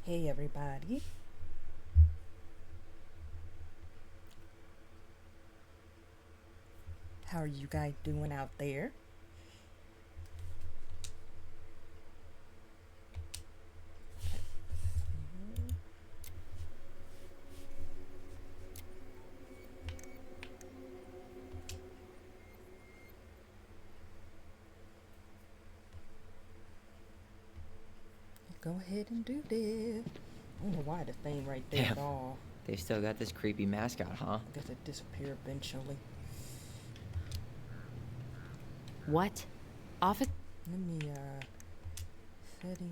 Hey everybody. How are you guys doing out there? Go ahead and do this. I don't know why the thing right there is Damn, all. they still got this creepy mascot, huh? I guess it disappeared eventually. What? Office? Let me setting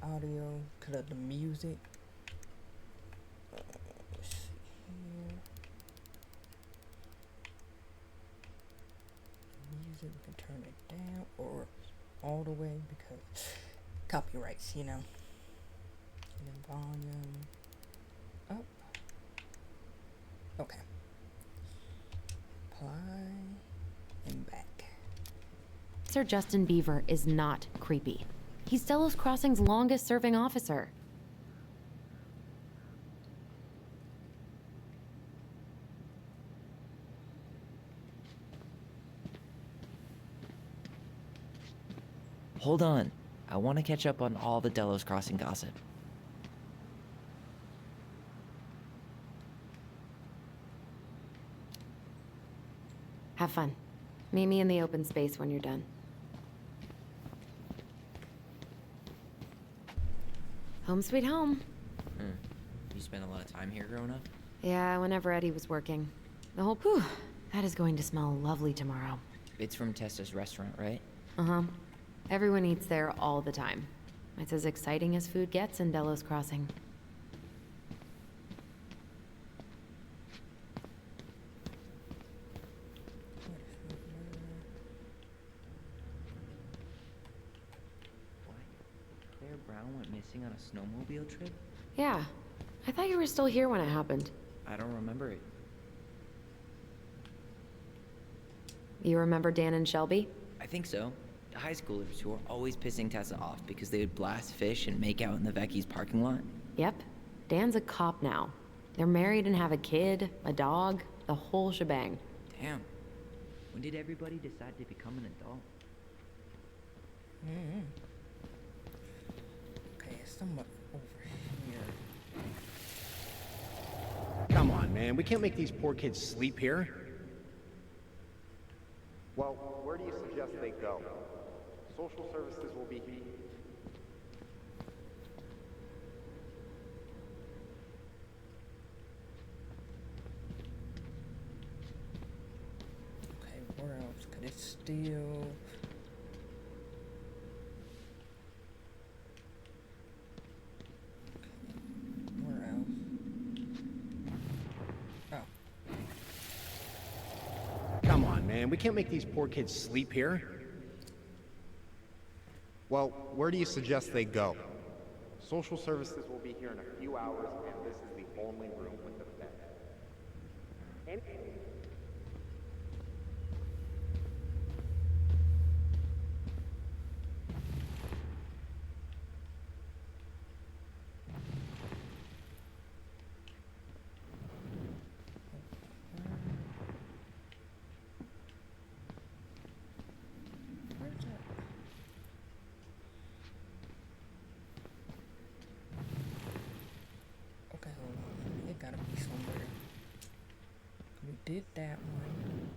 audio, cut up the music. Let's see here. Music, we can turn it down or all the way because copyrights, you know. And then volume up. Okay. Apply and back. Sir Justin Beaver is not creepy. He's Delos Crossing's longest serving officer. Hold on. I want to catch up on all the Delos Crossing gossip. Have fun. Meet me in the open space when you're done. Home sweet home. You spent a lot of time here growing up? Yeah, whenever Eddie was working. Whew, that is going to smell lovely tomorrow. It's from Testa's restaurant, right? Uh-huh. Everyone eats there all the time. It's as exciting as food gets in Delos Crossing. Claire Brown went missing on a snowmobile trip? Yeah. I thought you were still here when it happened. I don't remember it. You remember Dan and Shelby? I think so. The high schoolers who were always pissing Tessa off because they would blast fish and make out in the Vecchi's parking lot. Yep. Dan's a cop now. They're married and have a kid, a dog, the whole shebang. Damn. When did everybody decide to become an adult? Okay, somewhat over here. Come on, man. We can't make these poor kids sleep here. Well, where do you suggest they go? Social services will be here. Okay, where else could it still? Where else? Oh, Come on, man. We can't make these poor kids sleep here. Well, where do you suggest they go? Social services will be here in a few hours, and this is the only room with a bed. where's that? Okay, hold on. It gotta be somewhere. We did that one.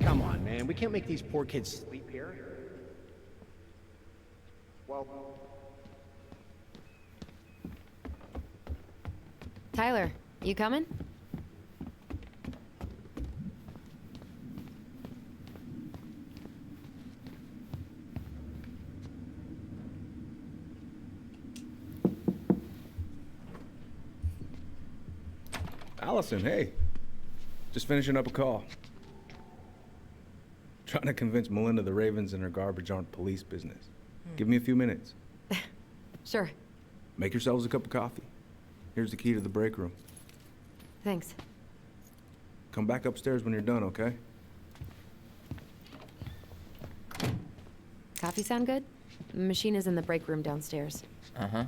Come on, man. We can't make these poor kids sleep here. Well, Tyler, you coming? Allison, hey. Just finishing up a call. Trying to convince Melinda the Ravens and her garbage aren't police business. Give me a few minutes. Sure. Make yourselves a cup of coffee. Here's the key to the break room. Thanks. Come back upstairs when you're done, okay? Coffee sound good? The machine is in the break room downstairs. Uh-huh.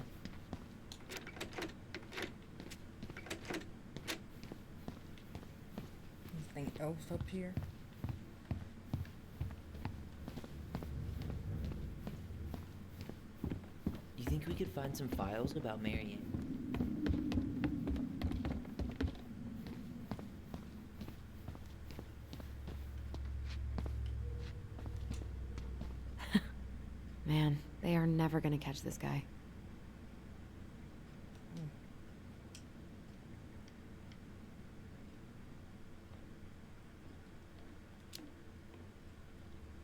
Anything else up here? You think we could find some files about Marianne? Man, they are never gonna catch this guy.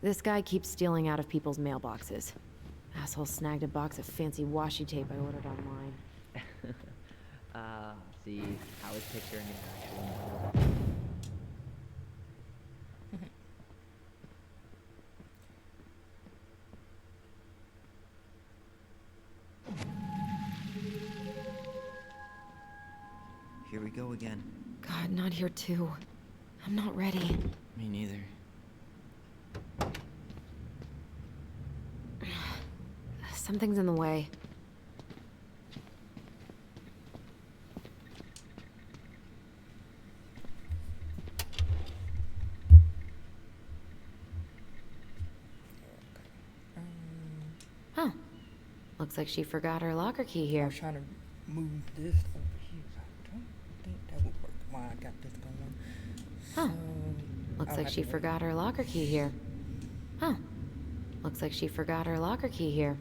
This guy keeps stealing out of people's mailboxes. Asshole snagged a box of fancy washi tape I ordered online. See, I was picturing an actual mail. Here we go again. God, not here too. I'm not ready. Me neither. Something's in the way. Huh. Looks like she forgot her locker key I here. was trying to move this over here. I don't think that would work while I got this going. Huh. So, Looks I'll like have she to wait. forgot her locker key here. Huh. Looks like she forgot her locker key here.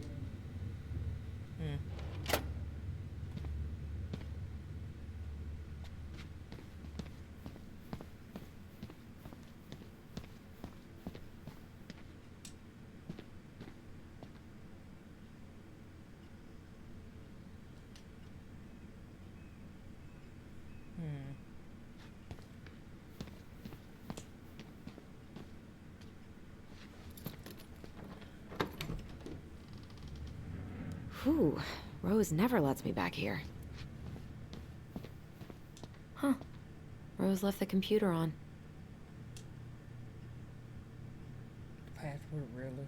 Whew. Rose never lets me back here. Huh. Rose left the computer on. Password, really?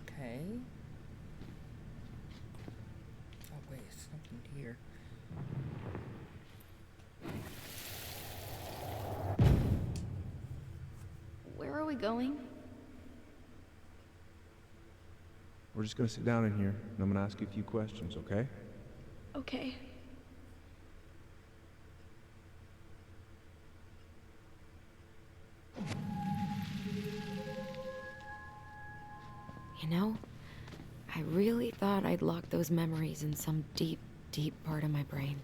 Okay. Oh wait, something here. Where are we going? We're just gonna sit down in here, and I'm gonna ask you a few questions, okay? Okay. You know, I really thought I'd locked those memories in some deep, deep part of my brain.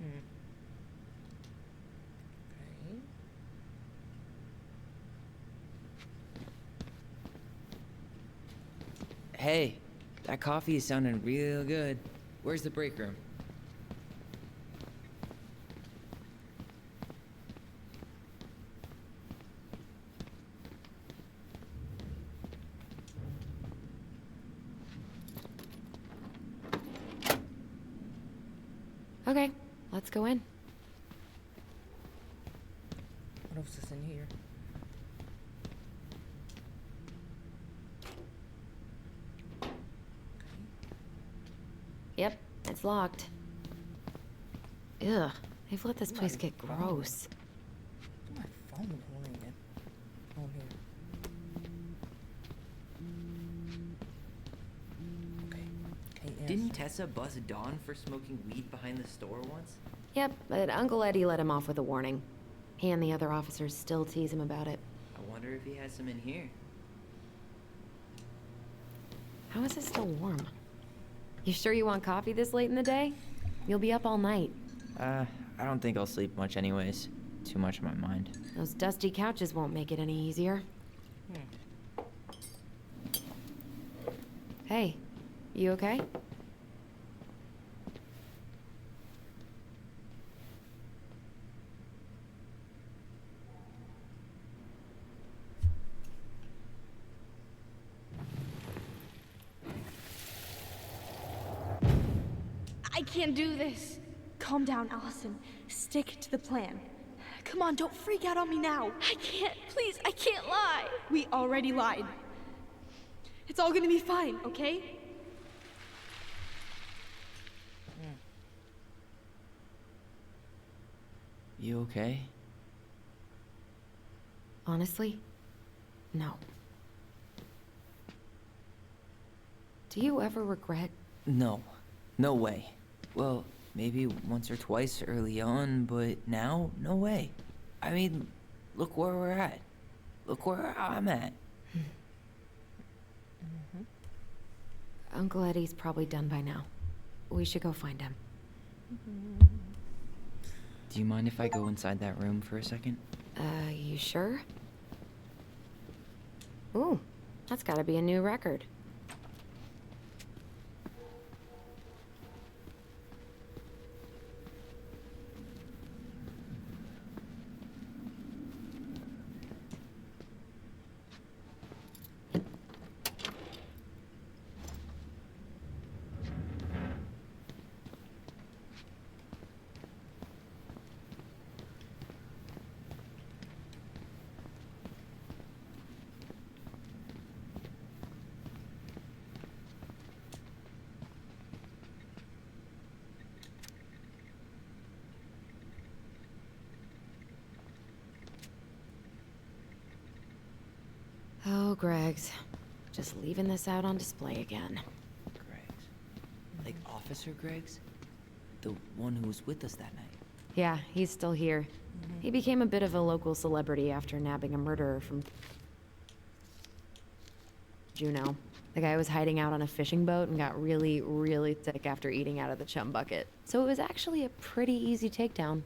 Okay. Hey, that coffee is sounding real good. Where's the break room? Okay, let's go in. What else is in here? Yep, it's locked. Ugh, they've let this place get Somebody's phone. gross. My phone is ringing on here. Okay. Can't Didn't answer. Tessa bust Dawn for smoking weed behind the store once? Yep, but Uncle Eddie let him off with a warning. He and the other officers still tease him about it. I wonder if he has some in here. How is it still warm? You sure you want coffee this late in the day? You'll be up all night. I don't think I'll sleep much anyways. Too much on my mind. Those dusty couches won't make it any easier. Hey, you okay? can't do this. Calm down, Allison. Stick to the plan. Come on, don't freak out on me now. I can't. Please, I can't lie. We already lied. It's all gonna be fine, okay? You okay? Honestly, no. Do you ever regret? No. No way. Well, maybe once or twice early on, but now, no way. I mean, look where we're at. Look where I'm at. Uncle Eddie's probably done by now. We should go find him. Do you mind if I go inside that room for a second? You sure? Ooh, that's gotta be a new record. Oh, Greggs. Just leaving this out on display again. Greggs. Like Officer Greggs? The one who was with us that night. Yeah, he's still here. He became a bit of a local celebrity after nabbing a murderer from Juneau. The guy was hiding out on a fishing boat and got really, really sick after eating out of the chum bucket. So it was actually a pretty easy takedown.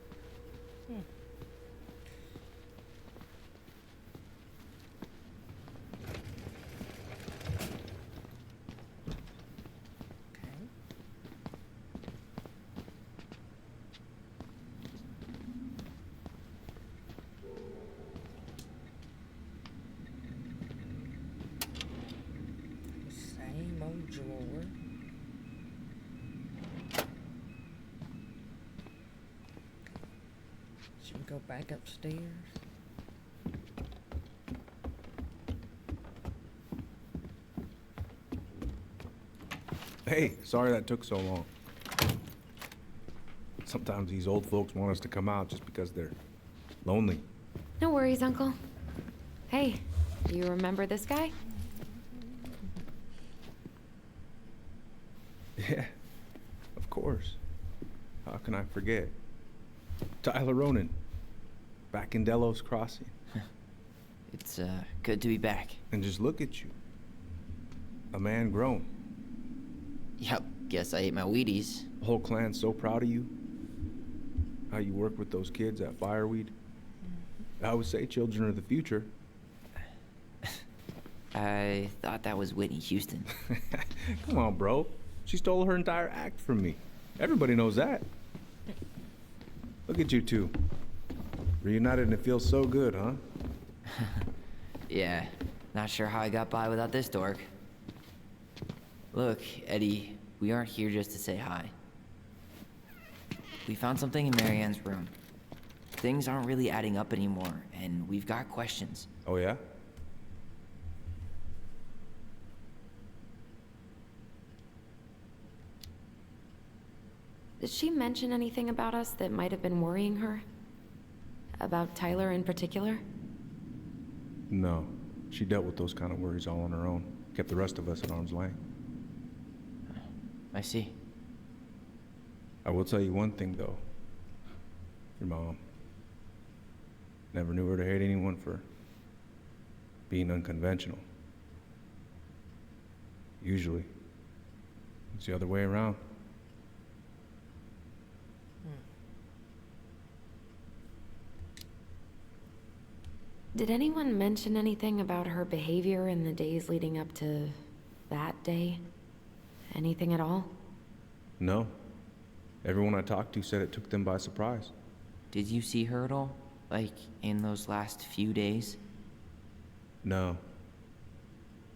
Same old drawer. Should we go back upstairs? Hey, sorry that took so long. Sometimes these old folks want us to come out just because they're lonely. No worries, Uncle. Hey, do you remember this guy? Yeah, of course. How can I forget? Tyler Ronan, back in Delos Crossing. It's, good to be back. And just look at you. A man grown. Yep, guess I ate my Wheaties. The whole clan's so proud of you. How you work with those kids at Fireweed. I would say children are the future. I thought that was Whitney Houston. Come on, bro. She stole her entire act from me. Everybody knows that. Look at you two. Reunited and it feels so good, huh? Yeah, not sure how I got by without this dork. Look, Eddie, we aren't here just to say hi. We found something in Marianne's room. Things aren't really adding up anymore, and we've got questions. Oh, yeah? Did she mention anything about us that might have been worrying her? About Tyler in particular? No. She dealt with those kind of worries all on her own. Kept the rest of us at arm's length. I see. I will tell you one thing, though. Your mom. Never knew her to hate anyone for being unconventional. Usually, it's the other way around. Did anyone mention anything about her behavior in the days leading up to that day? Anything at all? No. Everyone I talked to said it took them by surprise. Did you see her at all? Like, in those last few days? No.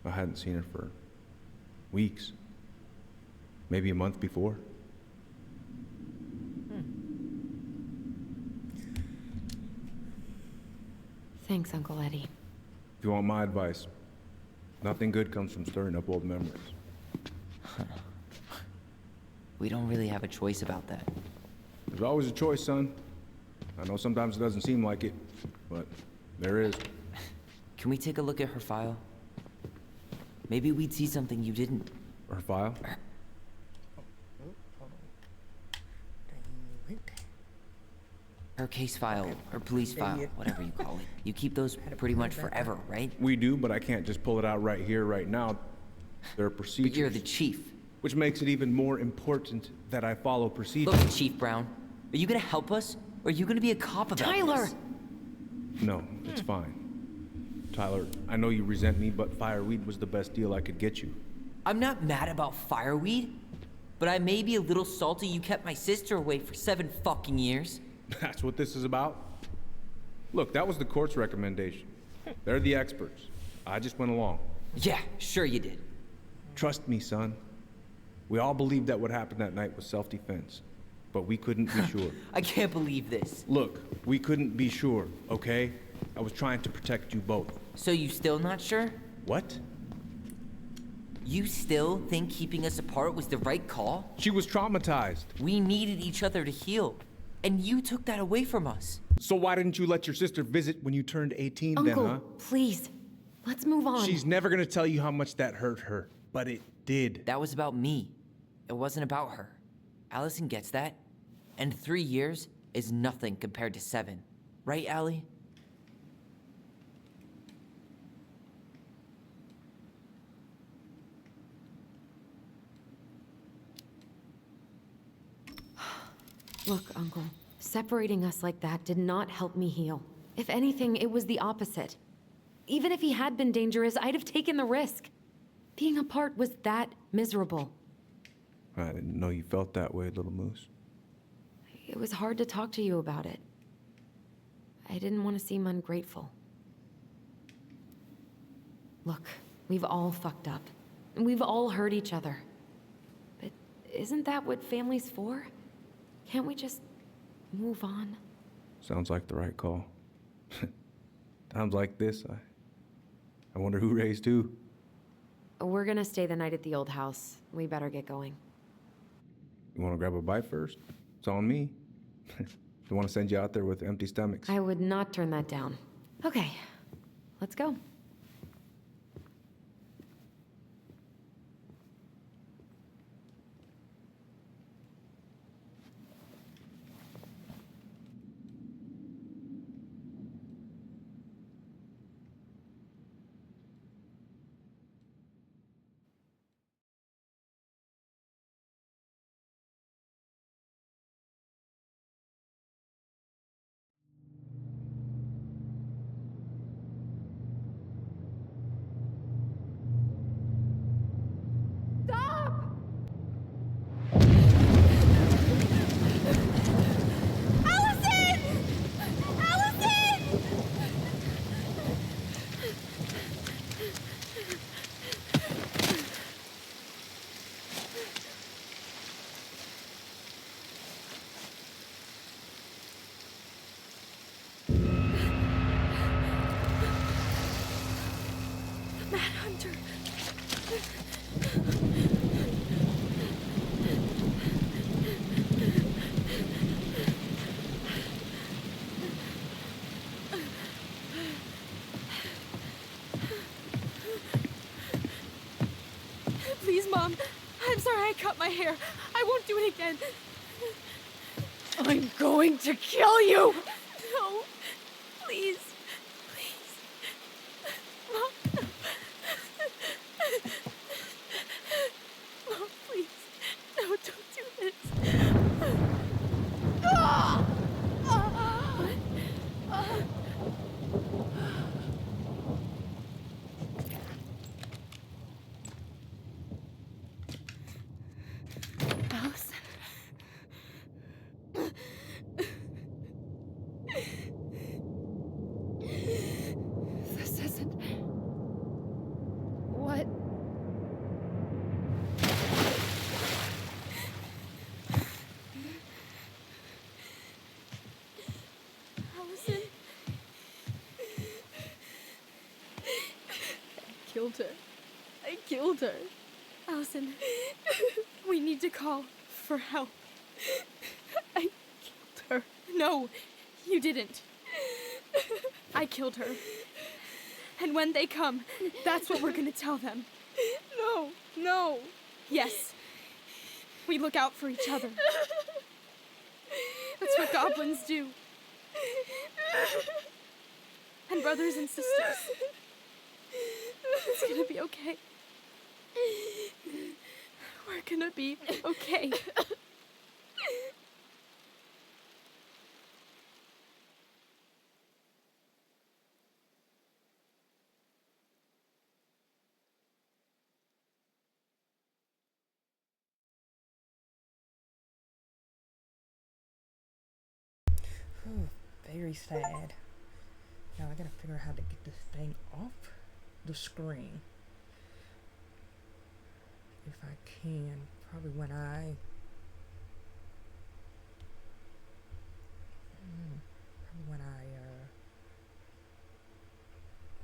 I hadn't seen her for weeks. Maybe a month before. Thanks, Uncle Eddie. If you want my advice, nothing good comes from stirring up old memories. We don't really have a choice about that. There's always a choice, son. I know sometimes it doesn't seem like it, but there is. Can we take a look at her file? Maybe we'd see something you didn't. Her file? Her case file, her police file, whatever you call it. You keep those pretty much forever, right? We do, but I can't just pull it out right here, right now. There are procedures. But you're the chief. Which makes it even more important that I follow procedures. Look, Chief Brown, are you gonna help us? Or are you gonna be a cop about Tyler! this? No, it's fine. Tyler, I know you resent me, but fireweed was the best deal I could get you. I'm not mad about fireweed, but I may be a little salty you kept my sister away for 7 fucking years. That's what this is about? Look, that was the court's recommendation. They're the experts. I just went along. Yeah, sure you did. Trust me, son. We all believed that what happened that night was self-defense, but we couldn't be sure. I can't believe this. Look, we couldn't be sure, okay? I was trying to protect you both. So you still not sure? What? You still think keeping us apart was the right call? She was traumatized. We needed each other to heal, and you took that away from us. So why didn't you let your sister visit when you turned 18 Uncle, then, huh? please. Let's move on. She's never gonna tell you how much that hurt her, but it did. That was about me. It wasn't about her. Allison gets that. And 3 years is nothing compared to 7. Right, Allie? Look, Uncle, separating us like that did not help me heal. If anything, it was the opposite. Even if he had been dangerous, I'd have taken the risk. Being apart was that miserable. I didn't know you felt that way, little moose. It was hard to talk to you about it. I didn't want to seem ungrateful. Look, we've all fucked up. And we've all hurt each other. But isn't that what family's for? Can't we just move on? Sounds like the right call. Times like this, I wonder who raised who. We're gonna stay the night at the old house. We better get going. You want to grab a bite first? It's on me. Don't want to send you out there with empty stomachs. I would not turn that down. Okay, let's go. Manhunter. Please, Mom. I'm sorry I cut my hair. I won't do it again. I'm going to kill you! No. Please. Please. Mom. Mom, please. No, don't do this. Allison. killed her. I killed her. Allison, we need to call for help. I killed her. No, you didn't. I killed her. And when they come, that's what we're gonna tell them. No, no. Yes. We look out for each other. That's what goblins do. And brothers and sisters. It's gonna be okay. We're gonna be okay. Whew, very sad. Now I gotta figure out how to get this thing off the screen. If I can, probably when I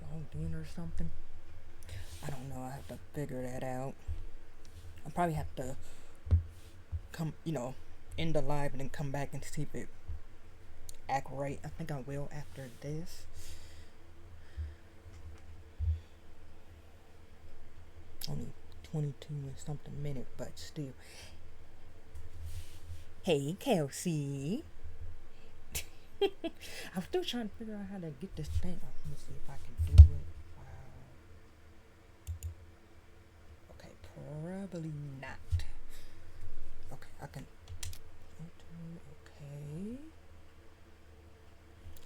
logged in or something. I don't know, I have to figure that out. I'll probably have to come, end the live and then come back and see if it act right. I think I will after this. Only 22 and something minutes, but still. Hey, Kelsey. I'm still trying to figure out how to get this thing. Let me see if I can do it. Okay, probably not. Okay, I can. Okay.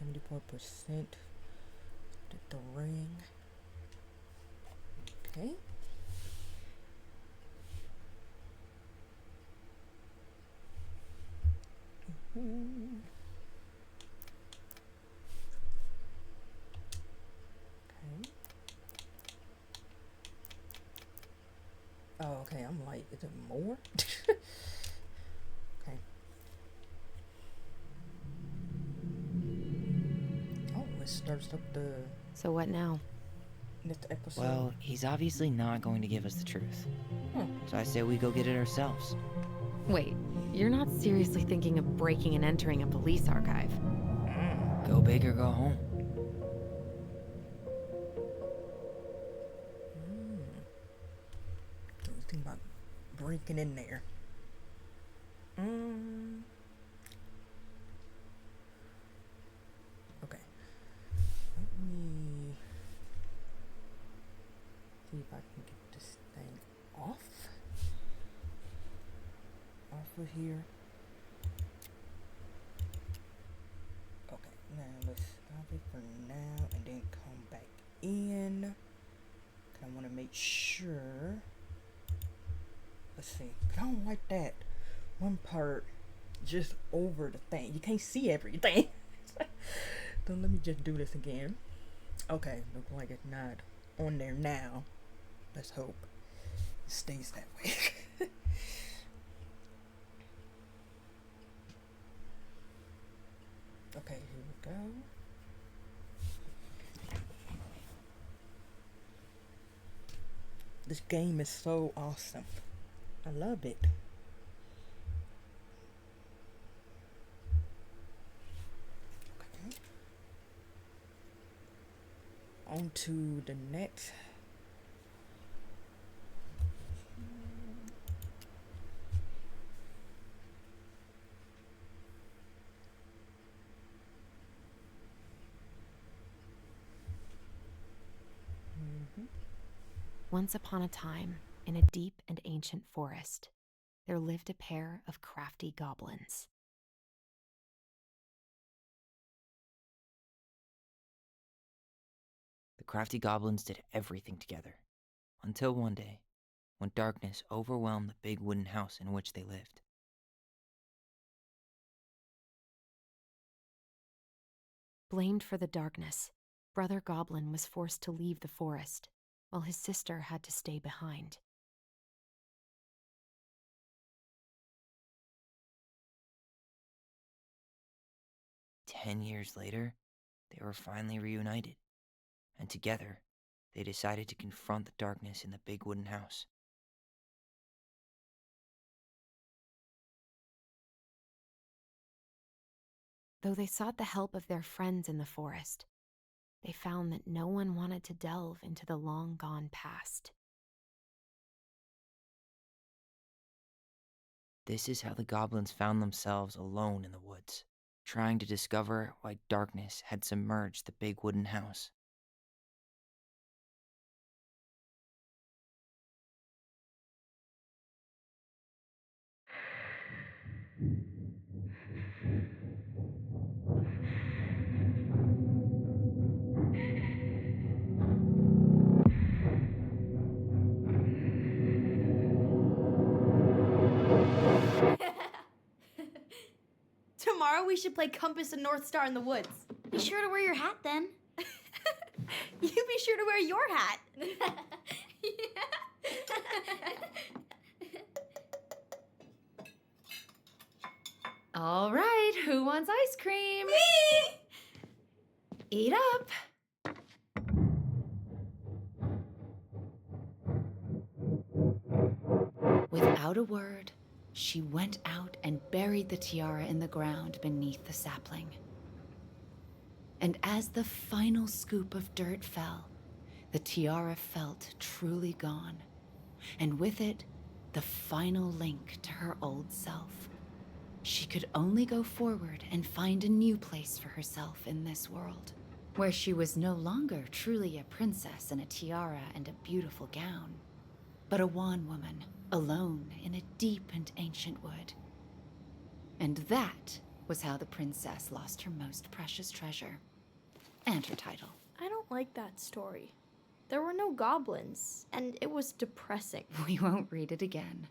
74%. Did the ring. Okay. Okay. Oh, okay. I'm like, is it more? Okay. Oh, it starts up the So what now? next episode. Well, he's obviously not going to give us the truth. Huh. So I say we go get it ourselves. Wait, you're not seriously thinking of breaking and entering a police archive? Go big or go home. So you think about breaking in there. Okay. Let me see if I can get this thing off. Off of here. Okay, now let's stop it for now and then come back in. I want to make sure. Let's see. I don't like that one part just over the thing. You can't see everything. So let me just do this again. Okay, looks like it's not on there now. Let's hope it stays that way. Okay, here we go. This game is so awesome. I love it. Okay. On to the next. Once upon a time, in a deep and ancient forest, there lived a pair of crafty goblins. The crafty goblins did everything together, until one day, when darkness overwhelmed the big wooden house in which they lived. Blamed for the darkness, Brother Goblin was forced to leave the forest, while his sister had to stay behind. "10 years later, they were finally reunited, and together, they decided to confront the darkness in the big wooden house. Though they sought the help of their friends in the forest, they found that no one wanted to delve into the long-gone past. This is how the goblins found themselves alone in the woods, trying to discover why darkness had submerged the big wooden house. Tomorrow we should play Compass and North Star in the woods. Be sure to wear your hat then. You be sure to wear your hat. All right, who wants ice cream? Me! Eat up. Without a word, she went out and buried the tiara in the ground beneath the sapling. And as the final scoop of dirt fell, the tiara felt truly gone, and with it, the final link to her old self. She could only go forward and find a new place for herself in this world, where she was no longer truly a princess in a tiara and a beautiful gown, but a wan woman, alone in a deep and ancient wood. And that was how the princess lost her most precious treasure, and her title. I don't like that story. There were no goblins, and it was depressing. We won't read it again.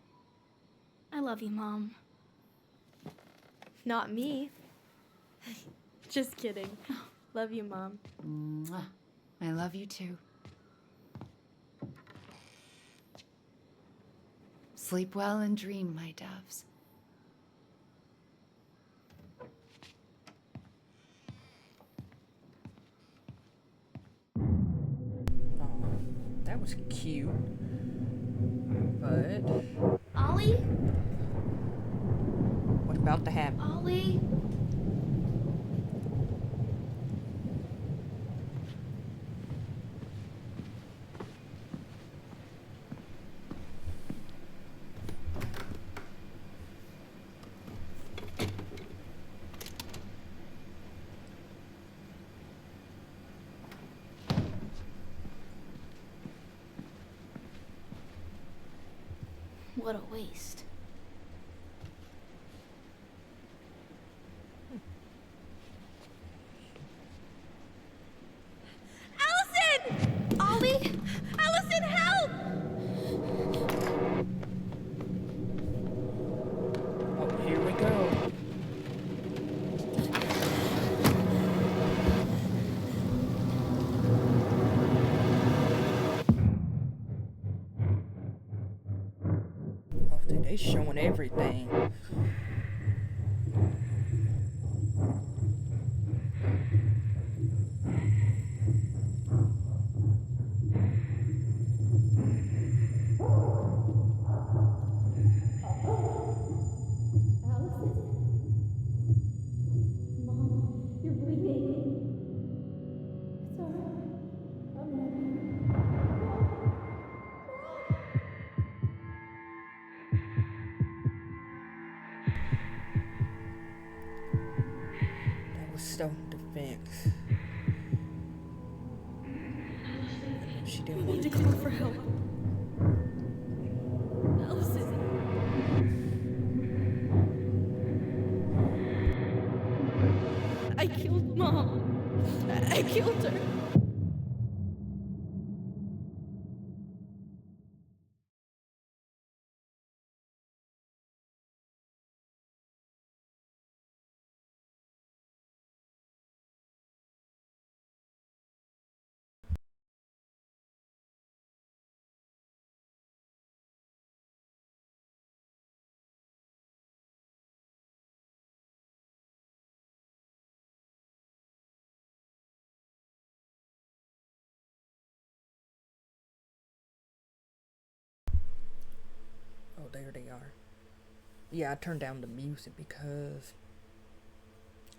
I love you, Mom. Not me. Just kidding. Love you, Mom. Mwah. I love you too. Sleep well and dream, my doves. That was cute. But Ollie? what about the hat? Ollie? What a waste. Allison! Ollie! Allison, help! Oh, here we go. Oh, dude, they showing everything. That was self-defense. She didn't We want need to to call for help. Allison. I killed Mom. I killed her. Oh, there they are. Yeah, I turned down the music because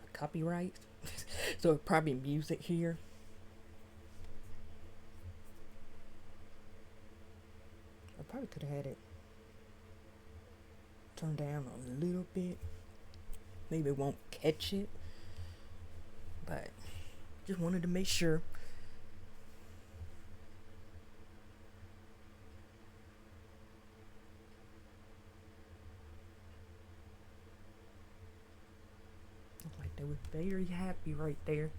of copyright. So it's probably music here. I probably could have had it turned down a little bit. Maybe it won't catch it. But just wanted to make sure. Looked like they were very happy right there.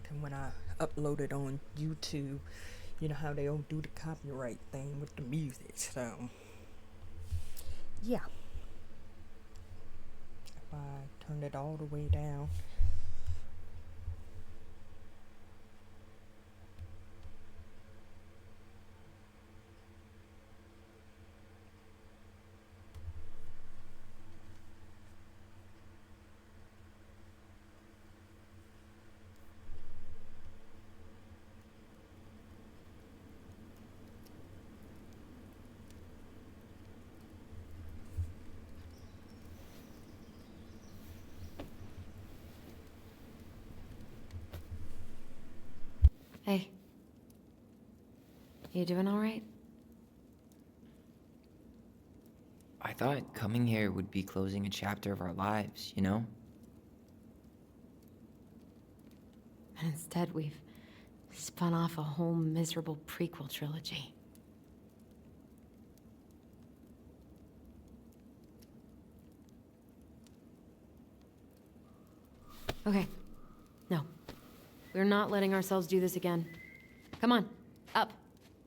And when I upload it on YouTube, you know how they don't do the copyright thing with the music, so yeah. If I turn it all the way down. Hey. You doing all right? I thought coming here would be closing a chapter of our lives, you know? And instead, we've spun off a whole miserable prequel trilogy. Okay. No. We're not letting ourselves do this again. Come on, up.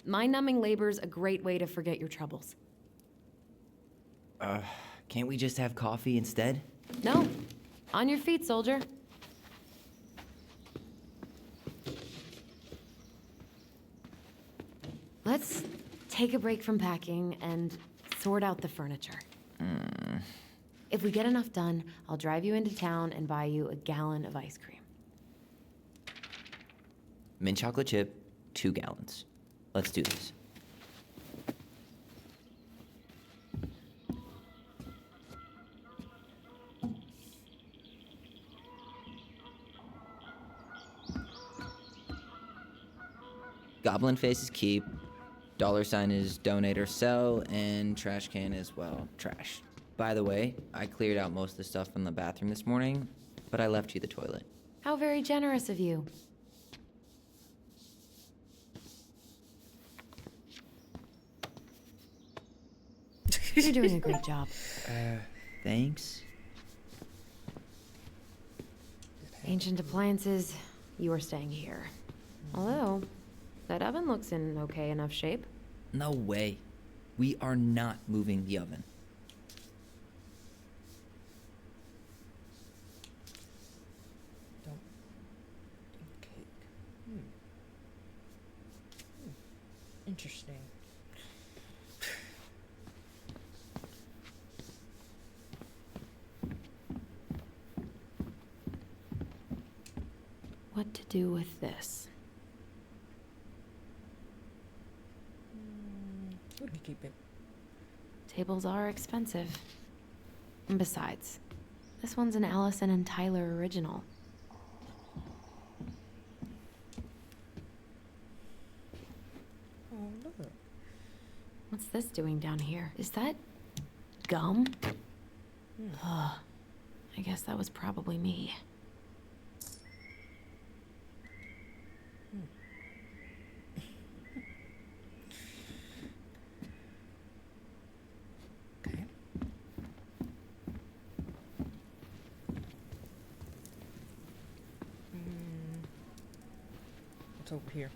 Mind-numbing labor's a great way to forget your troubles. Can't we just have coffee instead? No. On your feet, soldier. Let's take a break from packing and sort out the furniture. If we get enough done, I'll drive you into town and buy you a gallon of ice cream. Mint chocolate chip, 2 gallons. Let's do this. Goblin face is keep, $ is donate or sell, and trash can is, well, trash. By the way, I cleared out most of the stuff from the bathroom this morning, but I left you the toilet. How very generous of you. You're doing a great job. Thanks. Ancient appliances, you are staying here. Although, that oven looks in okay enough shape. No way. We are not moving the oven. Cake. Interesting. What to do with this? Let me keep it. Tables are expensive. And besides, this one's an Allison and Tyler original. What's this doing down here? Is that gum? Ugh. I guess that was probably me. Okay. What's over here?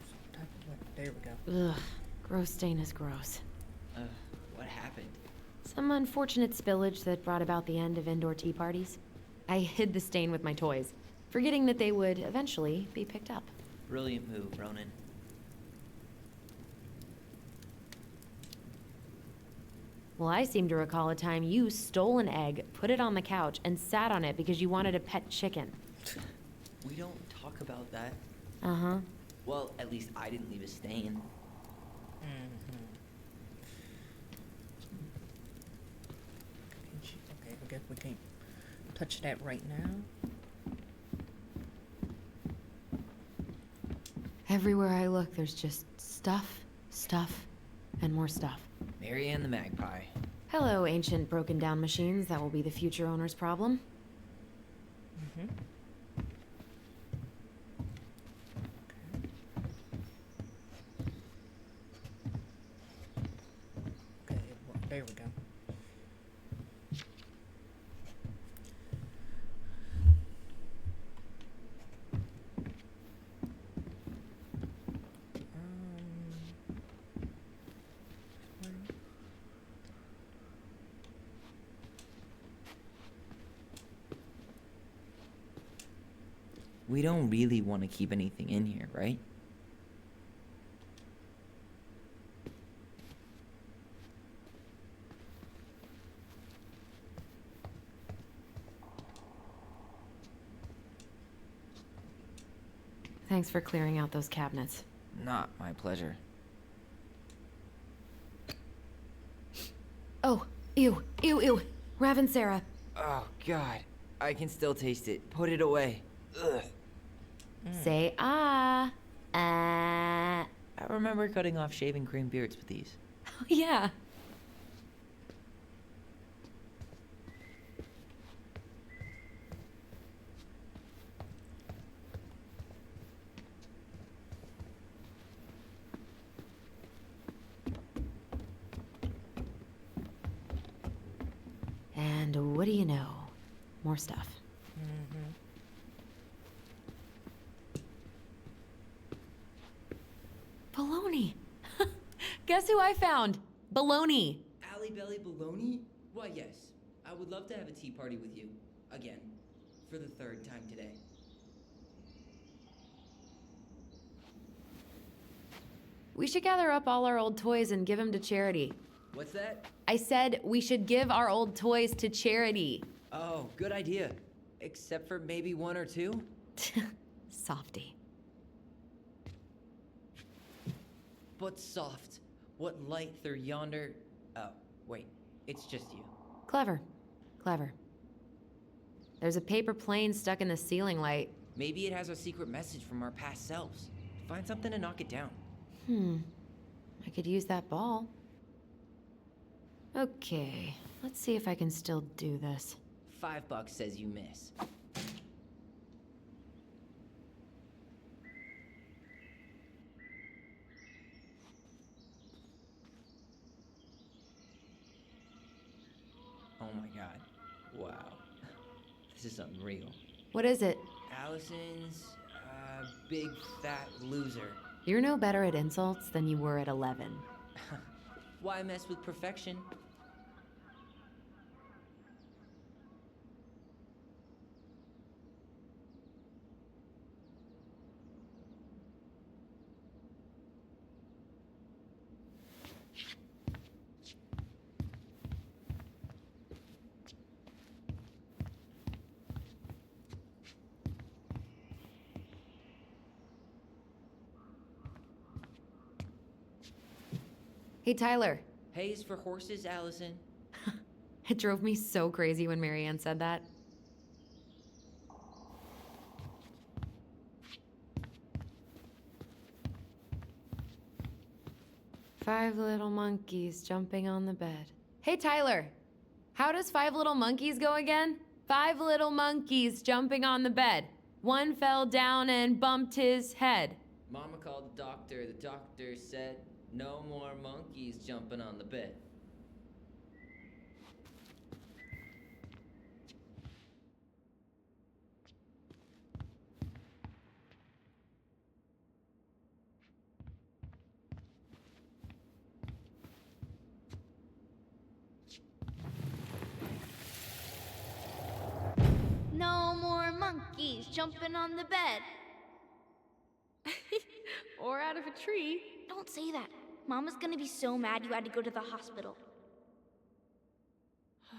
Some type of weapon. There we go. Ugh. Gross stain is gross. What happened? Some unfortunate spillage that brought about the end of indoor tea parties. I hid the stain with my toys, forgetting that they would eventually be picked up. Brilliant move, Ronan. Well, I seem to recall a time you stole an egg, put it on the couch, and sat on it because you wanted a pet chicken. We don't talk about that. Uh-huh. Well, at least I didn't leave a stain. Okay, I guess we can't touch that right now. Everywhere I look, there's just stuff, stuff, and more stuff. Marianne the Magpie. Hello, ancient broken down machines that will be the future owner's problem. Okay, well, there we go. We don't really want to keep anything in here, right? Thanks for clearing out those cabinets. Not my pleasure. Oh, ew, ew, ew. Ravensara. Oh, God. I can still taste it. Put it away. Ugh. Say ah. I remember cutting off shaving cream beards with these. Oh, yeah. And what do you know? More stuff. Baloney. Guess who I found? Baloney. Alley Belly Baloney? Why, yes. I would love to have a tea party with you. Again. For the third time today. We should gather up all our old toys and give them to charity. What's that? I said we should give our old toys to charity. Oh, good idea. Except for maybe one or two? Softy. But soft. What light through yonder... Oh, wait. It's just you. Clever. Clever. There's a paper plane stuck in the ceiling light. Maybe it has a secret message from our past selves. Find something to knock it down. I could use that ball. Okay, let's see if I can still do this. $5 says you miss. Oh my god. Wow. This is unreal. What is it? Allison's, big fat loser. You're no better at insults than you were at 11. Why mess with perfection? Hey, Tyler. Hay's for horses, Allison. It drove me so crazy when Marianne said that. 5 little monkeys jumping on the bed. Hey, Tyler. How does 5 little monkeys go again? 5 little monkeys jumping on the bed. One fell down and bumped his head. Mama called the doctor. The doctor said, no more monkeys jumping on the bed. No more monkeys jumping on the bed. Or out of a tree. Don't say that. Mama's gonna be so mad you had to go to the hospital.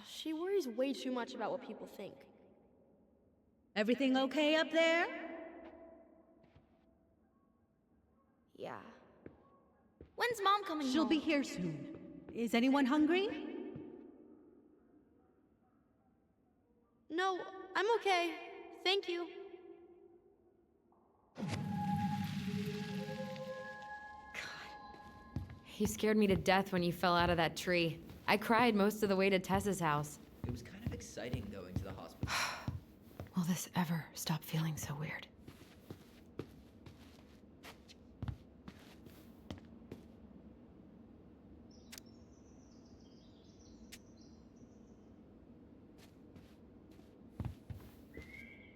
She worries way too much about what people think. Everything okay up there? Yeah. When's Mom coming She'll home? be here soon. Is anyone hungry? No, I'm okay. Thank you. You scared me to death when you fell out of that tree. I cried most of the way to Tessa's house. It was kind of exciting going to the hospital. Will this ever stop feeling so weird?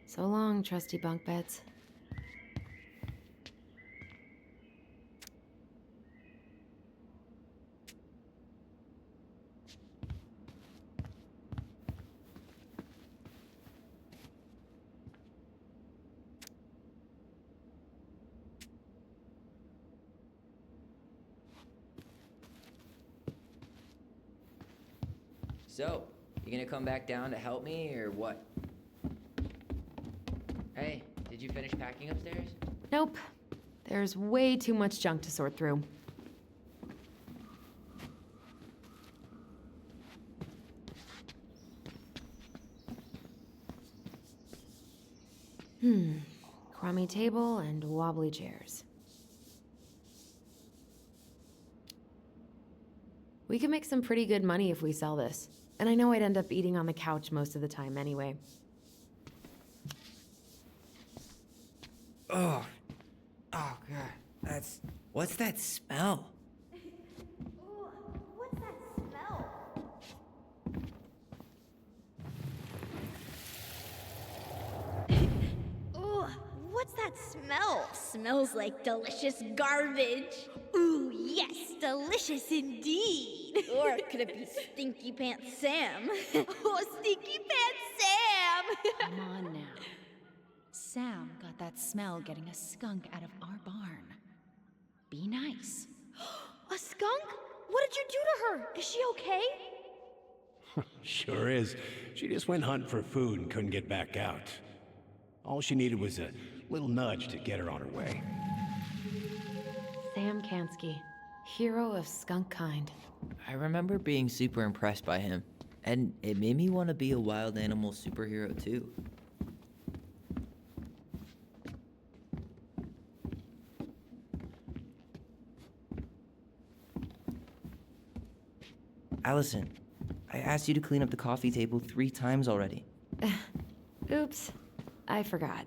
So long, trusty bunk beds. So, you gonna come back down to help me, or what? Hey, did you finish packing upstairs? Nope. There's way too much junk to sort through. Crummy table and wobbly chairs. We could make some pretty good money if we sell this. And I know I'd end up eating on the couch most of the time anyway. Oh. Oh, God. What's that smell? Ooh, what's that smell? Ooh, what's that smell? Smells like delicious garbage. Ooh, yes, delicious indeed. Or could it be Stinky Pants Sam? Oh, Stinky Pants Sam! Come on now. Sam got that smell getting a skunk out of our barn. Be nice. A skunk? What did you do to her? Is she okay? Sure is. She just went hunting for food and couldn't get back out. All she needed was a little nudge to get her on her way. Sam Kansky, hero of skunk kind. I remember being super impressed by him, and it made me want to be a wild animal superhero too. Allison, I asked you to clean up the coffee table 3 times already. Oops, I forgot.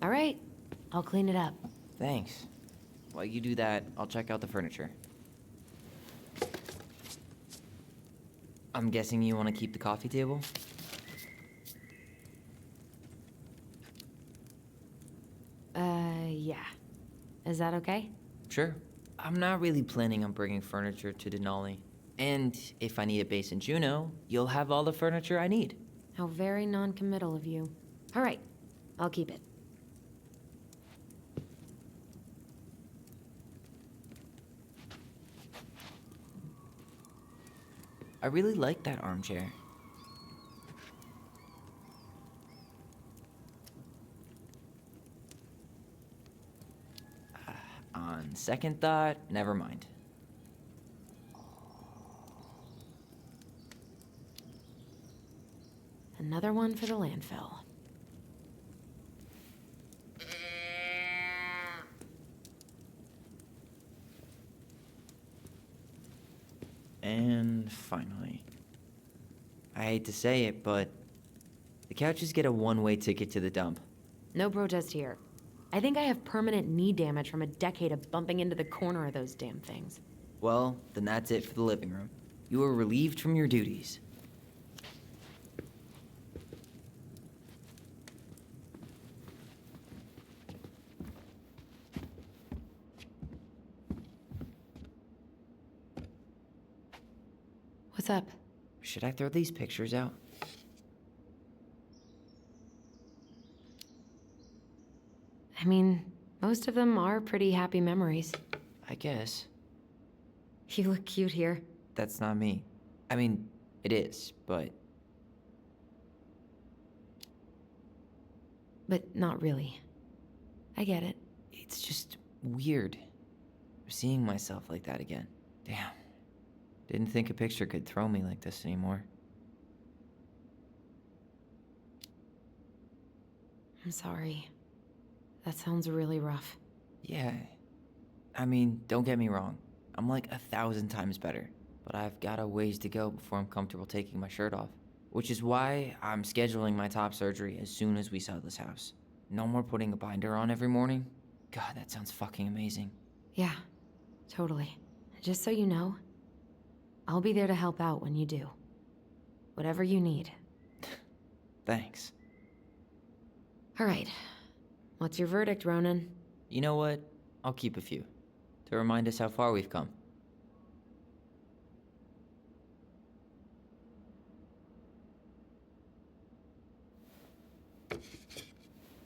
All right, I'll clean it up. Thanks. While you do that, I'll check out the furniture. I'm guessing you want to keep the coffee table? Yeah. Is that okay? Sure. I'm not really planning on bringing furniture to Denali. And if I need a base in Juneau, you'll have all the furniture I need. How very non-committal of you. All right, I'll keep it. I really like that armchair. On second thought, never mind. Another one for the landfill. I hate to say it, but the couches get a one-way ticket to the dump. No protest here. I think I have permanent knee damage from a decade of bumping into the corner of those damn things. Well, then that's it for the living room. You are relieved from your duties. What's up? Should I throw these pictures out? I mean, most of them are pretty happy memories. I guess. You look cute here. That's not me. I mean, it is, but... But not really. I get it. It's just weird. Seeing myself like that again. Damn. Didn't think a picture could throw me like this anymore. I'm sorry. That sounds really rough. Yeah. I mean, don't get me wrong. I'm like 1,000 times better. But I've got a ways to go before I'm comfortable taking my shirt off. Which is why I'm scheduling my top surgery as soon as we sell this house. No more putting a binder on every morning. God, that sounds fucking amazing. Yeah, totally. Just so you know, I'll be there to help out when you do. Whatever you need. Thanks. All right. What's your verdict, Ronan? You know what? I'll keep a few. To remind us how far we've come.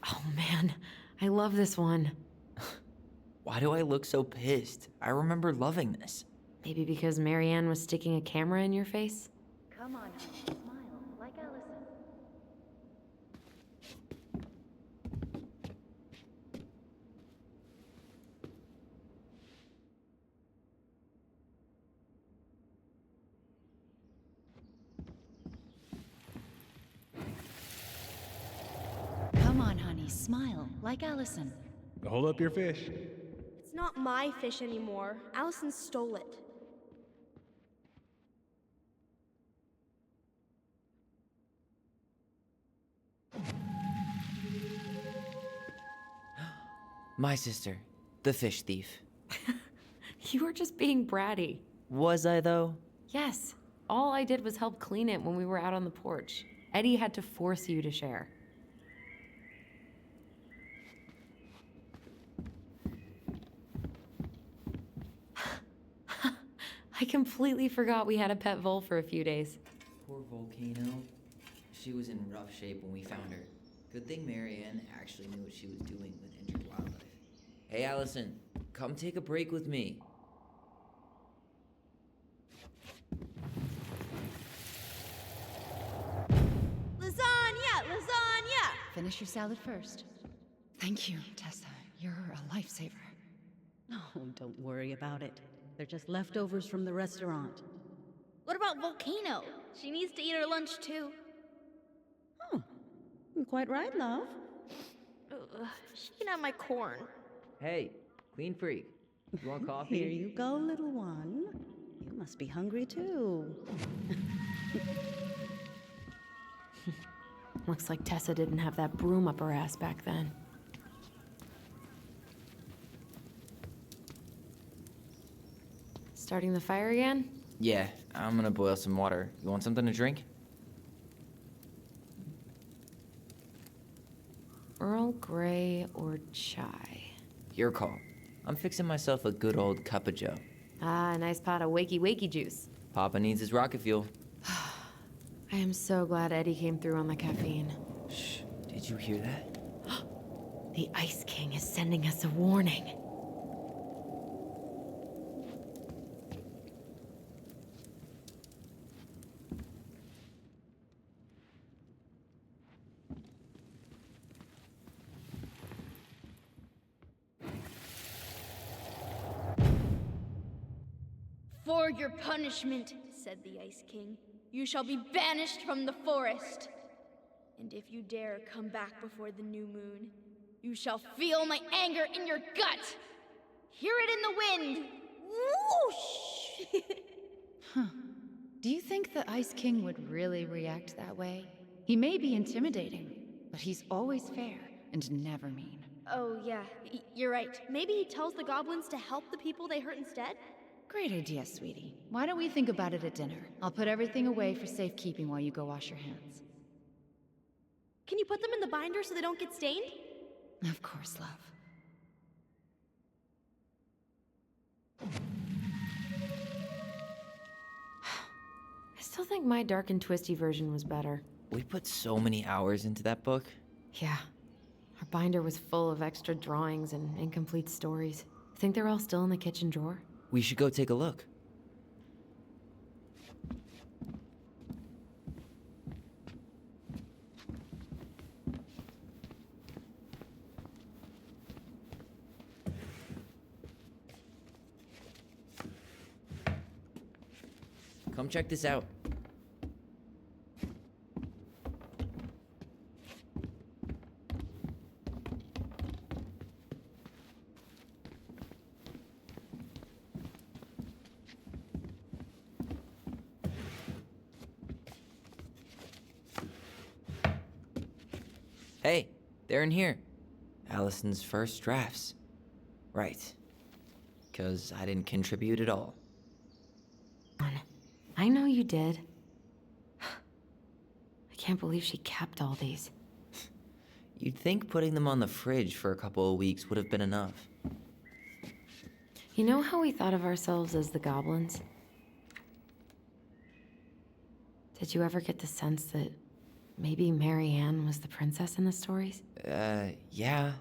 Oh man, I love this one. Why do I look so pissed? I remember loving this. Maybe because Marianne was sticking a camera in your face? Come on, honey, smile like Allison. Come on, honey, smile like Allison. Hold up your fish. It's not my fish anymore. Allison stole it. My sister, the fish thief. You were just being bratty. Was I, though? Yes. All I did was help clean it when we were out on the porch. Eddie had to force you to share. I completely forgot we had a pet vole for a few days. Poor Volcano. She was in rough shape when we found her. Good thing Marianne actually knew what she was doing with injured wildlife. Hey, Allison, come take a break with me. Lasagna! Lasagna! Finish your salad first. Thank you, Tessa. You're a lifesaver. Oh, don't worry about it. They're just leftovers from the restaurant. What about Volcano? She needs to eat her lunch too. Oh, quite right, love. Ugh, she can have my corn. Hey, clean freak. You want coffee? Here you go, little one. You must be hungry too. Looks like Tessa didn't have that broom up her ass back then. Starting the fire again? Yeah, I'm gonna boil some water. You want something to drink? Earl Grey or chai? Your call. I'm fixing myself a good old cup of joe. Ah, a nice pot of wakey juice. Papa needs his rocket fuel. I am so glad Eddie came through on the caffeine. Shh, did you hear that? The Ice King is sending us a warning. For your punishment, said the Ice King, you shall be banished from the forest. And if you dare come back before the new moon, you shall feel my anger in your gut. Hear it in the wind. Whoosh! Do you think the Ice King would really react that way? He may be intimidating, but he's always fair and never mean. Oh, yeah, you're right. Maybe he tells the goblins to help the people they hurt instead? Great idea, sweetie. Why don't we think about it at dinner? I'll put everything away for safekeeping while you go wash your hands. Can you put them in the binder so they don't get stained? Of course, love. I still think my dark and twisty version was better. We put so many hours into that book. Yeah. Our binder was full of extra drawings and incomplete stories. Think they're all still in the kitchen drawer? We should go take a look. Come check this out. Hey, they're in here. Allison's first drafts. Right. 'Cause I didn't contribute at all. I know you did. I can't believe she kept all these. You'd think putting them on the fridge for a couple of weeks would have been enough. You know how we thought of ourselves as the goblins? Did you ever get the sense that maybe Mary Ann was the princess in the stories? Yeah.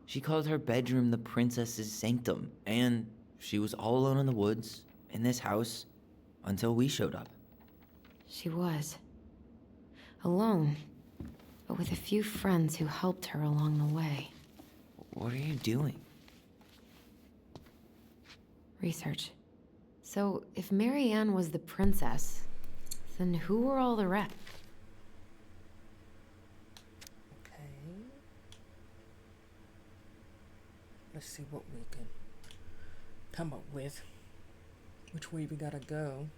She called her bedroom the princess's sanctum, and she was all alone in the woods, in this house, until we showed up. She was. Alone, but with a few friends who helped her along the way. What are you doing? Research. So, if Mary Ann was the princess, then who were all the rest? Okay. Let's see what we can come up with. Which way we gotta go?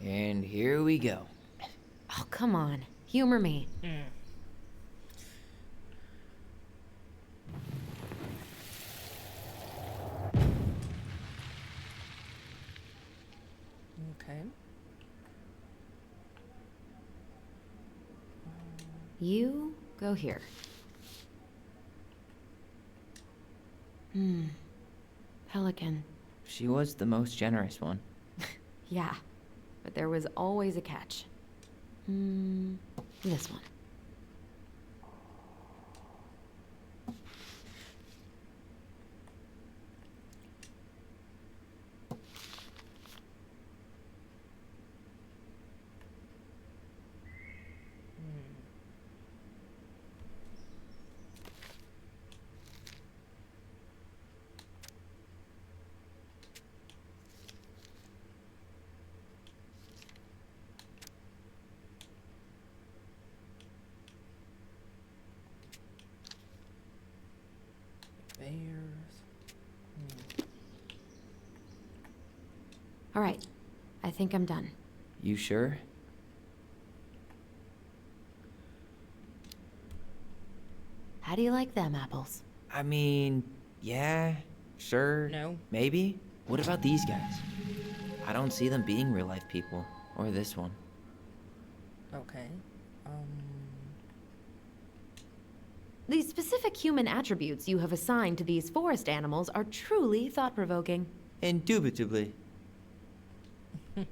And here we go. Oh, come on. Humor me. Okay. You go here. Pelican. She was the most generous one. Yeah, but there was always a catch. This one. All right, I think I'm done. You sure? How do you like them apples? I mean, yeah, sure. No. Maybe. What about these guys? I don't see them being real life people. Or this one. Okay. The specific human attributes you have assigned to these forest animals are truly thought-provoking. Indubitably. Okay.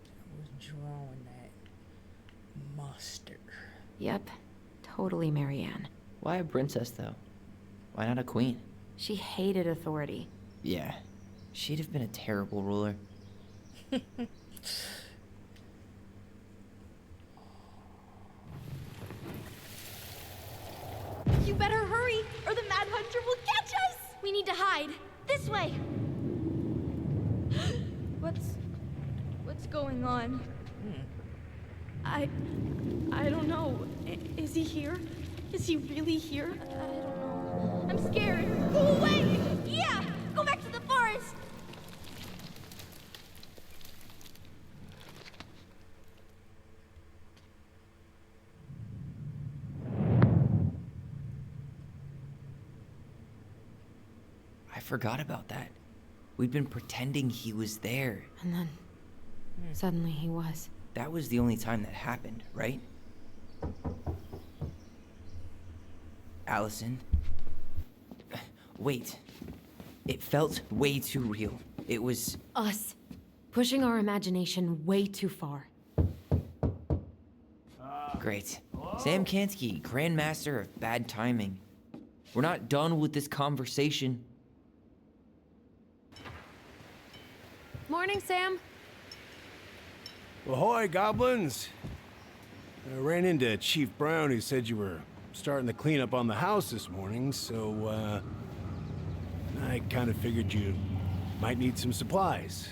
I was drawing that monster. Yep, totally Marianne. Why a princess, though? Why not a queen? She hated authority. Yeah, she'd have been a terrible ruler. You better hurry, or the Mad Hunter will catch us! We need to hide. This way! What's going on? I don't know. Is he here? Is he really here? I don't know. I'm scared. Go away! Yeah! Go back to the forest! I forgot about that. We'd been pretending he was there. And then, suddenly he was. That was the only time that happened, right? Allison. Wait. It felt way too real. It was... Us. Pushing our imagination way too far. Great. Sam Kansky, Grandmaster of Bad Timing. We're not done with this conversation. Morning, Sam. Ahoy, goblins! I ran into Chief Brown, who said you were starting to clean up on the house this morning, so, I kind of figured you might need some supplies.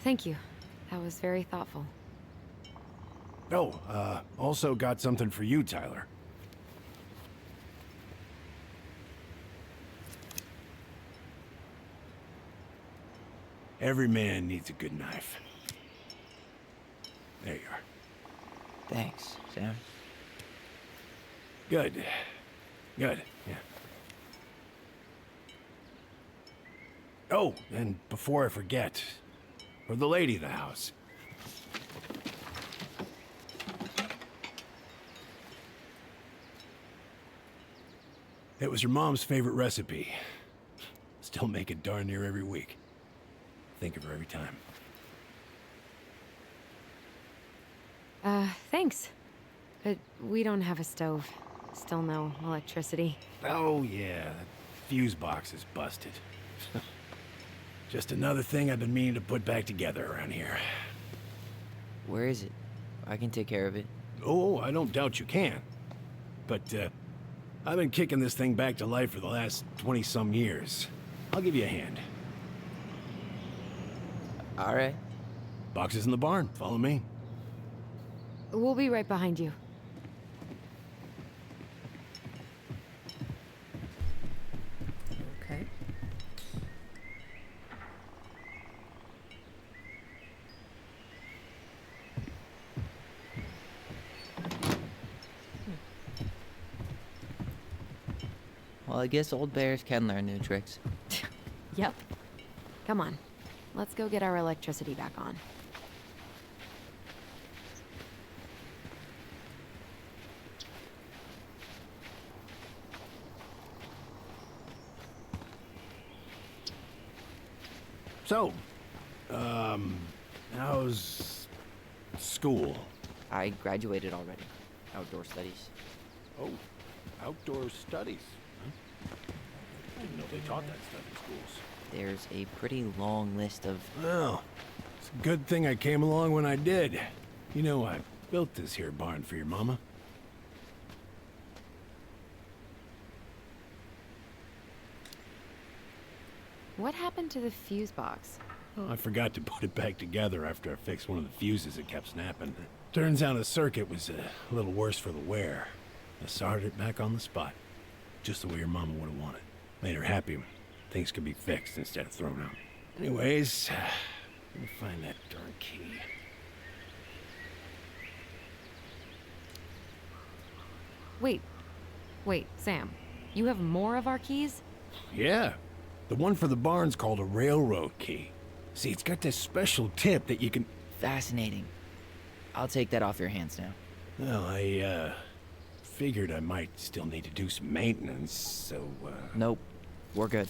Thank you. That was very thoughtful. Oh, also got something for you, Tyler. Every man needs a good knife. There you are. Thanks, Sam. Good. Good, yeah. Oh, and before I forget, for the lady of the house. It was her mom's favorite recipe. Still make it darn near every week. Think of her every time. Thanks. But we don't have a stove. Still no electricity. Oh, yeah. That fuse box is busted. Just another thing I've been meaning to put back together around here. Where is it? I can take care of it. Oh, I don't doubt you can. But, I've been kicking this thing back to life for the last 20-some years. I'll give you a hand. All right. Box is in the barn. Follow me. We'll be right behind you. Okay. Well, I guess old bears can learn new tricks. Yep. Come on. Let's go get our electricity back on. So, how's school? I graduated already. Outdoor studies. Oh, outdoor studies. Huh? Didn't know they taught that stuff in schools. There's a pretty long list of... Well, it's a good thing I came along when I did. You know, I built this here barn for your mama. What happened to the fuse box? Oh, I forgot to put it back together after I fixed one of the fuses that kept snapping. Turns out the circuit was a little worse for the wear. I soldered it back on the spot, just the way your mama would have wanted. Made her happy when things could be fixed instead of thrown out. Anyways, let me find that darn key. Wait, Sam. You have more of our keys? Yeah, the one for the barn's called a railroad key. See, it's got this special tip that you can... Fascinating. I'll take that off your hands now. Well, I, figured I might still need to do some maintenance, so, Nope. We're good.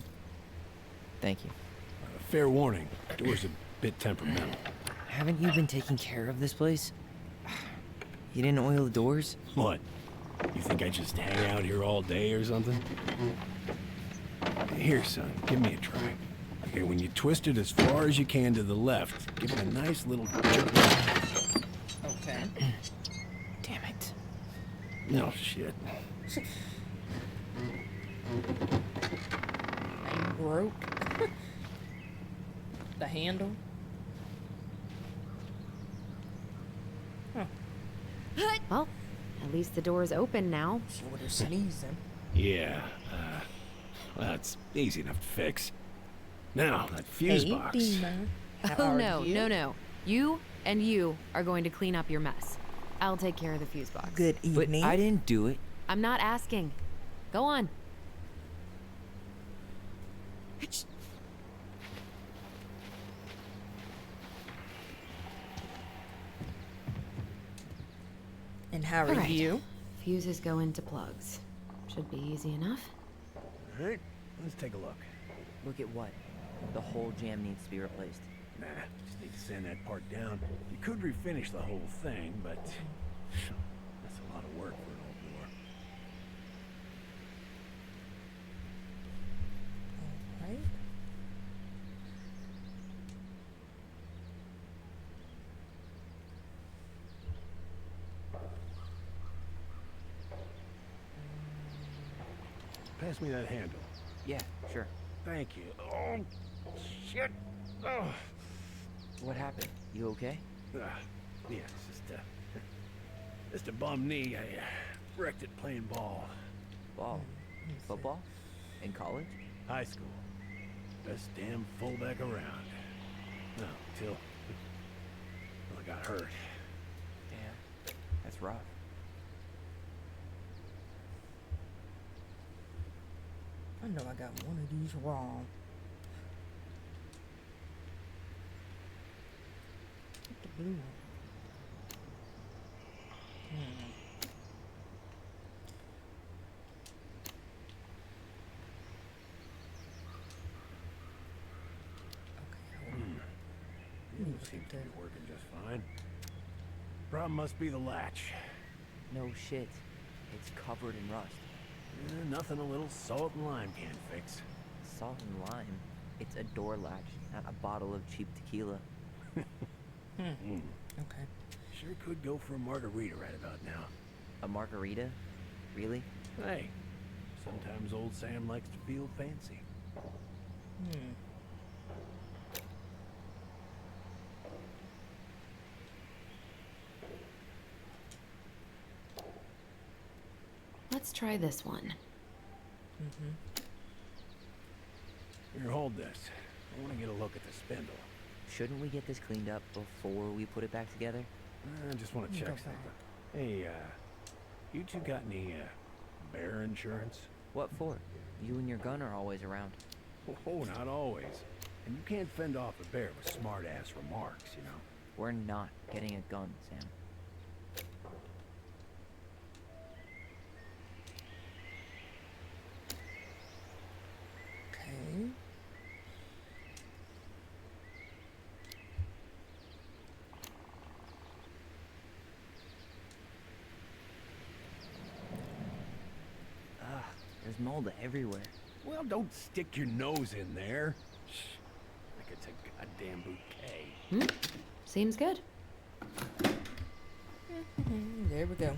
Thank you. Fair warning, door's a bit temperamental. Haven't you been taking care of this place? You didn't oil the doors? What? You think I just hang out here all day or something? Here, son, give me a try. Okay, when you twist it as far as you can to the left, give it a nice little jerk. Okay. Damn it. No shit. I broke the handle. Huh. Well, at least the door's open now. Sort of sneezing. Yeah, that's easy enough to fix. Now, that fuse Hey, box. Dina. How Oh, are no, you? no. You and you are going to clean up your mess. I'll take care of the fuse box. Good But evening. I didn't do it. I'm not asking. Go on. And how are All right. you? Fuses go into plugs. Should be easy enough. All right, let's take a look. Look at what? The whole jam needs to be replaced. Nah, just need to sand that part down. You could refinish the whole thing, but that's a lot of work for an old door. Alright. Pass me that handle. Yeah, sure. Thank you. Oh, shit. Oh. What happened? You okay? Yeah, it's just a bum knee. I wrecked it playing ball. Ball? Football? In college? High school. Best damn fullback around. No, till I got hurt. Yeah. That's rough. I know I got one of these wrong. Get the blue one. Seems to be working just fine. Problem must be the latch. No shit. It's covered in rust. Nothing a little salt and lime can't fix. Salt and lime? It's a door latch, not a bottle of cheap tequila. Okay. Sure could go for a margarita right about now. A margarita? Really? Hey, sometimes old Sam likes to feel fancy. Let's try this one. Here, hold this. I want to get a look at the spindle. Shouldn't we get this cleaned up before we put it back together? I just want to check something. Hey, you two got any, bear insurance? What for? You and your gun are always around. Oh, not always. And you can't fend off a bear with smart-ass remarks, you know? We're not getting a gun, Sam. Okay. There's mold everywhere. Well, don't stick your nose in there. Shh. Like it's a goddamn bouquet. Seems good. There we go.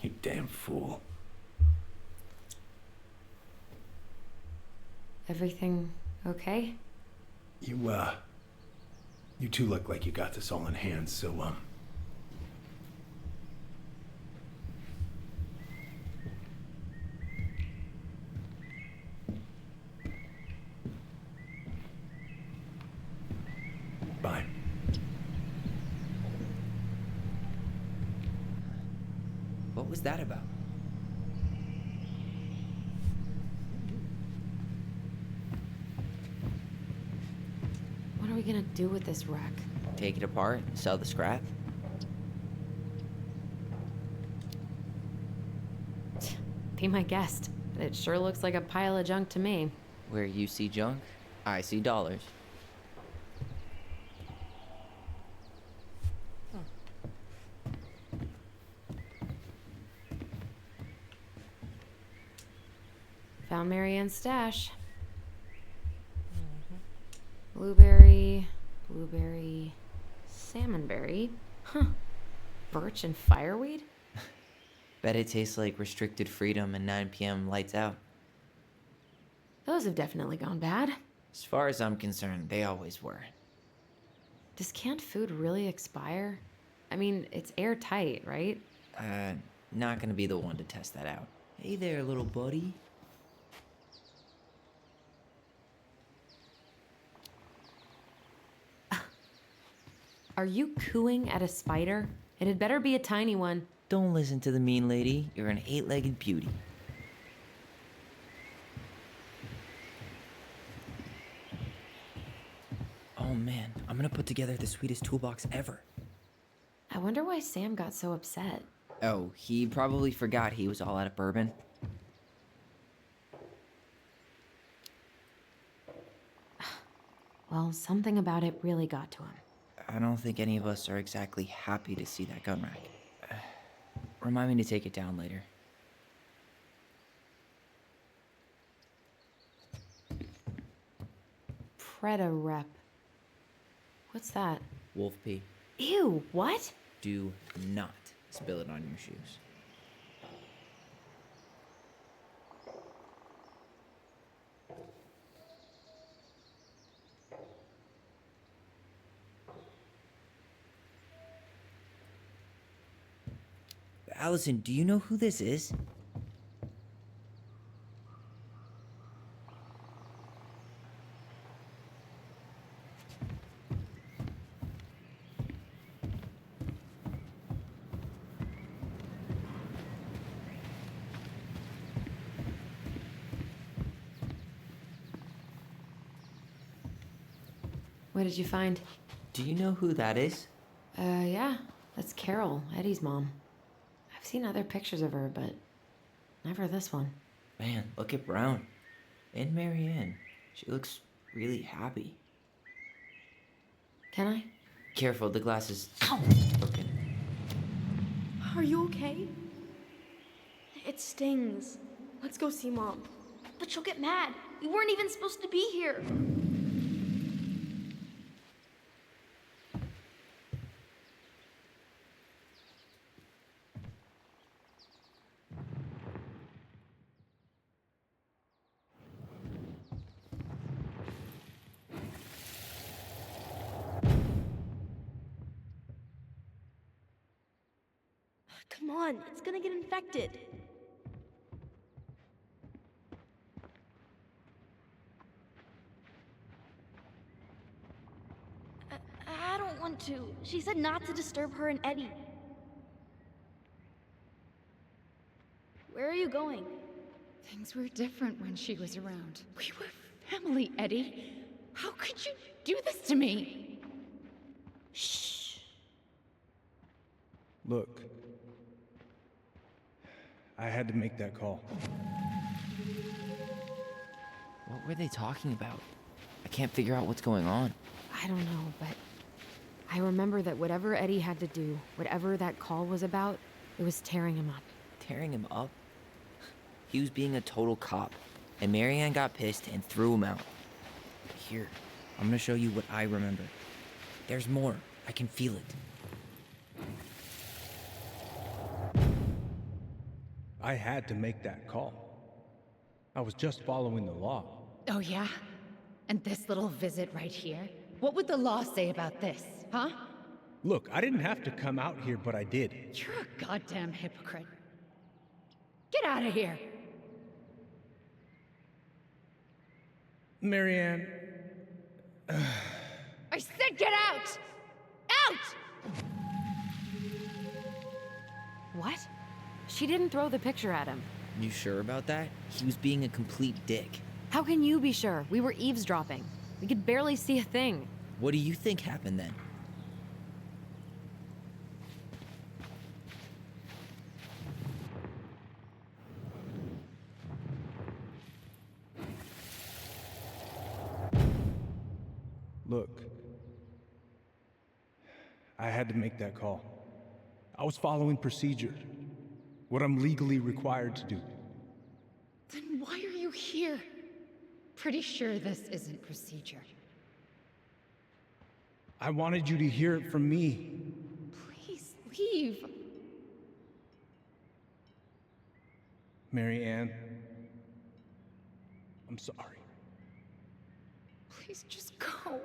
You damn fool. Everything okay? You two look like you got this all in hand, so, bye. What was that about? we gonna do with this wreck? Take it apart, sell the scrap. Be my guest. It sure looks like a pile of junk to me. Where you see junk, I see dollars. Found Marianne's stash. Blueberry, salmonberry. Huh. Birch and fireweed? Bet it tastes like restricted freedom and 9 p.m. lights out. Those have definitely gone bad. As far as I'm concerned, they always were. Does canned food really expire? I mean, it's airtight, right? Not gonna be the one to test that out. Hey there, little buddy. Are you cooing at a spider? It had better be a tiny one. Don't listen to the mean lady. You're an 8-legged beauty. Oh man, I'm gonna put together the sweetest toolbox ever. I wonder why Sam got so upset. Oh, he probably forgot he was all out of bourbon. Well, something about it really got to him. I don't think any of us are exactly happy to see that gun rack. Remind me to take it down later. Preda-Rep. What's that? Wolf pee. Ew, what? Do not spill it on your shoes. Allison, do you know who this is? What did you find? Do you know who that is? Yeah. That's Carol, Eddie's mom. I've seen other pictures of her, but never this one. Man, look at Brown. And Marianne. She looks really happy. Can I? Careful, the glass is broken. Are you okay? It stings. Let's go see Mom. But she'll get mad. We weren't even supposed to be here. Come on, it's gonna get infected. I don't want to. She said not to disturb her and Eddie. Where are you going? Things were different when she was around. We were family, Eddie. How could you do this to me? Shh. Look, I had to make that call. What were they talking about? I can't figure out what's going on. I don't know, but I remember that whatever Eddie had to do, whatever that call was about, it was tearing him up. Tearing him up? He was being a total cop, and Marianne got pissed and threw him out. Here, I'm gonna show you what I remember. There's more. I can feel it. I had to make that call. I was just following the law. Oh, yeah? And this little visit right here? What would the law say about this, huh? Look, I didn't have to come out here, but I did. You're a goddamn hypocrite. Get out of here! Marianne. I said get out! Out! What? She didn't throw the picture at him. You sure about that? He was being a complete dick. How can you be sure? We were eavesdropping. We could barely see a thing. What do you think happened then? Look, I had to make that call. I was following procedure, what I'm legally required to do. Then why are you here? Pretty sure this isn't procedure. I wanted you to hear it from me. Please leave. Mary Ann, I'm sorry. Please just go.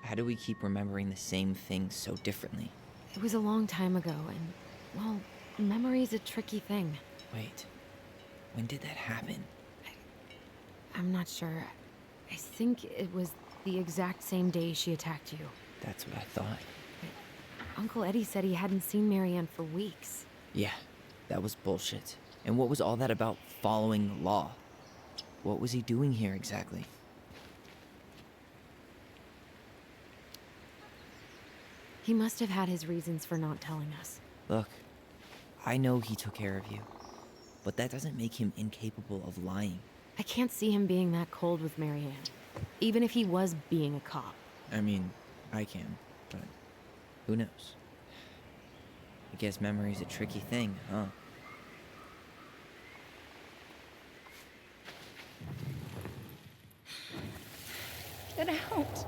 How do we keep remembering the same things so differently? It was a long time ago, and, well, memory's a tricky thing. Wait, when did that happen? I'm not sure. I think it was the exact same day she attacked you. That's what I thought. Uncle Eddie said he hadn't seen Marianne for weeks. Yeah, that was bullshit. And what was all that about following law? What was he doing here exactly? He must have had his reasons for not telling us. Look, I know he took care of you, but that doesn't make him incapable of lying. I can't see him being that cold with Marianne, even if he was being a cop. I mean, I can, but who knows? I guess memory's a tricky thing, huh? Get out.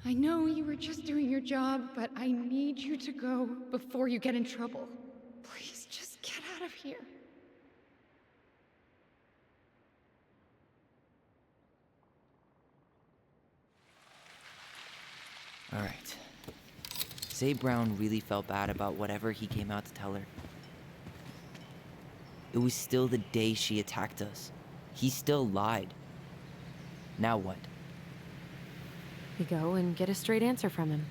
I know you were just doing your job, but I need you to go before you get in trouble. Please just get out of here. All right. Say Brown really felt bad about whatever he came out to tell her. It was still the day she attacked us. He still lied. Now what? We go and get a straight answer from him.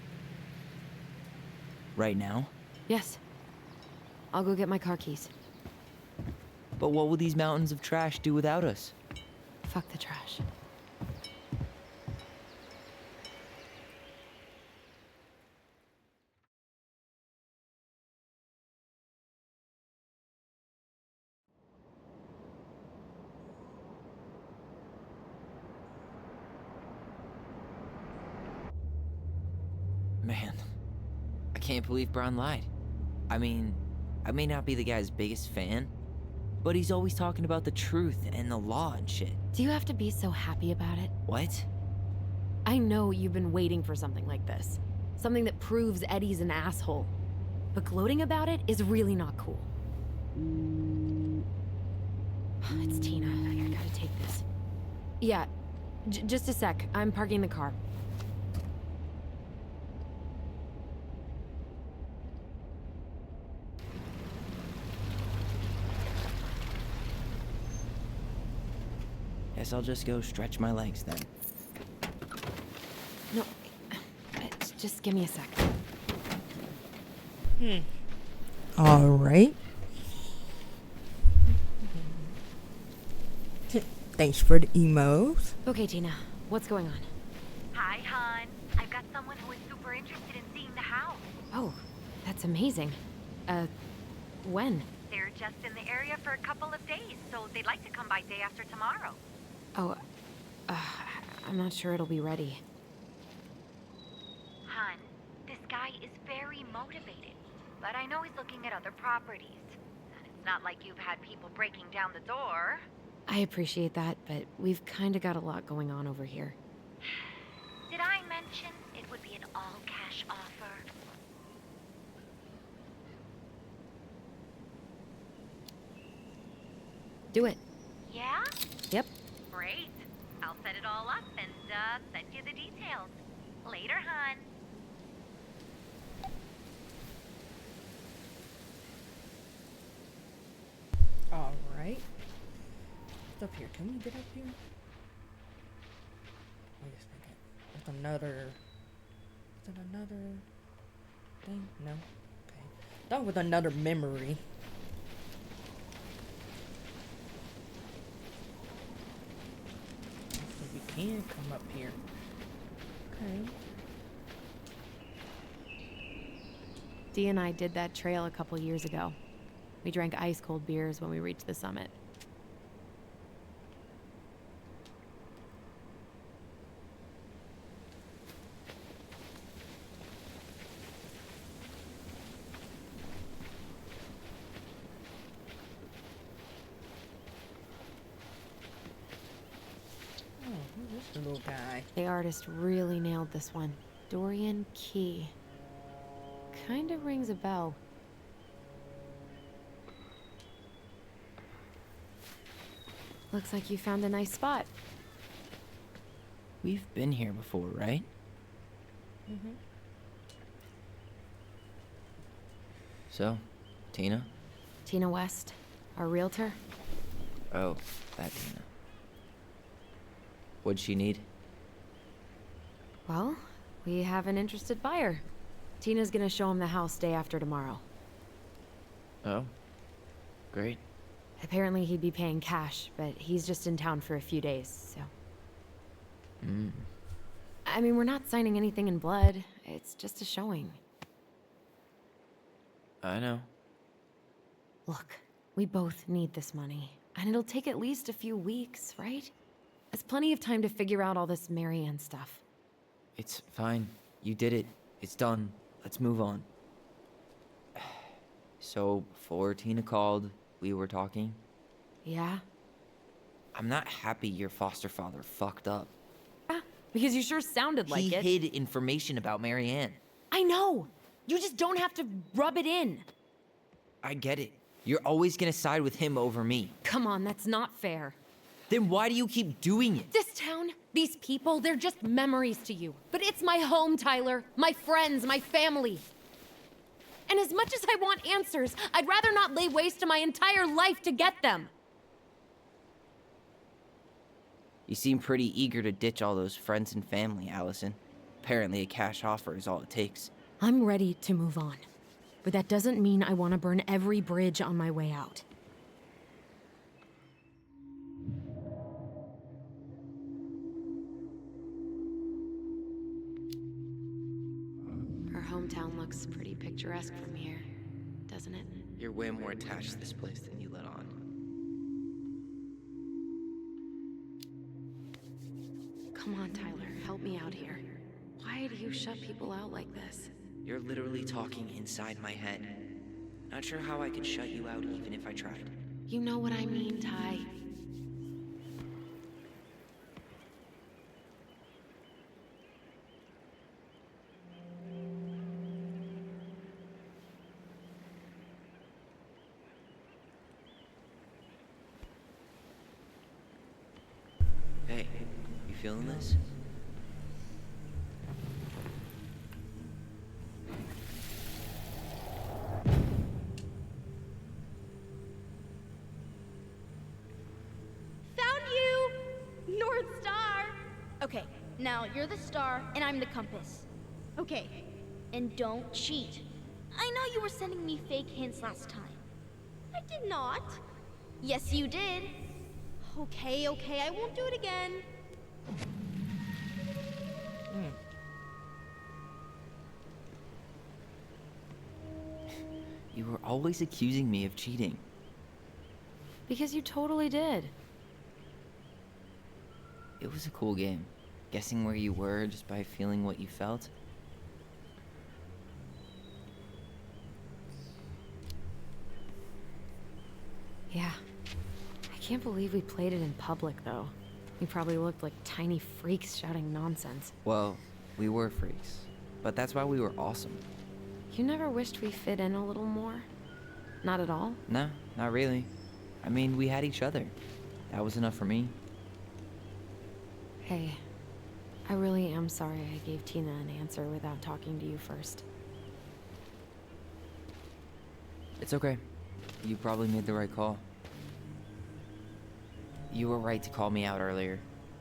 Right now? Yes. I'll go get my car keys. But what will these mountains of trash do without us? Fuck the trash. Man, I can't believe Brown lied. I mean, I may not be the guy's biggest fan, but he's always talking about the truth and the law and shit. Do you have to be so happy about it? What? I know you've been waiting for something like this. Something that proves Eddie's an asshole. But gloating about it is really not cool. It's Tina. I gotta take this. Yeah, just a sec. I'm parking the car. Guess I'll just go stretch my legs then. No, just give me a sec. All right. Thanks for the emos. Okay, Tina, what's going on? Hi, hon. I've got someone who is super interested in seeing the house. Oh, that's amazing. When? They're just in the area for a couple of days, so they'd like to come by day after tomorrow. Oh, I'm not sure it'll be ready. Hun, this guy is very motivated, but I know he's looking at other properties. And it's not like you've had people breaking down the door. I appreciate that, but we've kind of got a lot going on over here. Did I mention it would be an all-cash offer? Do it. Yeah? Yep. Great. I'll set it all up and send you the details. Later, hon. All right. What's up here? Can we get up here? Wait a second. There's another. Is that another thing? No. Okay. Done with another memory. can come up here. Okay. Dee and I did that trail a couple years ago. We drank ice-cold beers when we reached the summit. Oh, who's this little guy? The artist really nailed this one. Dorian Key. Kinda rings a bell. Looks like you found a nice spot. We've been here before, right? Mm-hmm. So, Tina? Tina West, our realtor. Oh, that Tina. What'd she need? Well, we have an interested buyer. Tina's gonna show him the house day after tomorrow. Oh, great. Apparently he'd be paying cash, but he's just in town for a few days, so... I mean, we're not signing anything in blood. It's just a showing. I know. Look, we both need this money, and it'll take at least a few weeks, right? There's plenty of time to figure out all this Marianne stuff. It's fine. You did it. It's done. Let's move on. So, before Tina called, we were talking. Yeah? I'm not happy your foster father fucked up. Because you sure sounded like it. He hid information about Marianne. I know! You just don't have to rub it in. I get it. You're always gonna side with him over me. Come on, that's not fair. Then why do you keep doing it? This town, these people, they're just memories to you. But it's my home, Tyler. My friends, my family. And as much as I want answers, I'd rather not lay waste to my entire life to get them. You seem pretty eager to ditch all those friends and family, Allison. Apparently a cash offer is all it takes. I'm ready to move on. But that doesn't mean I want to burn every bridge on my way out. Our hometown looks pretty picturesque from here, doesn't it? You're way more attached to this place than you let on. Come on, Tyler, help me out here. Why do you shut people out like this? You're literally talking inside my head. Not sure how I could shut you out even if I tried. You know what I mean, Ty. Hey, you feeling this? Found you! North Star! Okay, now you're the star and I'm the compass. Okay, and don't cheat. I know you were sending me fake hints last time. I did not. Yes, you did. Okay, I won't do it again. You were always accusing me of cheating. Because you totally did. It was a cool game. Guessing where you were just by feeling what you felt. Yeah. I can't believe we played it in public, though. We probably looked like tiny freaks shouting nonsense. Well, we were freaks. But that's why we were awesome. You never wished we fit in a little more? Not at all? No, not really. I mean, we had each other. That was enough for me. Hey, I really am sorry I gave Tina an answer without talking to you first. It's okay. You probably made the right call. You were right to call me out earlier.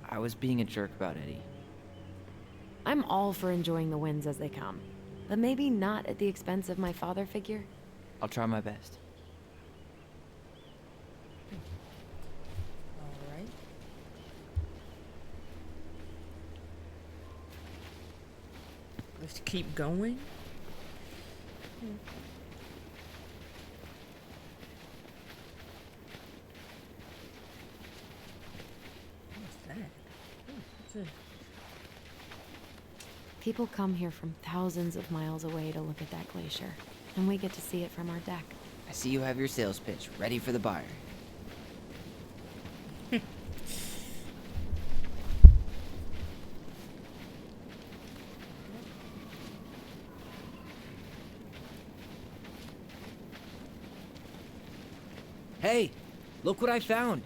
I was being a jerk about Eddie. I'm all for enjoying the wins as they come, but maybe not at the expense of my father figure. I'll try my best. Alright. Just keep going. What's that? What's it? People come here from thousands of miles away to look at that glacier, and we get to see it from our deck. I see you have your sales pitch ready for the buyer. Hey, look what I found.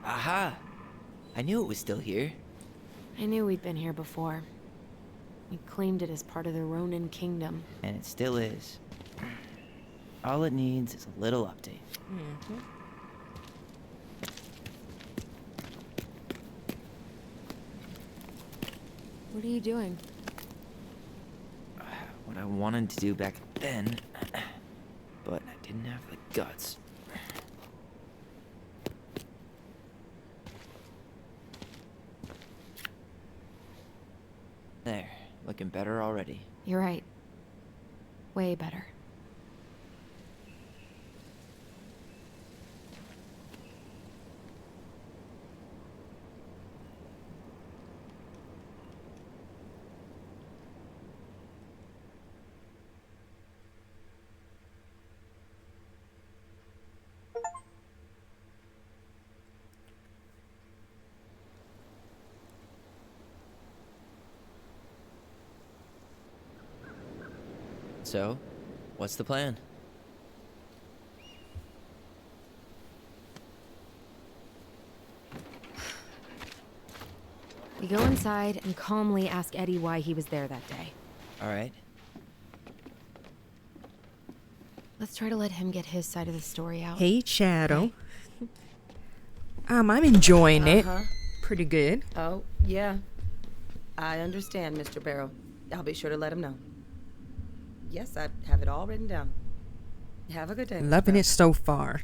Aha! I knew it was still here. I knew we'd been here before. We claimed it as part of the Ronin Kingdom. And it still is. All it needs is a little update. Mm-hmm. What are you doing? What I wanted to do back then, but I didn't have the guts. There, looking better already. You're right. Way better. So, what's the plan? We go inside and calmly ask Eddie why he was there that day. All right. Let's try to let him get his side of the story out. Hey, Shadow. I'm enjoying it. Pretty good. Oh, yeah. I understand, Mr. Barrow. I'll be sure to let him know. Yes, I have it all written down. Have a good day. Loving it so far.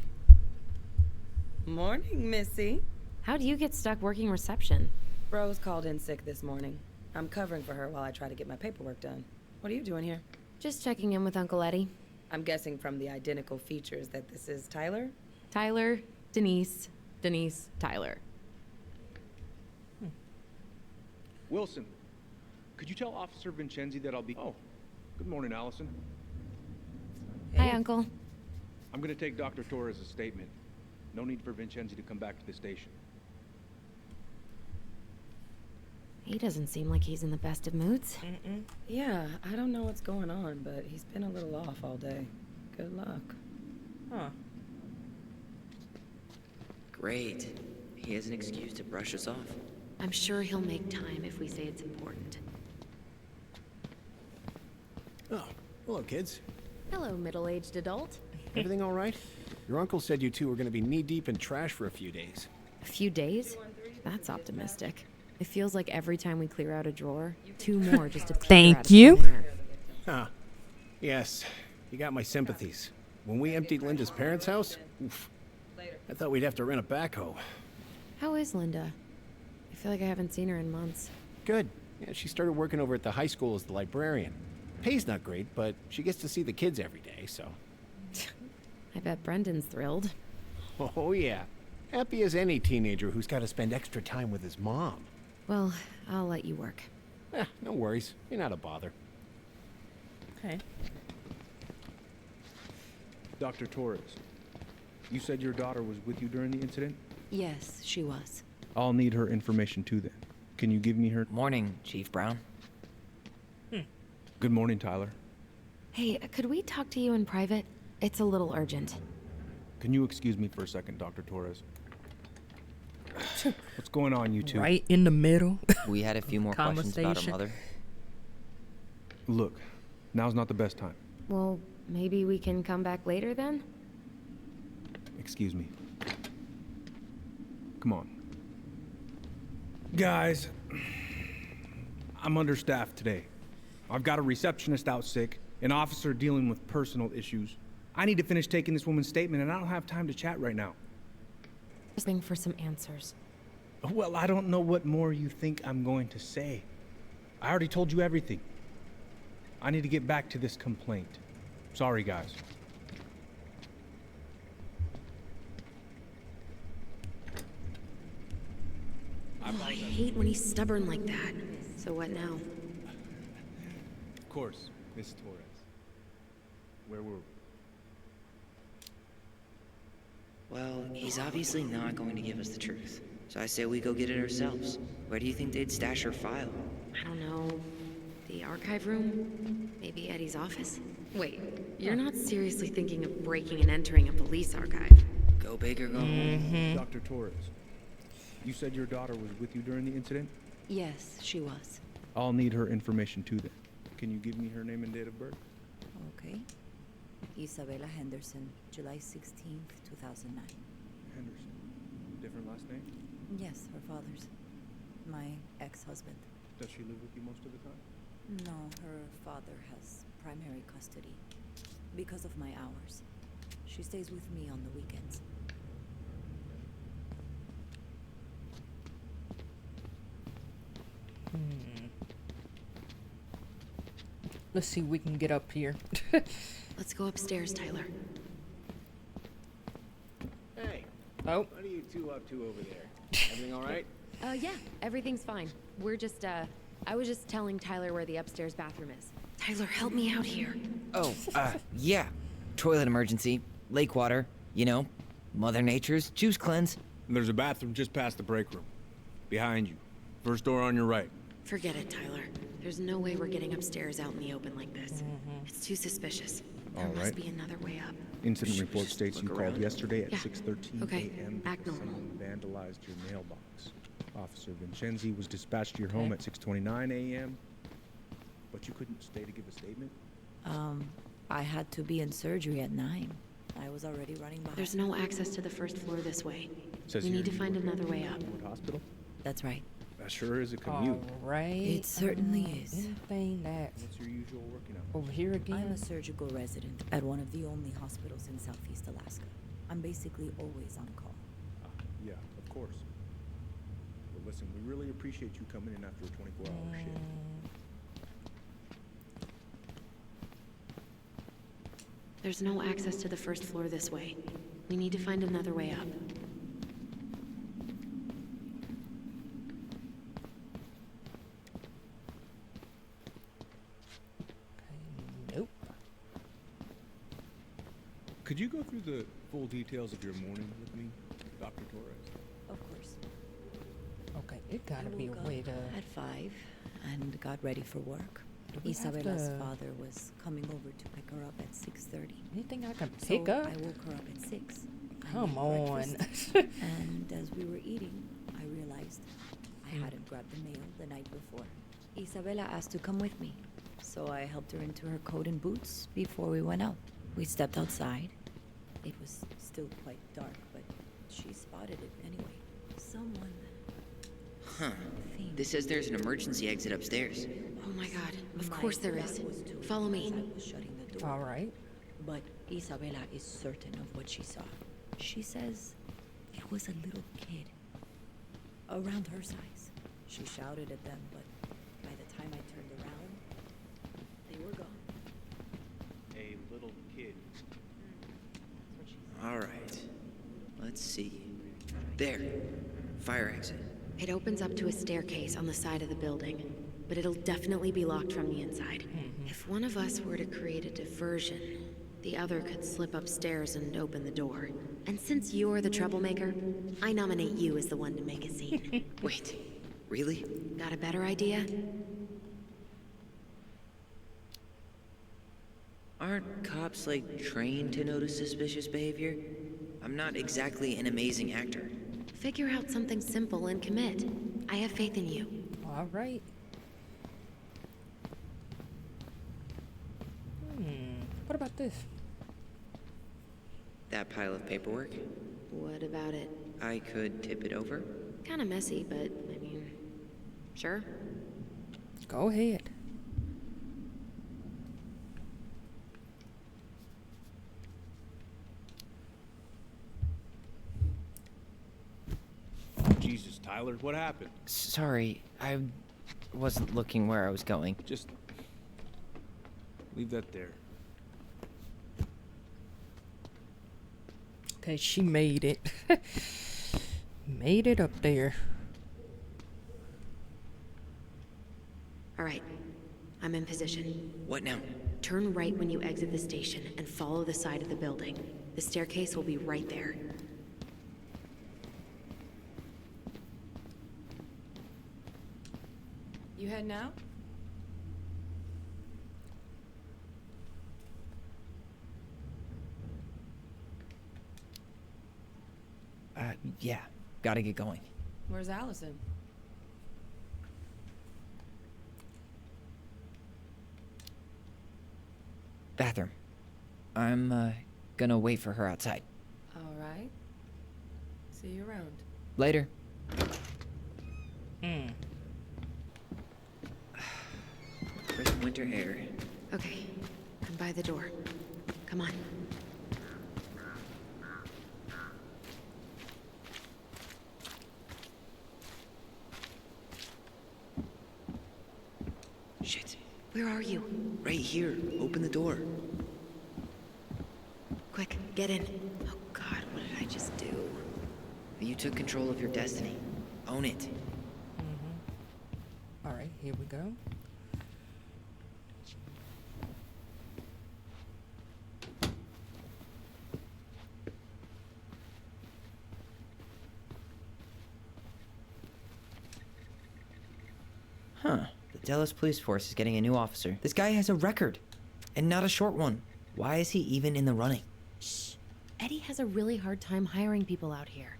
Morning, Missy. How'd you get stuck working reception? Rose called in sick this morning. I'm covering for her while I try to get my paperwork done. What are you doing here? Just checking in with Uncle Eddie. I'm guessing from the identical features that this is Tyler? Tyler, Denise, Denise, Tyler. Wilson, could you tell Officer Vincenzi that I'll be... Oh, good morning, Allison. Hi, Uncle. I'm gonna take Dr. Torres' statement. No need for Vincenzi to come back to the station. He doesn't seem like he's in the best of moods. Yeah, I don't know what's going on, but he's been a little off all day. Good luck. Huh. Great. He has an excuse to brush us off. I'm sure he'll make time if we say it's important. Oh, hello, kids. Hello, middle-aged adult. Everything all right? Your uncle said you two were going to be knee-deep in trash for a few days. A few days? That's optimistic. It feels like every time we clear out a drawer, 2 more just appear. Thank you. Huh. Yes, you got my sympathies. When we emptied Linda's parents' house, oof, I thought we'd have to rent a backhoe. How is Linda? I feel like I haven't seen her in months. Good. Yeah, she started working over at the high school as the librarian. Pay's not great, but she gets to see the kids every day, so... I bet Brendan's thrilled. Oh, yeah. Happy as any teenager who's got to spend extra time with his mom. Well, I'll let you work. No worries. You're not a bother. Okay. Dr. Torres, you said your daughter was with you during the incident? Yes, she was. I'll need her information too then. Can you give me her... Morning, Chief Brown. Good morning, Tyler. Hey, could we talk to you in private? It's a little urgent. Can you excuse me for a second, Dr. Torres? What's going on, you two? Right in the middle. We had a few more questions about her mother. Look, now's not the best time. Well, maybe we can come back later then? Excuse me. Come on. Guys, I'm understaffed today. I've got a receptionist out sick, an officer dealing with personal issues. I need to finish taking this woman's statement, and I don't have time to chat right now. Listening for some answers. Well, I don't know what more you think I'm going to say. I already told you everything. I need to get back to this complaint. Sorry, guys. Oh, I hate when he's stubborn like that. So what now? Of course, Miss Torres. Where were we? Well, he's obviously not going to give us the truth. So I say we go get it ourselves. Where do you think they'd stash her file? I don't know. The archive room? Maybe Eddie's office? Wait, you're not seriously thinking of breaking and entering a police archive? Go big or go home. Dr. Torres, you said your daughter was with you during the incident? Yes, she was. I'll need her information too then. Can you give me her name and date of birth? Okay. Isabella Henderson, July 16th, 2009. Henderson. Different last name? Yes, her father's. My ex-husband. Does she live with you most of the time? No, her father has primary custody. Because of my hours. She stays with me on the weekends. Let's see if we can get up here. Let's go upstairs, Tyler. Hey. Oh. What are you two up to over there? Everything all right? Yeah, everything's fine. We're just, I was just telling Tyler where the upstairs bathroom is. Tyler, help me out here. Oh, yeah. Toilet emergency. Lake water. You know, Mother Nature's juice cleanse. And there's a bathroom just past the break room. Behind you. First door on your right. Forget it, Tyler. There's no way we're getting upstairs out in the open like this. It's too suspicious. There must be another way up. Incident report states you called yesterday at 6:13 Okay. a.m. Act normal. Someone vandalized your mailbox. Officer Vincenzi was dispatched to your home at 6:29 a.m. But you couldn't stay to give a statement? I had to be in surgery at 9. I was already running behind. There's no access to the first floor this way. Says We here need to you find work at another way up. Wood Hospital? That's right. That sure is a commute. Right. It certainly is. Anything that What's your usual working hours? over here again? I'm a surgical resident at one of the only hospitals in Southeast Alaska. I'm basically always on call. Yeah, of course. But listen, we really appreciate you coming in after a 24-hour shift. There's no access to the first floor this way. We need to find another way up. Nope. Could you go through the full details of your morning with me, Dr. Torres? Of course. Okay, it gotta I be a woke way up to. at 5 and got ready for work. Do we have Isabella's to- father was coming over to pick her up at 6:30. Anything I can pick so up? I woke her up at 6. I Come made on. breakfast, and as we were eating, I realized I hadn't grabbed the mail the night before. Isabella asked to come with me, so I helped her into her coat and boots before we went out. We stepped outside. It was still quite dark, but she spotted it anyway. Someone. Huh. This says there's an emergency exit upstairs. Oh my god, of course there is. Follow me. I was shutting the door. All right. But Isabella is certain of what she saw. She says it was a little kid. Around her size. She shouted at them, but by the time I turned around, they were gone. A little kid. All right. Let's see. There. Fire exit. It opens up to a staircase on the side of the building, but it'll definitely be locked from the inside. If one of us were to create a diversion, the other could slip upstairs and open the door. And since you're the troublemaker, I nominate you as the one to make a scene. Wait. Really? Got a better idea? Aren't cops, like, trained to notice suspicious behavior? I'm not exactly an amazing actor. Figure out something simple and commit. I have faith in you. All right. What about this? That pile of paperwork? What about it? I could tip it over. Kinda messy, but, I mean, sure. Go ahead. Tyler, what happened? Sorry, I wasn't looking where I was going. Just leave that there. Okay, she made it. Made it up there. All right, I'm in position. What now? Turn right when you exit the station and follow the side of the building. The staircase will be right there. You heading out? Yeah, gotta get going. Where's Allison? Bathroom. I'm, gonna wait for her outside. All right. See you around. Later. Crisp winter air. Okay, I'm by the door. Come on. Shit. Where are you? Right here. Open the door. Quick, get in. Oh God, what did I just do? You took control of your destiny. Own it. Alright, here we go. Huh. The Delos Police Force is getting a new officer. This guy has a record. And not a short one. Why is he even in the running? Shh. Eddie has a really hard time hiring people out here.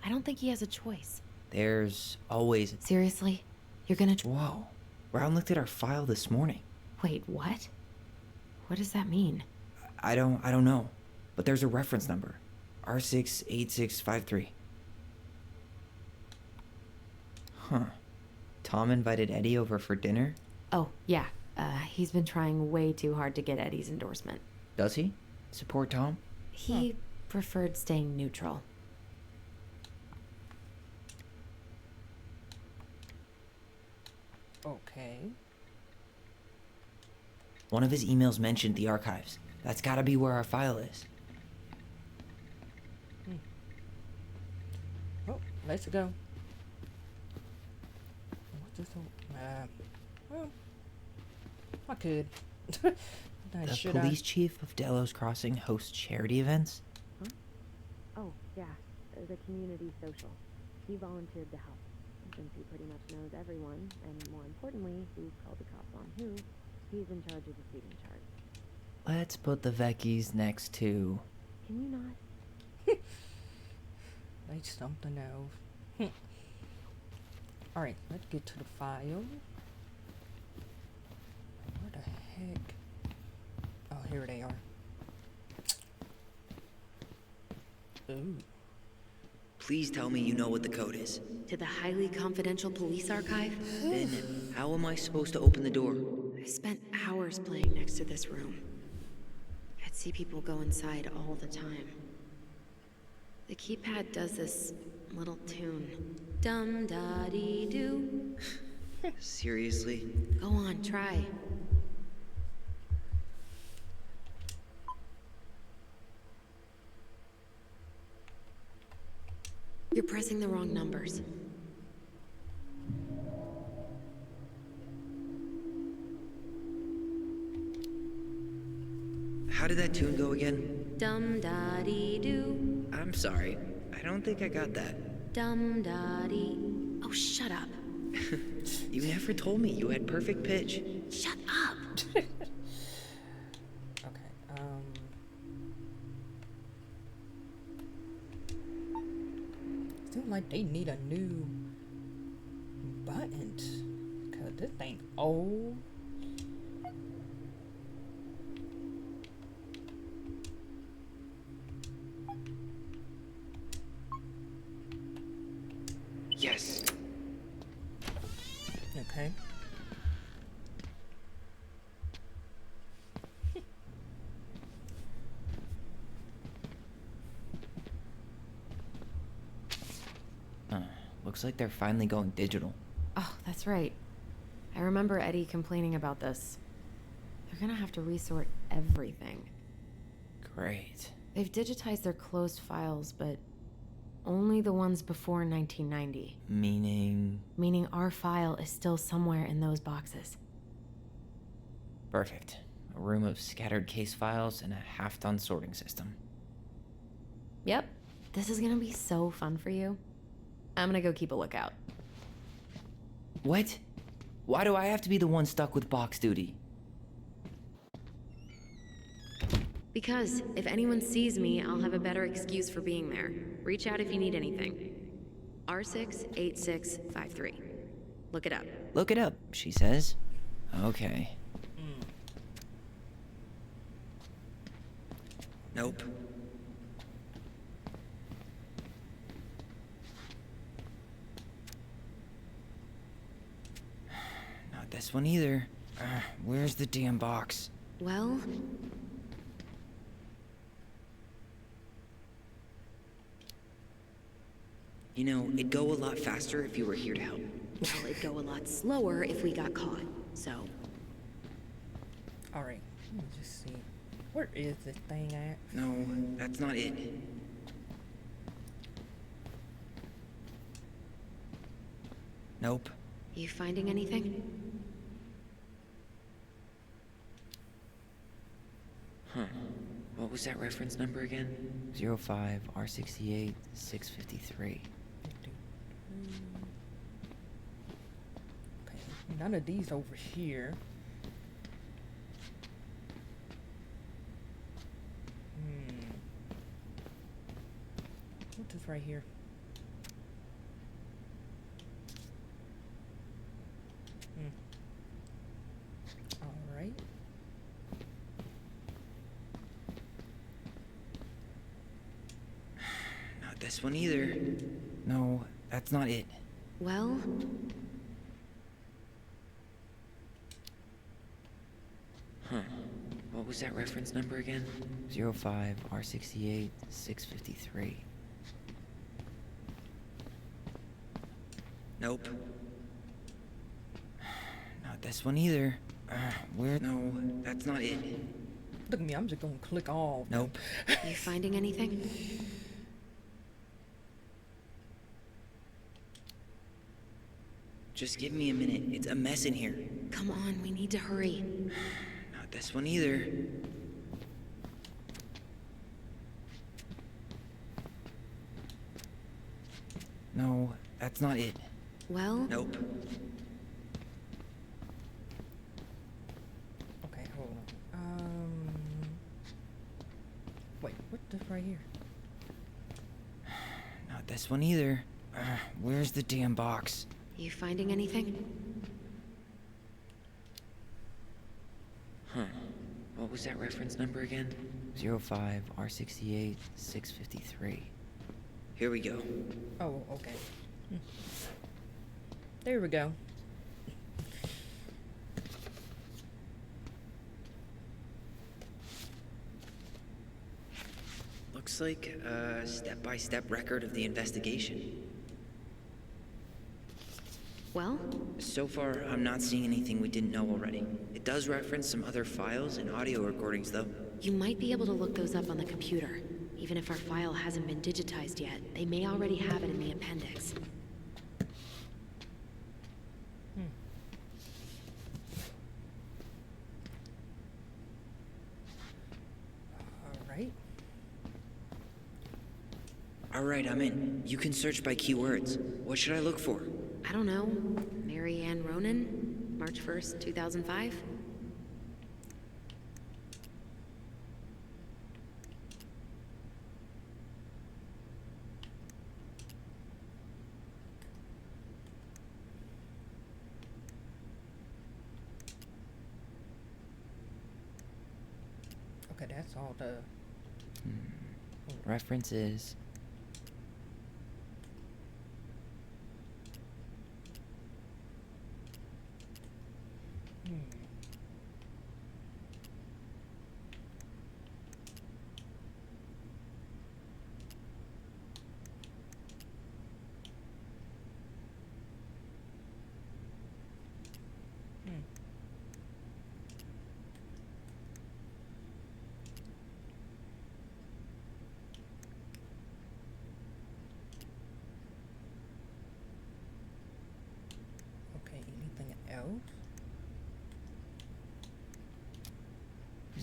I don't think he has a choice. There's always... Seriously? You're gonna... Whoa. Brown looked at our file this morning. Wait, what? What does that mean? I don't know. But there's a reference number. R68653. Huh. Tom invited Eddie over for dinner? Oh, yeah. He's been trying way too hard to get Eddie's endorsement. Does he? Support Tom? He preferred staying neutral. Okay. One of his emails mentioned the archives. That's gotta be where our file is. Oh, let's go. What's this? Well, I could. The police chief of Delos Crossing hosts charity events? Huh? Oh, yeah. The community social. He volunteered to help. Since he pretty much knows everyone, and more importantly, who called the cops on who, he's in charge of the feeding charge. Let's put the Vecchies next to... Can you not? Like something else. Alright, let's get to the file. Where the heck? Oh, here they are. Ooh. Please tell me you know what the code is. To the highly confidential police archive? Then how am I supposed to open the door? I spent hours playing next to this room. I'd see people go inside all the time. The keypad does this little tune. Dum-da-dee-doo. Seriously? Go on, try. You're pressing the wrong numbers. How did that tune go again? Dum-da-dee-doo. I'm sorry. I don't think I got that. Dum-da-dee. Oh, shut up. You never told me you had perfect pitch. Shut up. Seems like they need a new buttons. Cause this thing old. Yes. Okay. Looks like they're finally going digital. Oh, that's right. I remember Eddie complaining about this. They're gonna have to resort everything. Great. They've digitized their closed files, but only the ones before 1990. Meaning? Meaning our file is still somewhere in those boxes. Perfect. A room of scattered case files and a half-done sorting system. Yep. This is gonna be so fun for you. I'm gonna go keep a lookout. What? Why do I have to be the one stuck with box duty? Because if anyone sees me, I'll have a better excuse for being there. Reach out if you need anything. R68653. Look it up. Look it up, she says. Okay. Nope. Not this one either. Where's the damn box? Well... You know, it'd go a lot faster if you were here to help. Well, it'd go a lot slower if we got caught, so... Alright, let me just see. Where is this thing at? No, that's not it. Nope. You finding anything? Huh. What was that reference number again? 05 R68 653. Okay, none of these over here. What's this right here? Alright. Not this one either. No, that's not it. Well... Huh. What was that reference number again? 05 R68 653. Nope. Not this one either. Where? No, that's not it. Look at me, I'm just gonna click all. Nope. You finding anything? Just give me a minute. It's a mess in here. Come on, we need to hurry. Not this one either. No, that's not it. Well... Nope. Okay, hold on. Wait, what's this right here? Not this one either. Where's the damn box? You finding anything? Huh. What was that reference number again? 05 R68 653. Here we go. Oh, okay. There we go. Looks like a step-by-step record of the investigation. Well? So far, I'm not seeing anything we didn't know already. It does reference some other files and audio recordings, though. You might be able to look those up on the computer. Even if our file hasn't been digitized yet, they may already have it in the appendix. Alright. Alright, I'm in. You can search by keywords. What should I look for? I don't know. Mary Ann Ronan? March 1st, 2005? Okay, that's all the... References.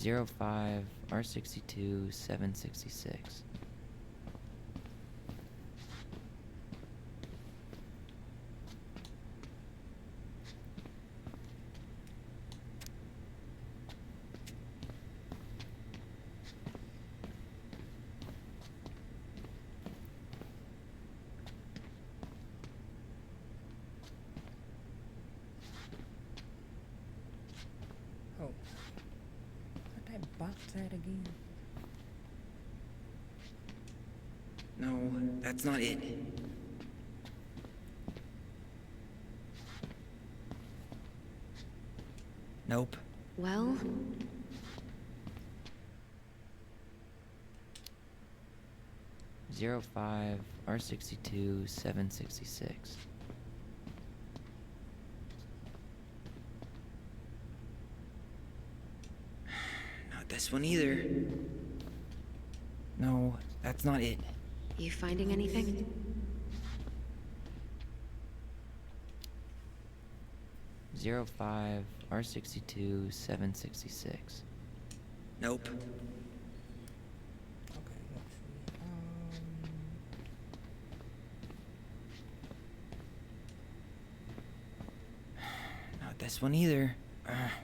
05 R62 766. Oh. What that box at again? No, that's not it. Nope. Well, 05 R62 766. Not this one either. No, that's not it. you finding anything? Zero 05 R62 766. Nope. Okay, let's see. Not this one either.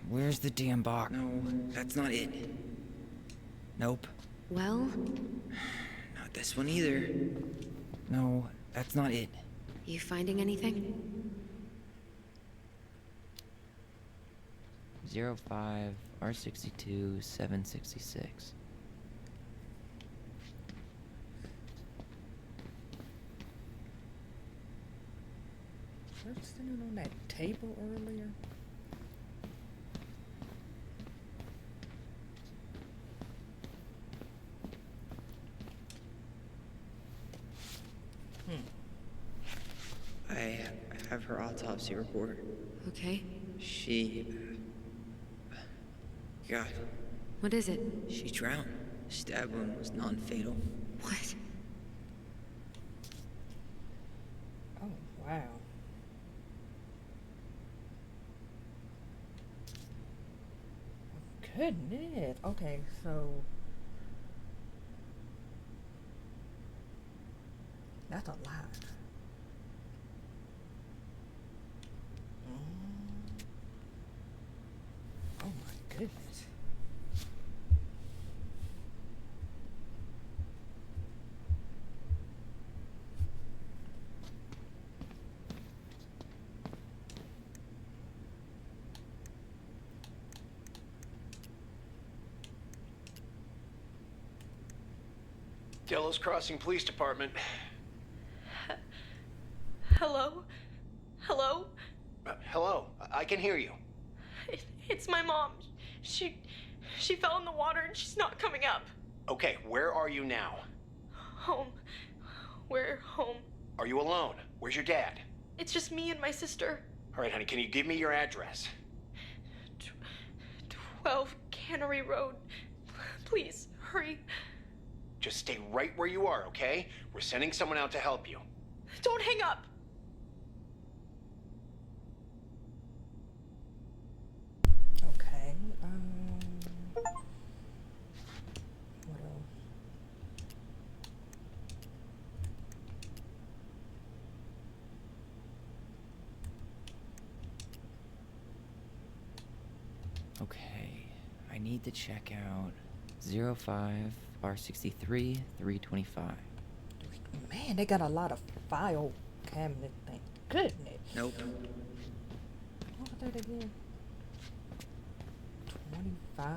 Where's the damn box? No, that's not it. Nope. Well, Not this one either. No, that's not it. you finding anything? 05 R62 766. Was I sitting on that table earlier? I have her autopsy report. Okay. She. God, What is it? she drowned. Stab wound was non-fatal. What? Oh, wow. Goodness. Okay, so that's a lot. Oh my goodness. Delos Crossing Police Department. Hello? Hello? Hello, I can hear you. It's my mom. She fell in the water and she's not coming up. Okay, where are you now? Home. We're home. Are you alone? Where's your dad? It's just me and my sister. All right, honey, can you give me your address? 12 Cannery Road. Please, hurry. Just stay right where you are, okay? We're sending someone out to help you. Don't hang up. Okay, what else? Okay, I need to check out 05 R63 325. Man, they got a lot of file cabinet things. Goodness. Nope. What was that again? 25.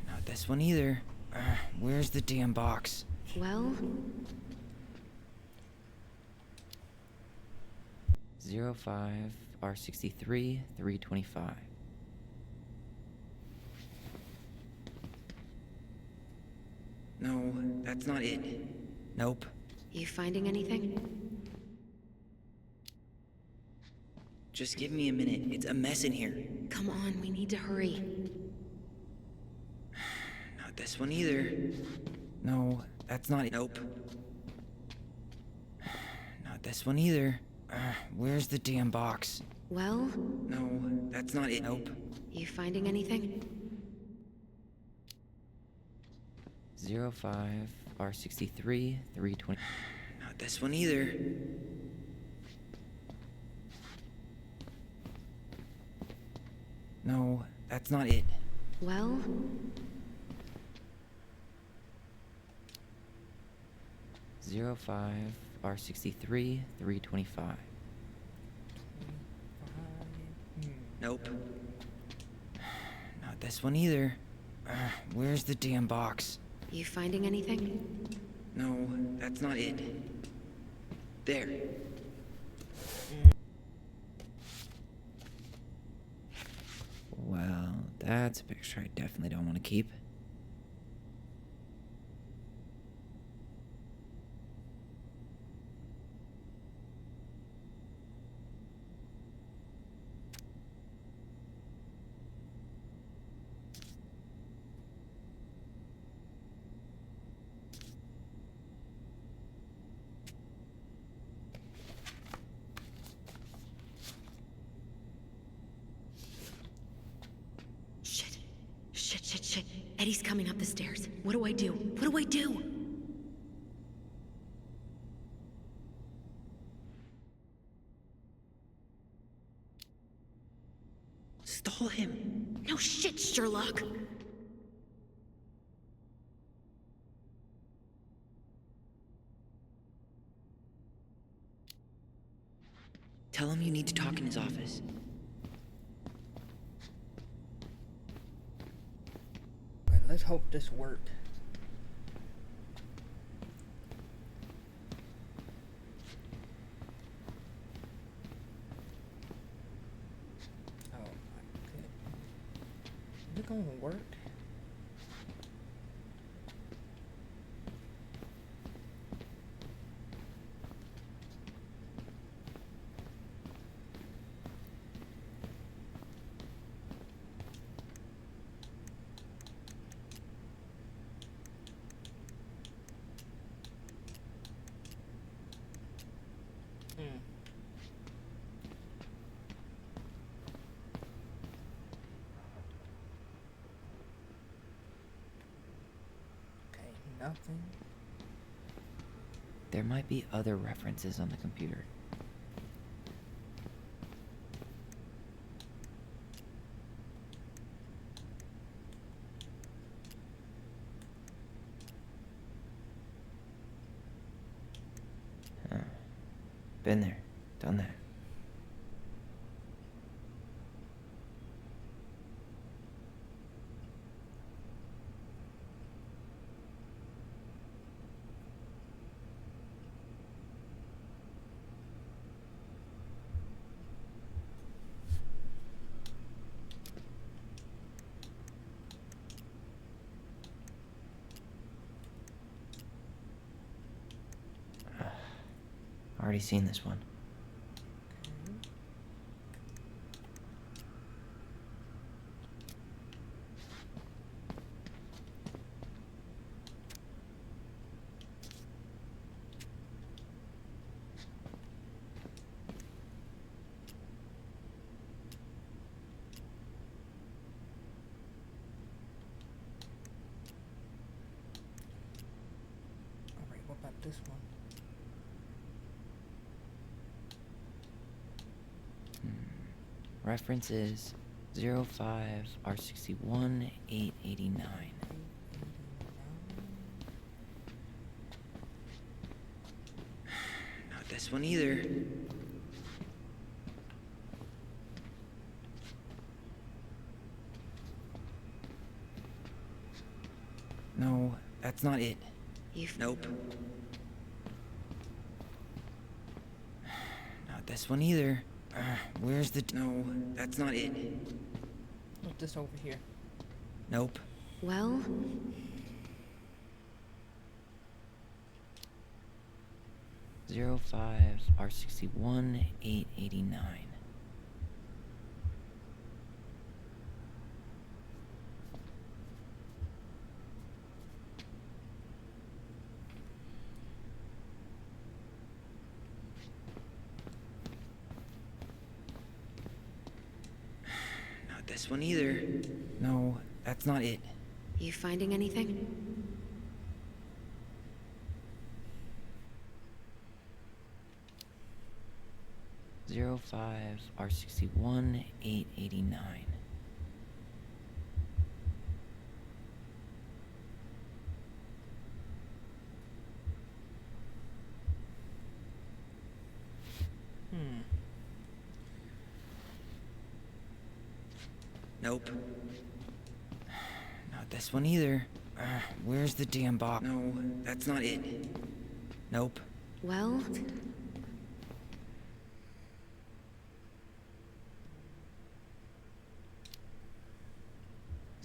Not this one either. Where's the damn box? Well, 05 R63 325. No, that's not it. Nope. you finding anything? Just give me a minute. It's a mess in here. Come on, we need to hurry. this one either. No, that's not it. Nope. Not this one either. Where's the damn box? Well? No, that's not it. Nope. You finding anything? 05 R63 320. Not this one either. No, that's not it. Well? Zero 05 R63 325. Nope. Not this one either. Where's the damn box? You finding anything? No, that's not it. There. Well, that's a picture I definitely don't want to keep. Shit. Eddie's coming up the stairs. What do I do? What do I do? Stall him. No shit, Sherlock. Tell him you need to talk in his office. Okay, let's hope this worked. Oh my goodness. Is it gonna work? Okay, nothing. There might be other references on the computer. Huh. Been there, done that. Already seen this one. Alright, what about this one? Reference is 05 R61 889. Not this one either. No, that's not it. Nope. Not this one either. Where's the... No, that's not it. Put this over here. Nope. Well? Zero 05 R61 889. Not this one either. No, that's not it. You finding anything? Zero 05 R61 889. Nope. Not this one either. Where's the damn box? No, that's not it. Nope. Well,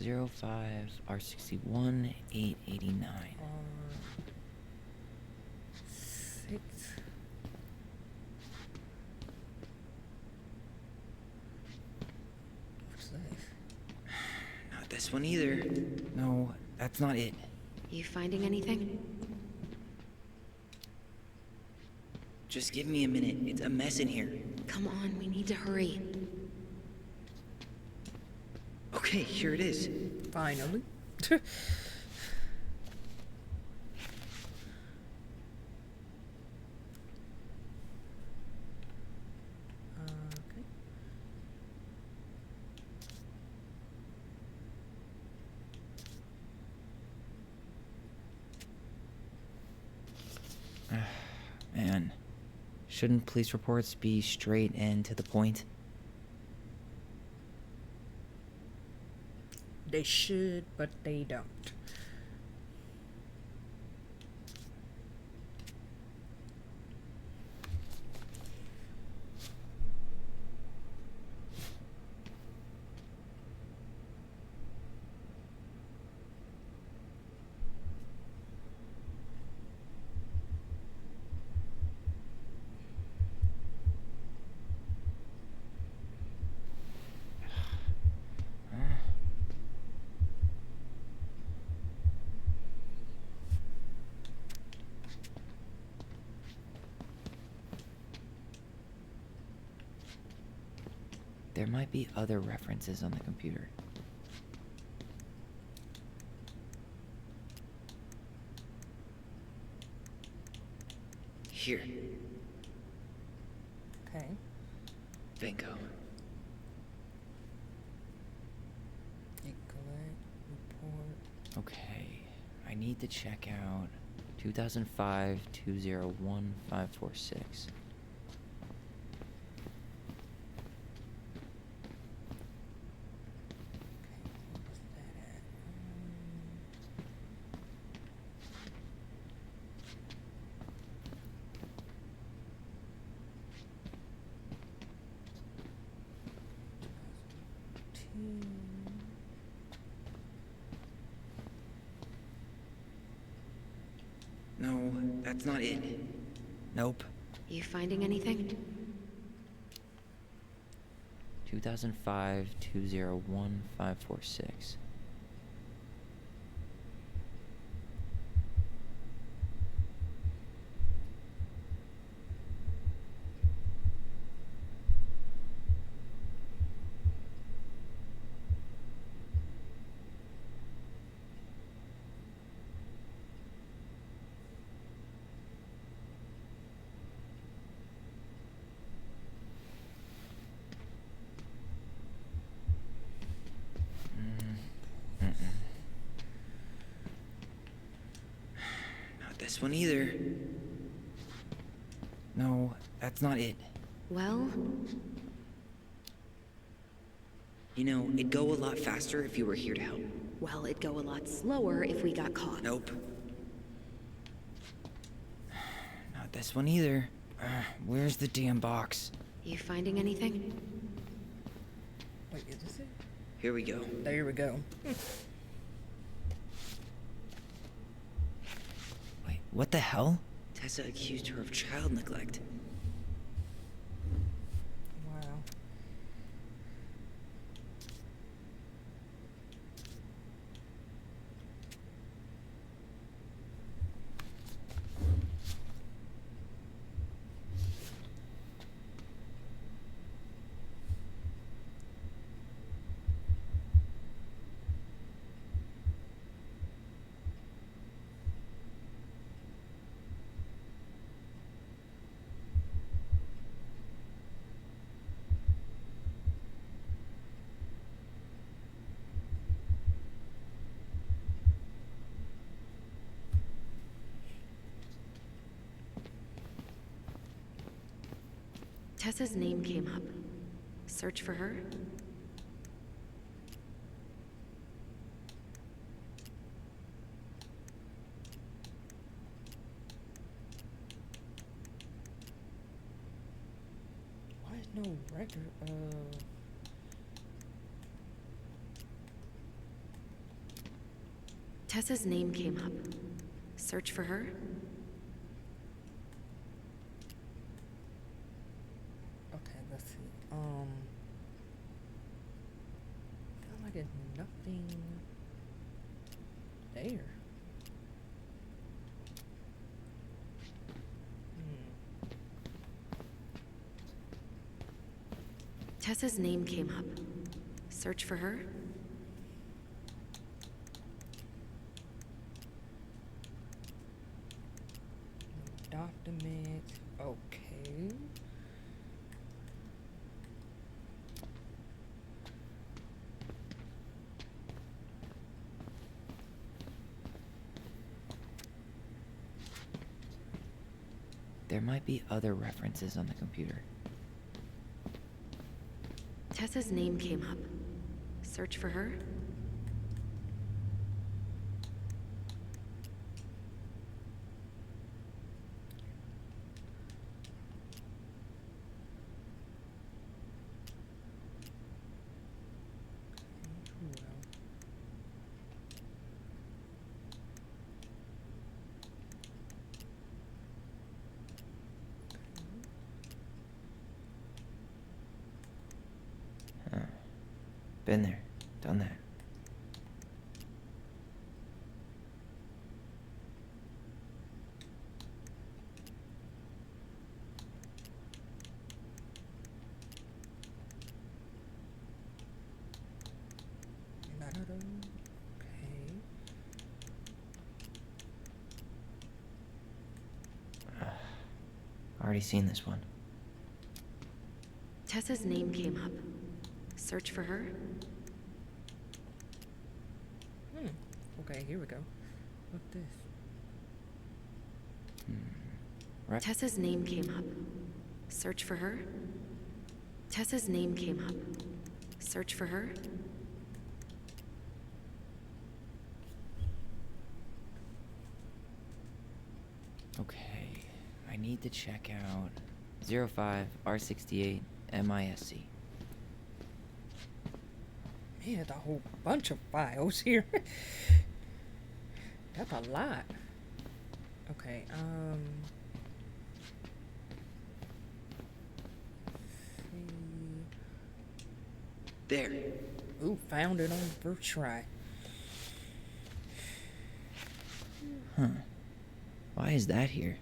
05 R61 889. 6. What's this? Not this one either. No, that's not it. you finding anything? Just give me a minute. It's a mess in here. Come on, we need to hurry. Okay, here it is. Finally. Man, shouldn't police reports be straight and to the point? They should, but they don't. There might be other references on the computer. Here. Okay. Bingo. Collect report. Okay. I need to check out 2005 201 546. No, that's not it. Nope. You finding anything? 2005 201 546. This one either. No, that's not it. Well, you know, it'd go a lot faster if you were here to help. well, it'd go a lot slower if we got caught. Nope. Not this one either. Where's the damn box? You finding anything? Wait, is this it? Here we go. There we go. Wait, what the hell? Tessa accused her of child neglect. Wow. Tessa's name came up. Search for her? Why is no record of... Tessa's name came up. Search for her? Okay, let's see. Feel like there's nothing there. Tessa's name came up. Search for her? Document. Okay. There might be other references on the computer. Tessa's name came up. Search for her? Been there, done that. Okay. Already seen this one. Tessa's name came up. Search for her? Okay, here we go. What's this? Tessa's name came up. Search for her? Tessa's name came up. Search for her? Okay, I need to check out 05 R68 MISC. Man, there's a whole bunch of files here. That's a lot. Okay, There. Ooh, found it on the first try. Huh. Why is that here?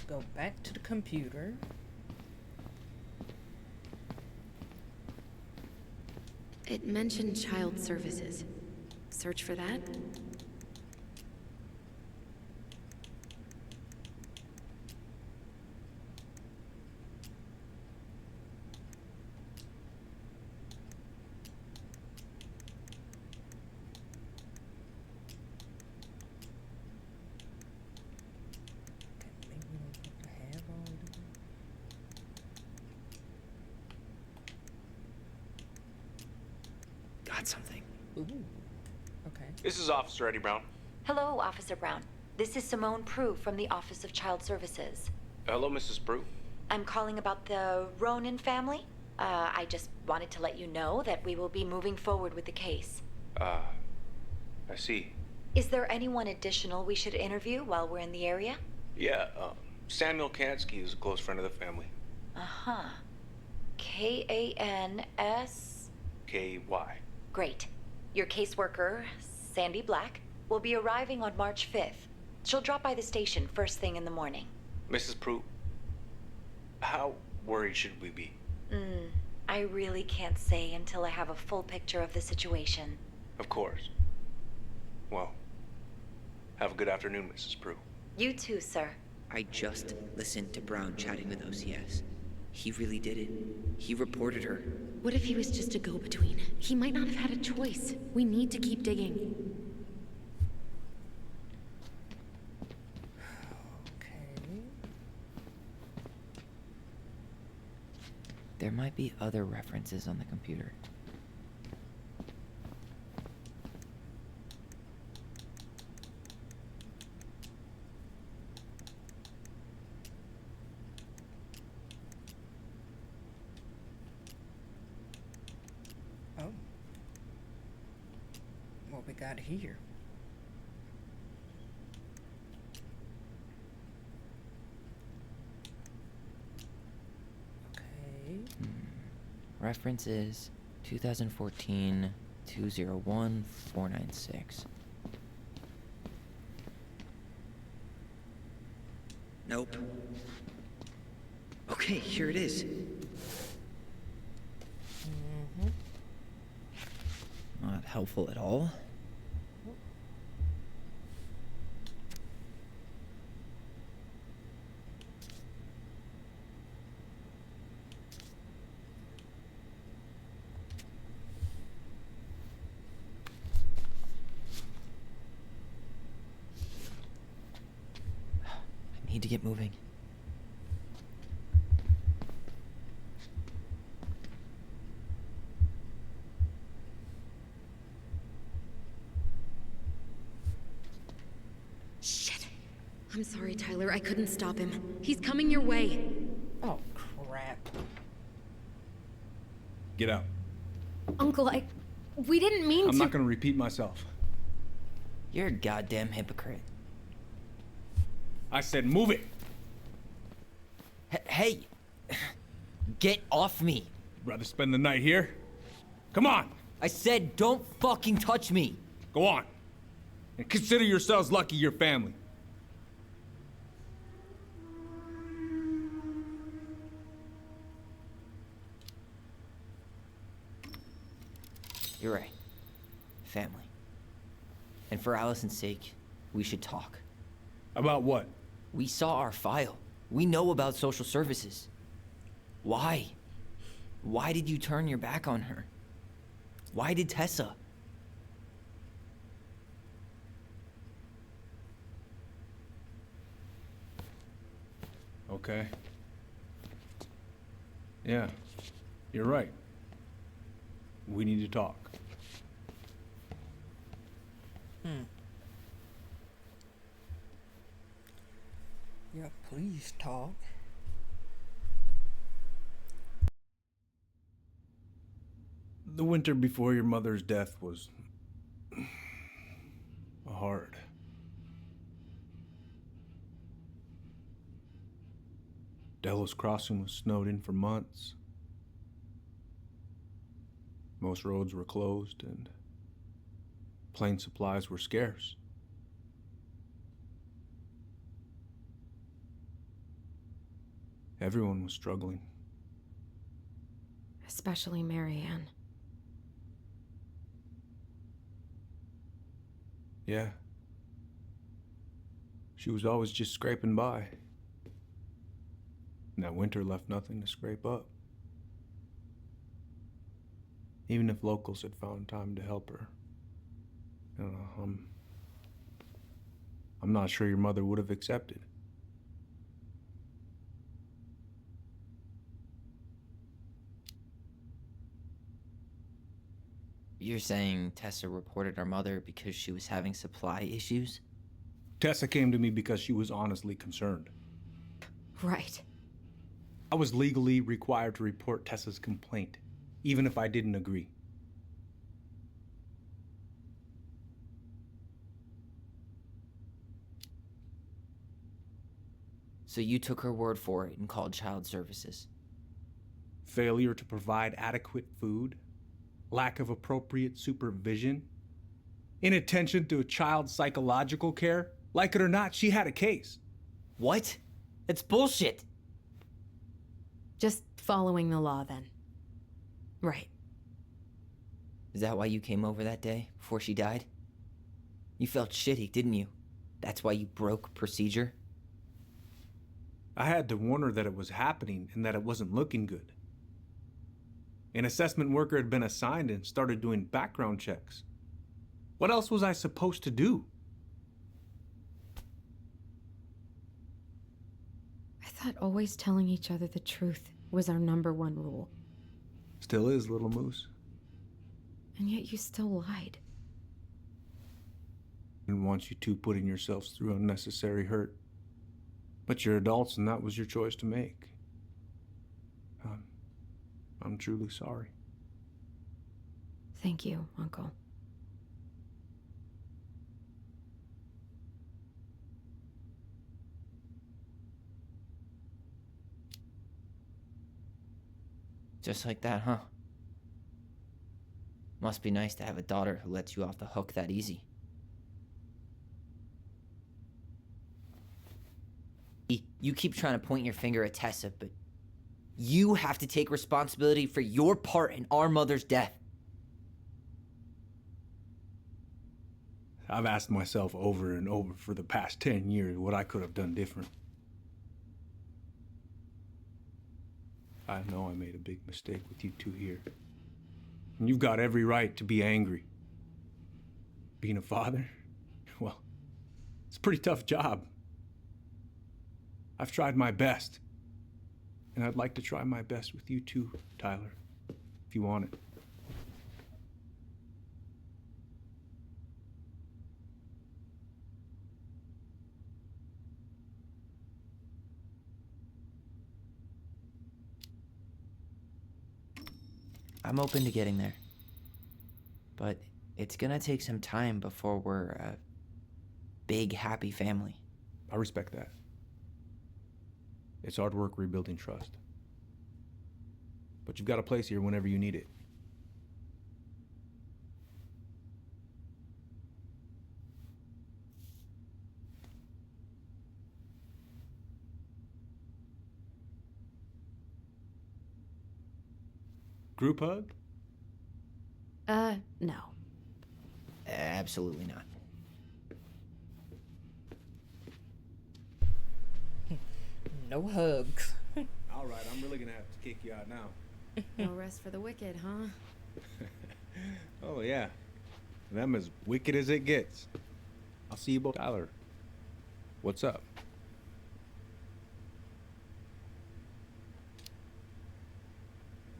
Go back to the computer. It mentioned child services. Search for that? Got something. Ooh. Okay. This is Officer Eddie Brown. Hello, Officer Brown. This is Simone Prue from the Office of Child Services. Hello, Mrs. Prue. I'm calling about the Ronan family. I just wanted to let you know that we will be moving forward with the case. I see. Is there anyone additional we should interview while we're in the area? Yeah, Samuel Kansky is a close friend of the family. Uh-huh. K-A-N-S... K-Y. Great. Your caseworker, Sandy Black, will be arriving on March 5th. She'll drop by the station first thing in the morning. Mrs. Prue, how worried should we be? I really can't say until I have a full picture of the situation. Of course. Well, Have a good afternoon, Mrs. Prue. You too, sir. I just listened to Brown chatting with OCS. He really did it. He reported her. What if he was just a go-between? He might not have had a choice. We need to keep digging. Okay. There might be other references on the computer. Oh. What we got here? Okay. References 2014 201 496. Nope. Okay, here it is. Not helpful at all. I need to get moving. Shit. I'm sorry, Tyler. I couldn't stop him. He's coming your way. Oh, crap. Get out. Uncle, we didn't mean to. I'm not gonna repeat myself. You're a goddamn hypocrite. I said move it. Hey! Get off me! Rather spend the night here? Come on! I said don't fucking touch me! Go on. And consider yourselves lucky your family. You're right. Family. And for Allison's sake, we should talk. About what? We saw our file. We know about social services. Why? Why did you turn your back on her? Why did Tessa? Okay. Yeah, you're right. We need to talk. Yeah, please talk. The winter before your mother's death was hard. Delos Crossing was snowed in for months. Most roads were closed and plane supplies were scarce. Everyone was struggling. Especially Marianne. Yeah. She was always just scraping by. And that winter left nothing to scrape up. Even if locals had found time to help her. I don't know, I'm not sure your mother would have accepted. You're saying Tessa reported our mother because she was having supply issues? Tessa came to me because she was honestly concerned. Right. I was legally required to report Tessa's complaint, even if I didn't agree. So you took her word for it and called child services? Failure to provide adequate food, lack of appropriate supervision, inattention to a child's psychological care. Like it or not, she had a case. What? That's bullshit! Just following the law, then. Right. Is that why you came over that day, before she died? You felt shitty, didn't you? That's why you broke procedure? I had to warn her that it was happening and that it wasn't looking good. An assessment worker had been assigned and started doing background checks. What else was I supposed to do? I thought always telling each other the truth was our #1 rule. Still is, little moose. And yet you still lied. I didn't want you two putting yourselves through unnecessary hurt. But you're adults and that was your choice to make. I'm truly sorry. Thank you, Uncle. Just like that, huh? Must be nice to have a daughter who lets you off the hook that easy. You keep trying to point your finger at Tessa, but you have to take responsibility for your part in our mother's death. I've asked myself over and over for the past 10 years what I could have done different. I know I made a big mistake with you two here. And you've got every right to be angry. Being a father, well, it's a pretty tough job. I've tried my best. And I'd like to try my best with you too, Tyler, if you want it. I'm open to getting there. But it's gonna take some time before we're a big, happy family. I respect that. It's hard work rebuilding trust. But you've got a place here whenever you need it. Group hug? No. Absolutely not. No hugs. All right, I'm really gonna have to kick you out now. No rest for the wicked, huh? Oh, yeah. Them as wicked as it gets. I'll see you both. Tyler, what's up?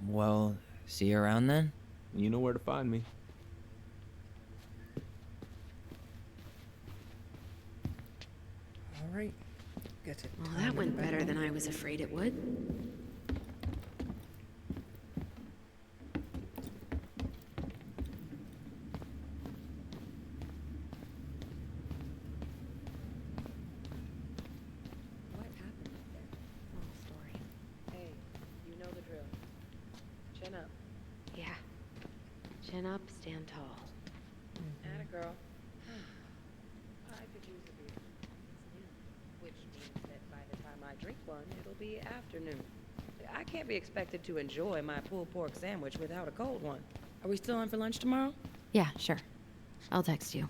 Well, see you around then? You know where to find me. All right. Guess it. Well, that went better than I was afraid it would. What happened up there? Long story. Hey, you know the drill. Chin up. Yeah. Chin up, stand tall. Atta girl. I could use a beer. Which means that by the time I drink one, it'll be afternoon. I can't be expected to enjoy my pulled pork sandwich without a cold one. Are we still on for lunch tomorrow? Yeah, sure. I'll text you.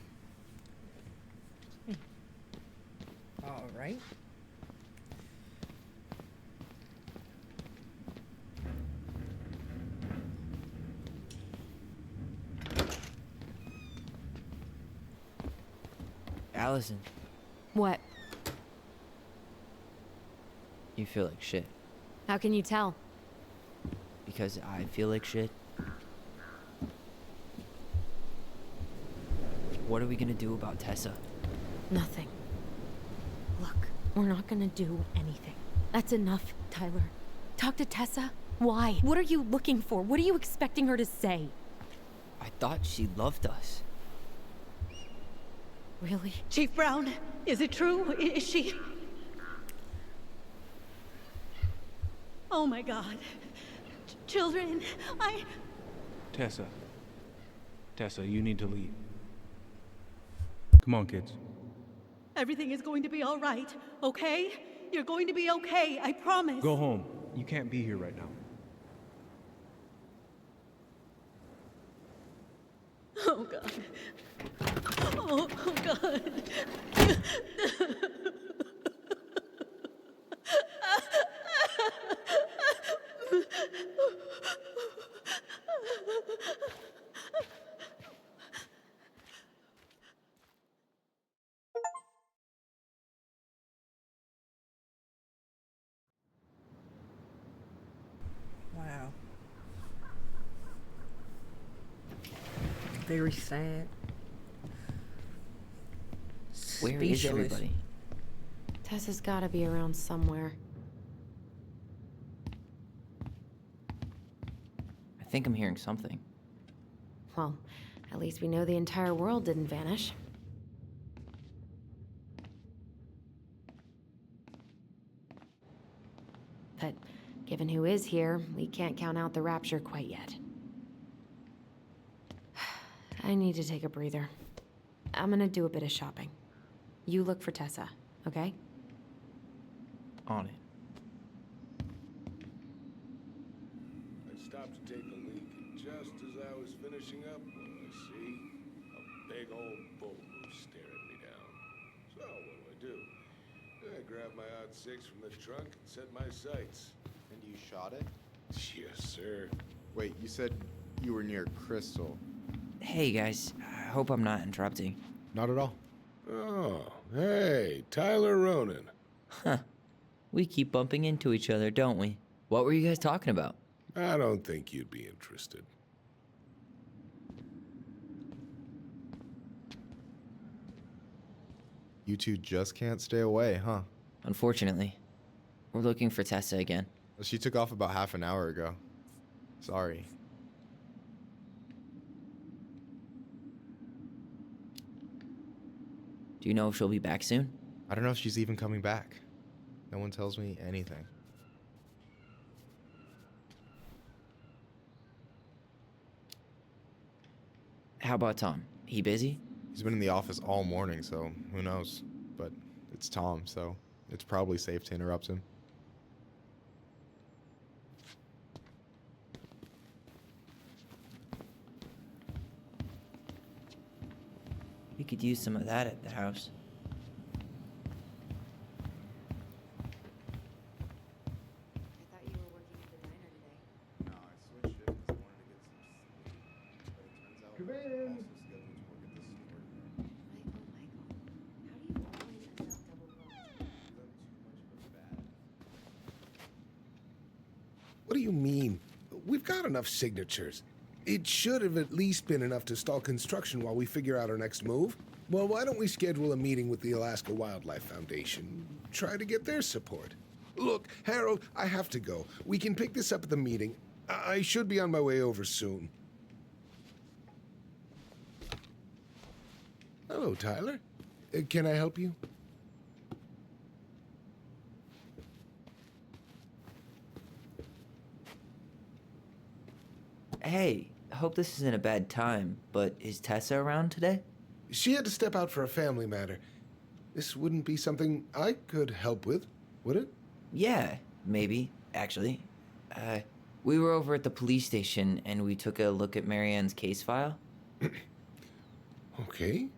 All right. Allison, What? you feel like shit. How can you tell? Because I feel like shit. What are we gonna do about Tessa? Nothing. Look, we're not gonna do anything. That's enough, Tyler. Talk to Tessa? Why? What are you looking for? What are you expecting her to say? I thought she loved us. Really? Chief Brown, is it true? Is she... Oh my God. Children, Tessa. Tessa, you need to leave. Come on, kids. Everything is going to be all right, okay? You're going to be okay, I promise. Go home. You can't be here right now. Oh God. Oh God. Wow. Very sad. Where is Speechless. everybody? Tessa's gotta be around somewhere. I think I'm hearing something. Well, at least we know the entire world didn't vanish. But given who is here, we can't count out the rapture quite yet. I need to take a breather. I'm gonna do a bit of shopping. You look for Tessa, okay? On it. I stopped to take a leak, and just as I was finishing up, I see a big old boulder staring me down. So what do? I grabbed my odd six from the trunk and set my sights. And you shot it? Yes, sir. Wait, you said you were near Crystal. Hey guys, I hope I'm not interrupting. Not at all. Oh, hey, Tyler Ronan. Huh. We keep bumping into each other, don't we? What were you guys talking about? I don't think you'd be interested. You two just can't stay away, huh? Unfortunately. We're looking for Tessa again. She took off about half an hour ago. Sorry. Do you know if she'll be back soon? I don't know if she's even coming back. No one tells me anything. How about Tom? He busy? He's been in the office all morning, so who knows? But it's Tom, so it's probably safe to interrupt him. We could use some of that at the house. I thought you were working at the diner today. No, I switched it because I wanted to get some sleep. But it turns out I'm also scheduled to work at this store today. Michael, how do you always end up double booked? Because I'm too much of a bad. What do you mean? We've got enough signatures. It should have at least been enough to stall construction while we figure out our next move. Well, why don't we schedule a meeting with the Alaska Wildlife Foundation? Try to get their support. Look, Harold, I have to go. We can pick this up at the meeting. I should be on my way over soon. Hello, Tyler. Can I help you? Hey, I hope this isn't a bad time, but is Tessa around today? She had to step out for a family matter. This wouldn't be something I could help with, would it? Yeah, maybe, actually. We were over at the police station and we took a look at Marianne's case file. Okay.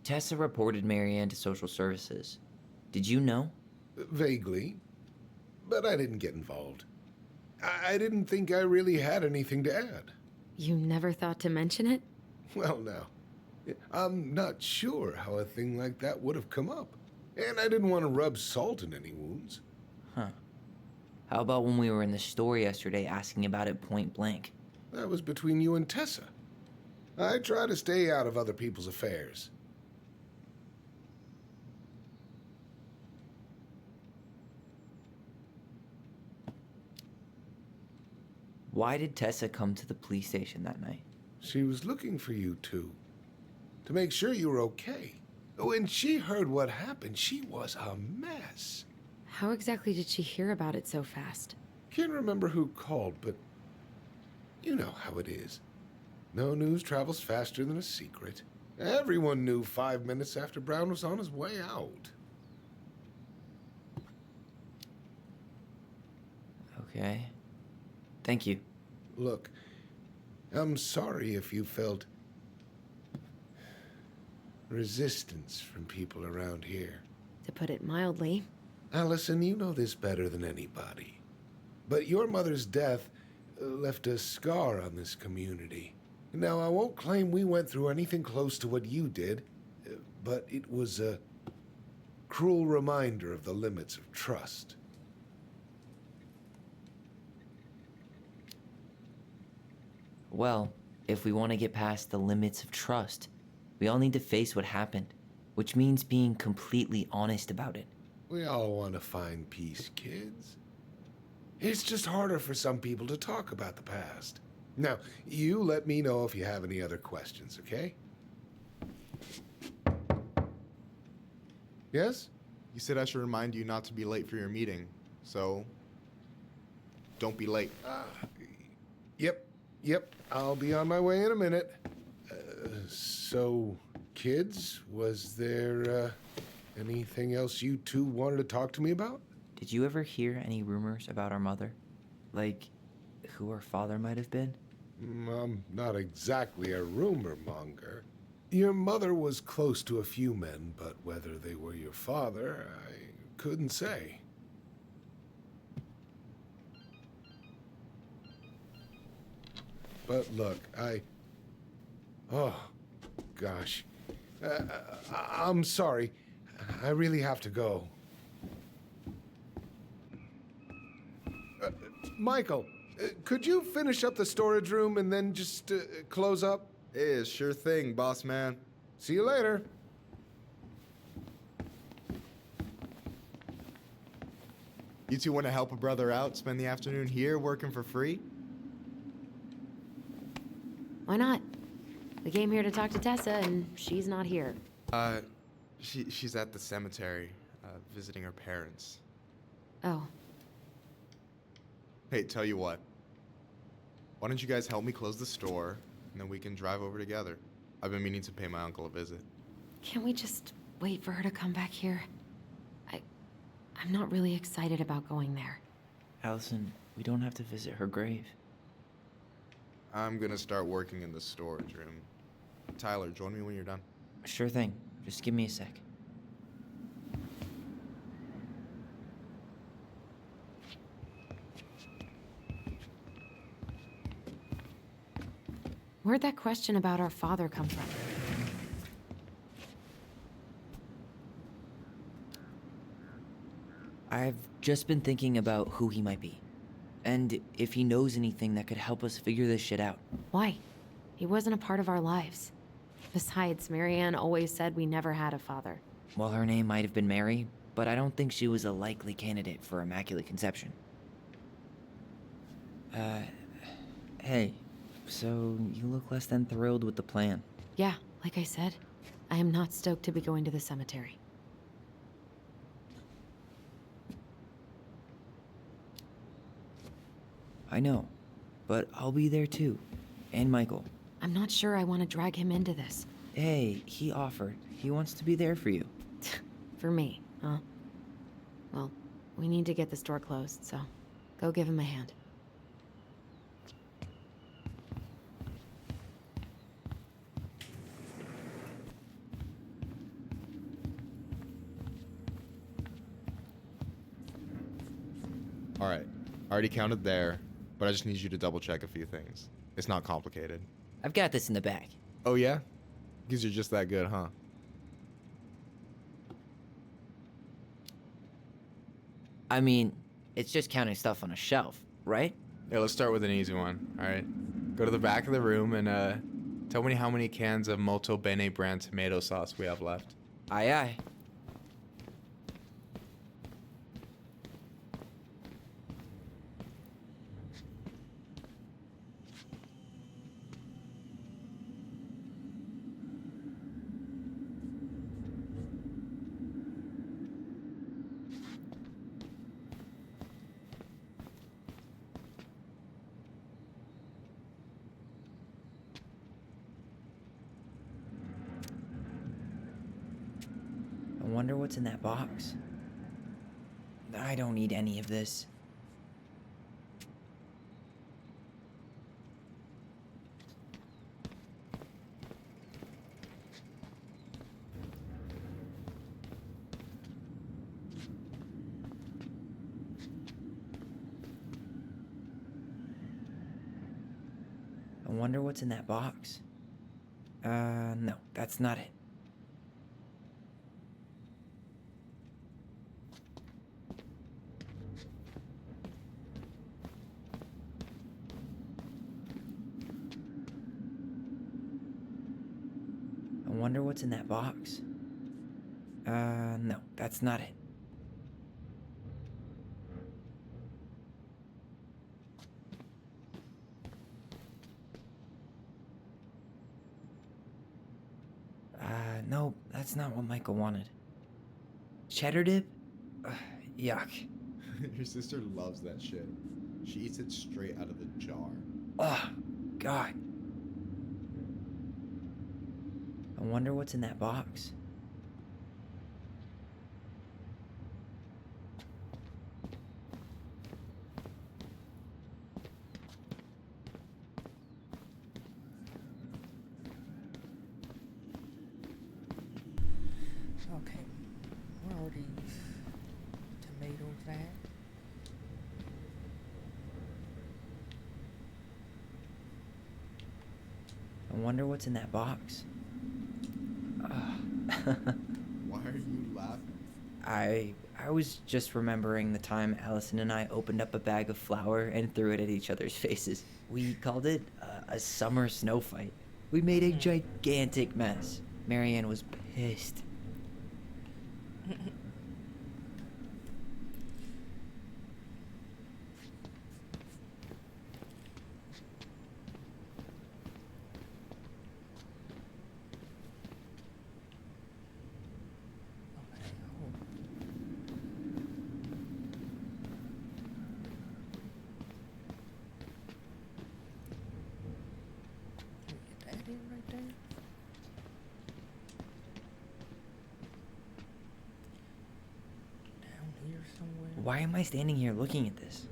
Tessa reported Marianne to social services. Did you know? Vaguely. But I didn't get involved. I didn't think I really had anything to add. You never thought to mention it? Well, now, I'm not sure how a thing like that would have come up. And I didn't want to rub salt in any wounds. Huh. How about when we were in the store yesterday asking about it point blank? That was between you and Tessa. I try to stay out of other people's affairs. Why did Tessa come to the police station that night? She was looking for you two. To make sure you were okay. When she heard what happened, she was a mess. How exactly did she hear about it so fast? Can't remember who called, but you know how it is. No news travels faster than a secret. Everyone knew 5 minutes after Brown was on his way out. Okay. Thank you. Look, I'm sorry if you felt resistance from people around here. To put it mildly. Allison, you know this better than anybody. But your mother's death left a scar on this community. Now, I won't claim we went through anything close to what you did, but it was a cruel reminder of the limits of trust. Well, if we want to get past the limits of trust, we all need to face what happened, which means being completely honest about it. We all want to find peace, kids. It's just harder for some people to talk about the past. Now, you let me know if you have any other questions, okay? Yes? You said I should remind you not to be late for your meeting, so don't be late. Yep, I'll be on my way in a minute. So, kids, was there anything else you two wanted to talk to me about? Did you ever hear any rumors about our mother? Like, who her father might have been? I'm not exactly a rumor monger. Your mother was close to a few men, but whether they were your father, I couldn't say. But look, oh, gosh. I'm sorry. I really have to go. Michael, could you finish up the storage room and then just close up? Yeah, sure thing, boss man. See you later. You two want to help a brother out, spend the afternoon here working for free? Why not? We came here to talk to Tessa, and she's not here. She's at the cemetery, visiting her parents. Oh. Hey, tell you what. Why don't you guys help me close the store, and then we can drive over together? I've been meaning to pay my uncle a visit. Can't we just wait for her to come back here? I'm not really excited about going there. Allison, we don't have to visit her grave. I'm gonna start working in the storage room. Tyler, join me when you're done. Sure thing. Just give me a sec. Where'd that question about our father come from? I've just been thinking about who he might be. And if he knows anything that could help us figure this shit out. Why? He wasn't a part of our lives. Besides, Marianne always said we never had a father. Well, her name might have been Mary, but I don't think she was a likely candidate for Immaculate Conception. Hey, so you look less than thrilled with the plan. Yeah, like I said, I am not stoked to be going to the cemetery. I know, but I'll be there too. And Michael. I'm not sure I want to drag him into this. Hey, he offered. He wants to be there for you. For me, huh? Well, we need to get the store closed, so go give him a hand. All right, I already counted there, but I just need you to double check a few things. It's not complicated. I've got this in the bag. Oh yeah? Because you're just that good, huh? I mean, it's just counting stuff on a shelf, right? Yeah, let's start with an easy one, all right? Go to the back of the room and tell me how many cans of Molto Bene brand tomato sauce we have left. Aye, aye. I wonder what's in that box. I don't need any of this. wonder what's in that box. No, that's not it. I wonder what's in that box. No, that's not it. No, that's not what Michael wanted. Cheddar dip? Yuck. Your sister loves that shit. She eats it straight out of the jar. Ugh, God. I wonder what's in that box. Okay, where are these tomatoes at? I wonder what's in that box. Why are you laughing? I was just remembering the time Allison and I opened up a bag of flour and threw it at each other's faces. We called it a summer snow fight. We made a gigantic mess. Marianne was pissed. That it right there? Down here somewhere? Why am I standing here looking at this?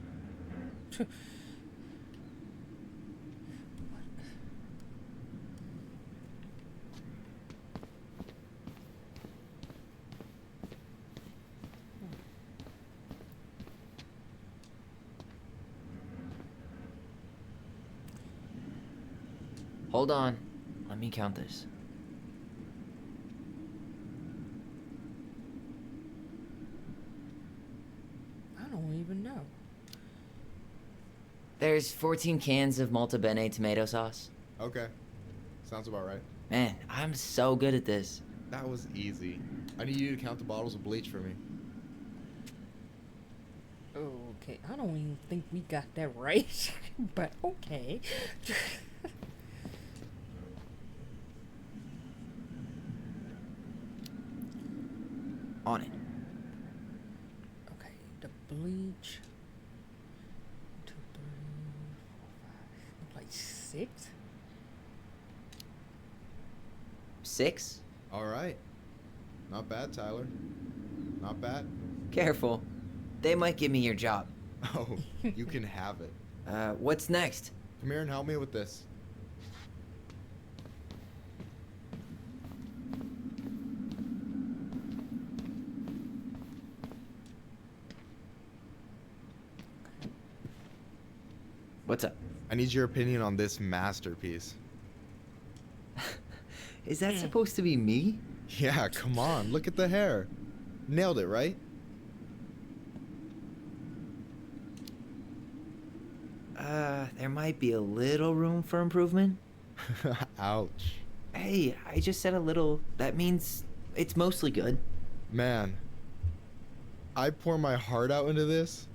Hold on. Let me count this. I don't even know. There's 14 cans of Malta Bene tomato sauce. Okay. Sounds about right. Man, I'm so good at this. That was easy. I need you to count the bottles of bleach for me. Okay, I don't even think we got that right, but okay. On it. Okay, the bleach. 2, 3, 4, 5. Like 6? 6? All right. Not bad, Tyler. Not bad. Careful. They might give me your job. Oh, you can have it. What's next? Come here and help me with this. What's up? I need your opinion on this masterpiece. Is that supposed to be me? Yeah, come on. Look at the hair. Nailed it, right? There might be a little room for improvement. Ouch. Hey, I just said a little. That means it's mostly good. Man, I pour my heart out into this,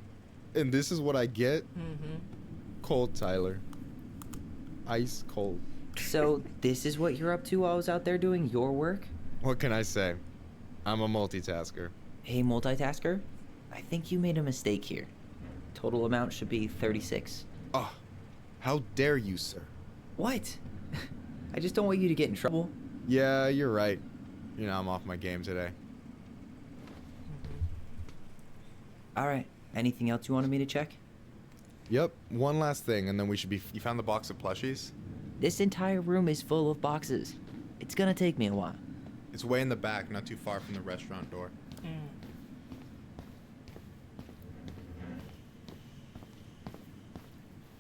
and this is what I get? Cold, Tyler. Ice cold. So, this is what you're up to while I was out there doing your work? What can I say? I'm a multitasker. Hey, multitasker? I think you made a mistake here. Total amount should be 36. Oh, how dare you, sir? What? I just don't want you to get in trouble. Yeah, you're right. You know, I'm off my game today. Alright, anything else you wanted me to check? Yep, one last thing, and then we should be... You found the box of plushies? This entire room is full of boxes. It's gonna take me a while. It's way in the back, not too far from the restaurant door.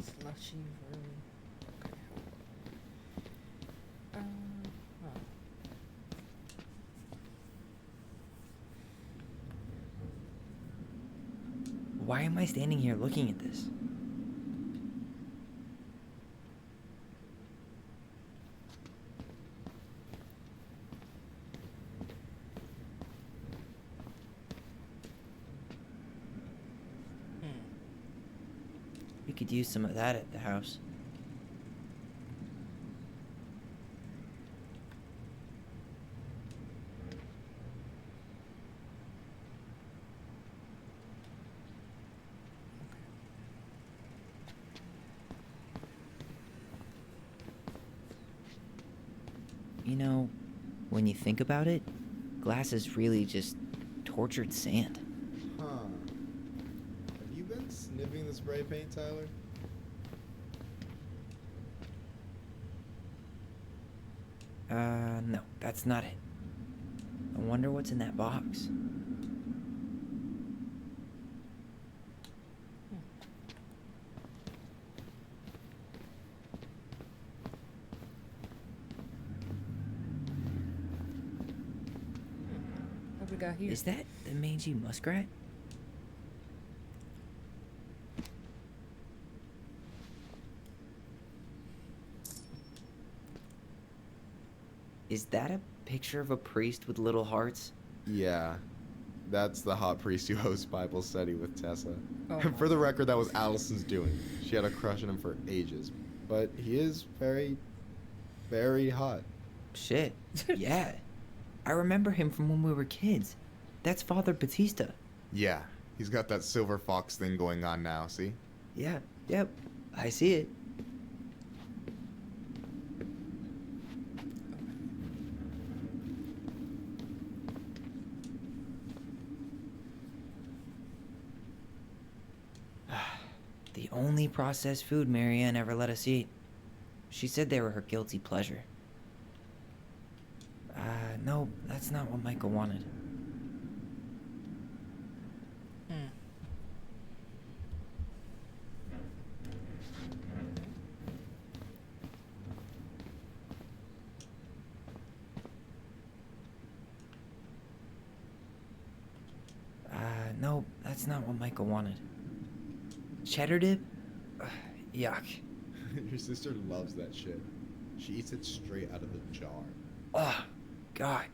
Slushy room. Okay. Why am I standing here looking at this? We could use some of that at the house. You know, when you think about it, glass is really just tortured sand. Huh. Have you been sniffing the spray paint, Tyler? No, that's not it. I wonder what's in that box. What we got here? Is that the mangy muskrat? Is that a picture of a priest with little hearts? Yeah. That's the hot priest who hosts Bible study with Tessa. Oh And for the record, that was Allison's doing. She had a crush on him for ages. But he is very, very hot. Shit. Yeah. I remember him from when we were kids. That's Father Batista. Yeah. He's got that silver fox thing going on now, see? Yeah, yep. I see it. The only processed food Marianne ever let us eat. She said they were her guilty pleasure. No, that's not what Michael wanted. No, that's not what Michael wanted. Cheddar dip? Yuck. Your sister loves that shit. She eats it straight out of the jar. Oh, God.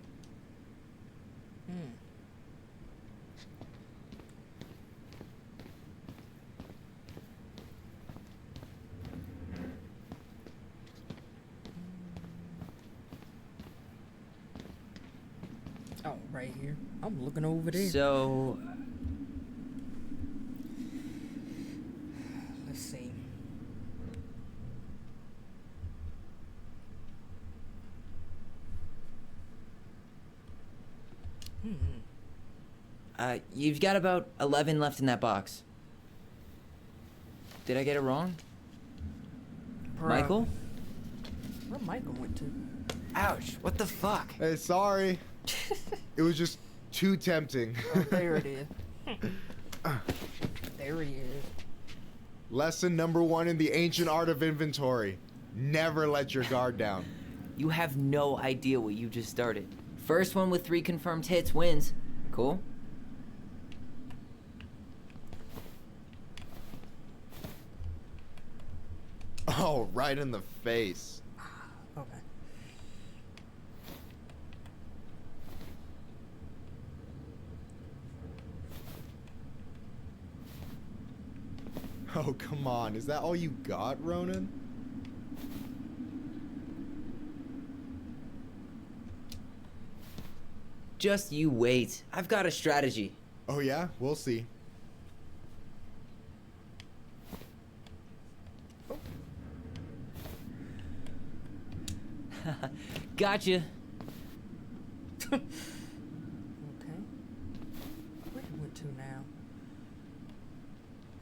Oh, right here. I'm looking over there. So, let's see. You've got about 11 left in that box. Did I get it wrong? Bruh. Michael? Where Michael went to? Ouch, what the fuck? Hey, sorry. It was just too tempting. Oh, there it is. There he is. Lesson number 1 in the ancient art of inventory. Never let your guard down. You have no idea what you just started. First one with 3 confirmed hits wins. Cool? Oh, right in the face. Okay. Oh, come on. Is that all you got, Ronan? Just you wait. I've got a strategy. Oh, yeah? We'll see. Gotcha. Okay. Where he went to now?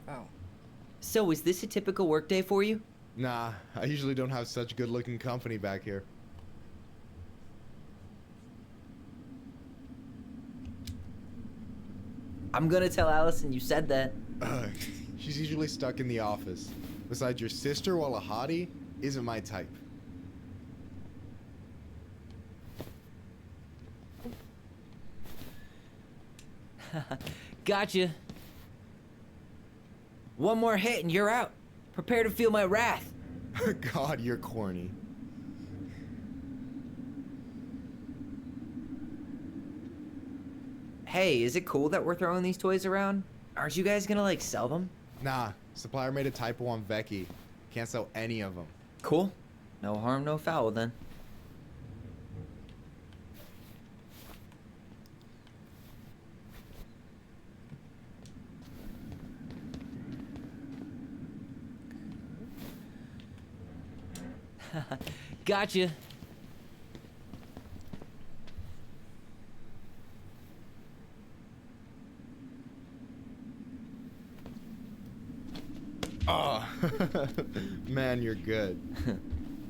Oh. So, is this a typical workday for you? Nah, I usually don't have such good-looking company back here. I'm gonna tell Allison you said that. She's usually stuck in the office. Besides, your sister, while a hottie, isn't my type. Gotcha. One more hit and you're out. Prepare to feel my wrath. God, you're corny. Hey, is it cool that we're throwing these toys around? Aren't you guys gonna, like, sell them? Nah, supplier made a typo on Vecchi. Can't sell any of them. Cool. No harm, no foul then. Gotcha. Oh, man, you're good.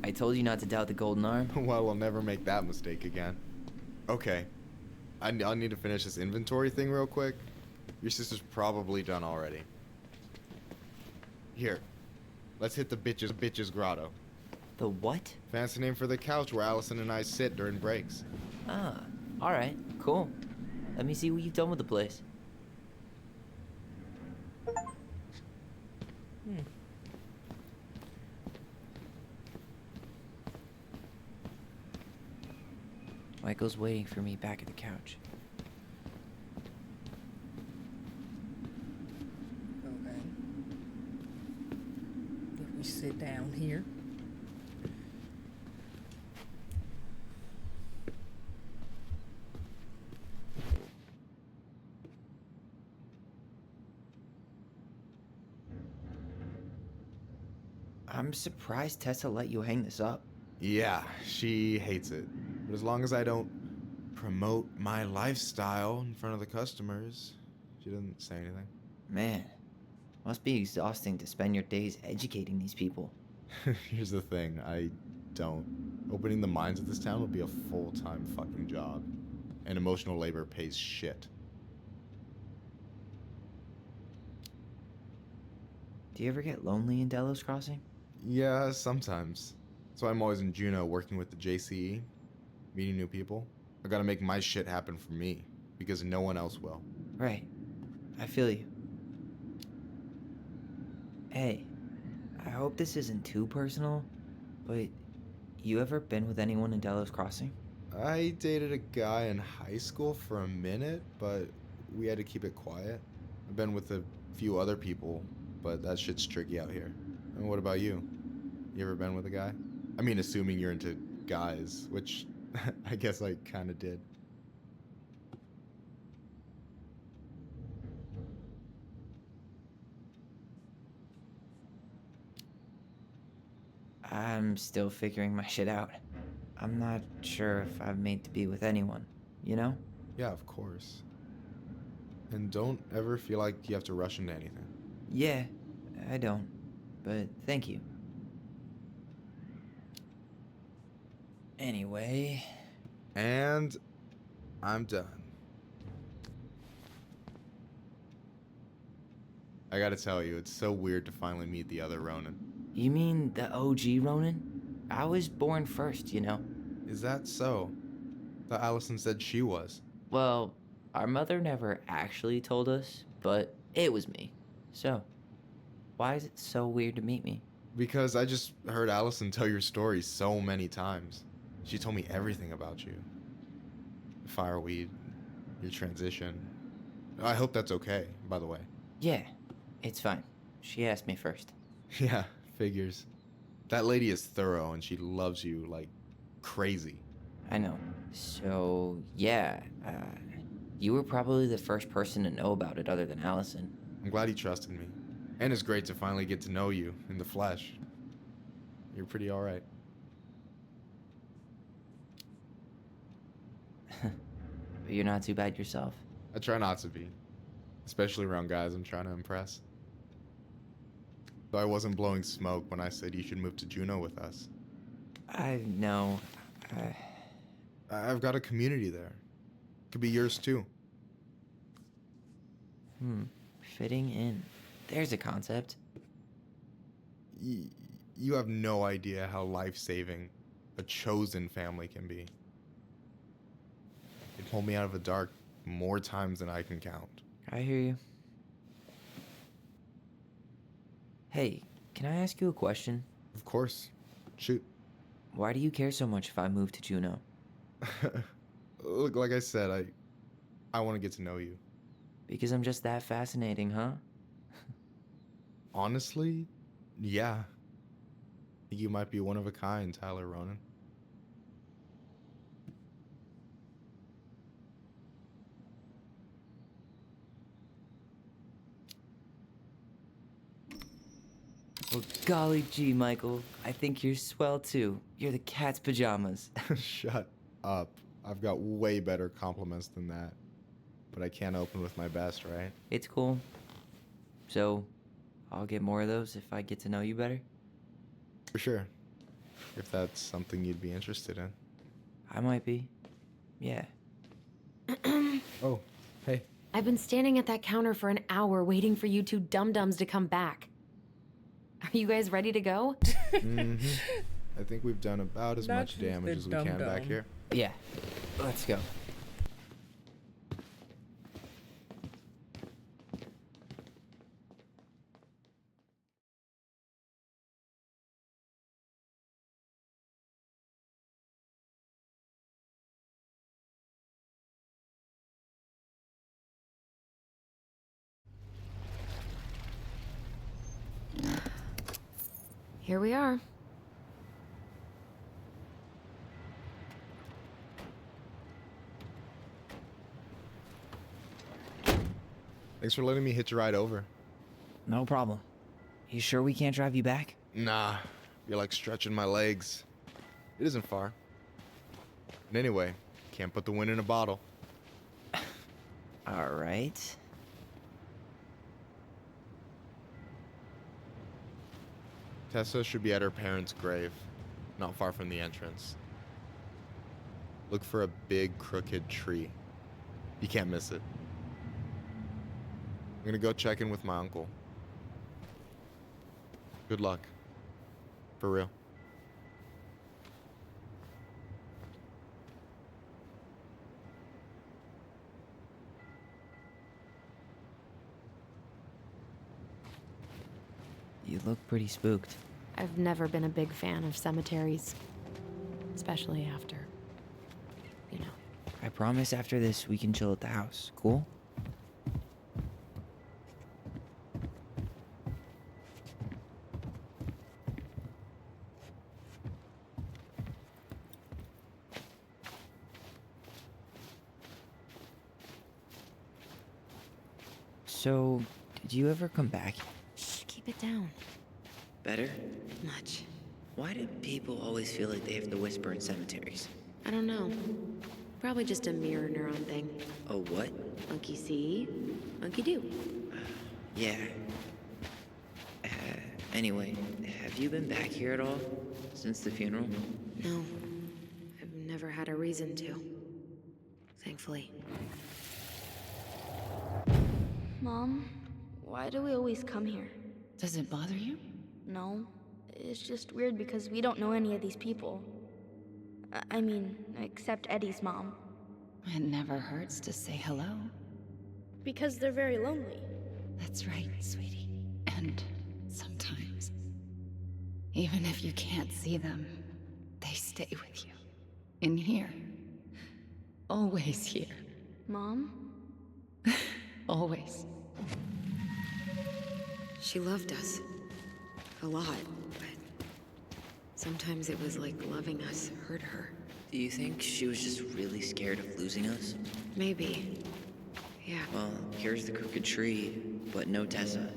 I told you not to doubt the golden arm. Well, we'll never make that mistake again. Okay. I'll need to finish this inventory thing real quick. Your sister's probably done already. Here. Let's hit the bitches grotto. The what? Fancy name for the couch where Allison and I sit during breaks. Ah, alright, cool. Let me see what you've done with the place. Michael's waiting for me back at the couch. Okay. If we sit down here. I'm surprised Tessa let you hang this up. Yeah, she hates it. But as long as I don't promote my lifestyle in front of the customers, she doesn't say anything. Man, must be exhausting to spend your days educating these people. Here's the thing, I don't. Opening the mines of this town would be a full-time fucking job. And emotional labor pays shit. Do you ever get lonely in Delos Crossing? Yeah, sometimes. So I'm always in Juneau working with the JCE, meeting new people. I gotta make my shit happen for me, because no one else will. Right. I feel you. Hey, I hope this isn't too personal, but you ever been with anyone in Delos Crossing? I dated a guy in high school for a minute, but we had to keep it quiet. I've been with a few other people, but that shit's tricky out here. And what about you? You ever been with a guy? I mean, assuming you're into guys, which I guess I kind of did. I'm still figuring my shit out. I'm not sure if I'm made to be with anyone, you know? Yeah, of course. And don't ever feel like you have to rush into anything. Yeah, I don't. But thank you. Anyway. And I'm done. I gotta tell you, it's so weird to finally meet the other Ronan. You mean the OG Ronan? I was born first, you know. Is that so? Thought Allison said she was. Well, our mother never actually told us, but it was me. So, why is it so weird to meet me? Because I just heard Allison tell your story so many times. She told me everything about you. Fireweed, your transition. I hope that's okay, by the way. Yeah, it's fine. She asked me first. Yeah, figures. That lady is thorough and she loves you like crazy. I know. So, yeah, you were probably the first person to know about it other than Allison. I'm glad he trusted me. And it's great to finally get to know you in the flesh. You're pretty alright. But you're not too bad yourself. I try not to be. Especially around guys I'm trying to impress. Though I wasn't blowing smoke when I said you should move to Juneau with us. I know. I've got a community there. Could be yours too. Fitting in. There's a concept. You have no idea how life-saving a chosen family can be. It pulled me out of the dark more times than I can count. I hear you. Hey, can I ask you a question? Of course. Shoot. Why do you care so much if I move to Juneau? Look, like I said, I want to get to know you. Because I'm just that fascinating, huh? Honestly, yeah. You might be one of a kind, Tyler Ronan. Well, golly gee, Michael. I think you're swell too. You're the cat's pajamas. Shut up. I've got way better compliments than that. But I can't open with my best, right? It's cool. So, I'll get more of those if I get to know you better? For sure. If that's something you'd be interested in. I might be. Yeah. Oh, hey. I've been standing at that counter for an hour waiting for you two dum-dums to come back. Are you guys ready to go? Mm-hmm. I think we've done about as much damage as we can back here. Yeah. Let's go. Here we are. Thanks for letting me hitch a ride over. No problem. You sure we can't drive you back? Nah, you're like stretching my legs. It isn't far. And anyway, can't put the wind in a bottle. All right. Tessa should be at her parents' grave, not far from the entrance. Look for a big crooked tree. You can't miss it. I'm gonna go check in with my uncle. Good luck. For real. You look pretty spooked. I've never been a big fan of cemeteries. Especially after, you know. I promise after this we can chill at the house. Cool? So, did you ever come back? Shh, keep it down. Better? Much. Why do people always feel like they have to whisper in cemeteries? I don't know. Probably just a mirror neuron thing. Oh, what? Monkey see, monkey do. Yeah. Anyway, have you been back here at all? Since the funeral? No. I've never had a reason to. Thankfully. Mom, why do we always come here? Does it bother you? No. It's just weird because we don't know any of these people. I mean, except Eddie's mom. It never hurts to say hello. Because they're very lonely. That's right, sweetie. And sometimes, even if you can't see them, they stay with you. In here. Always here. Mom? Always. She loved us. A lot, but sometimes it was like loving us hurt her. Do you think she was just really scared of losing us? Maybe. Yeah. Well, here's the crooked tree, but no Tessa.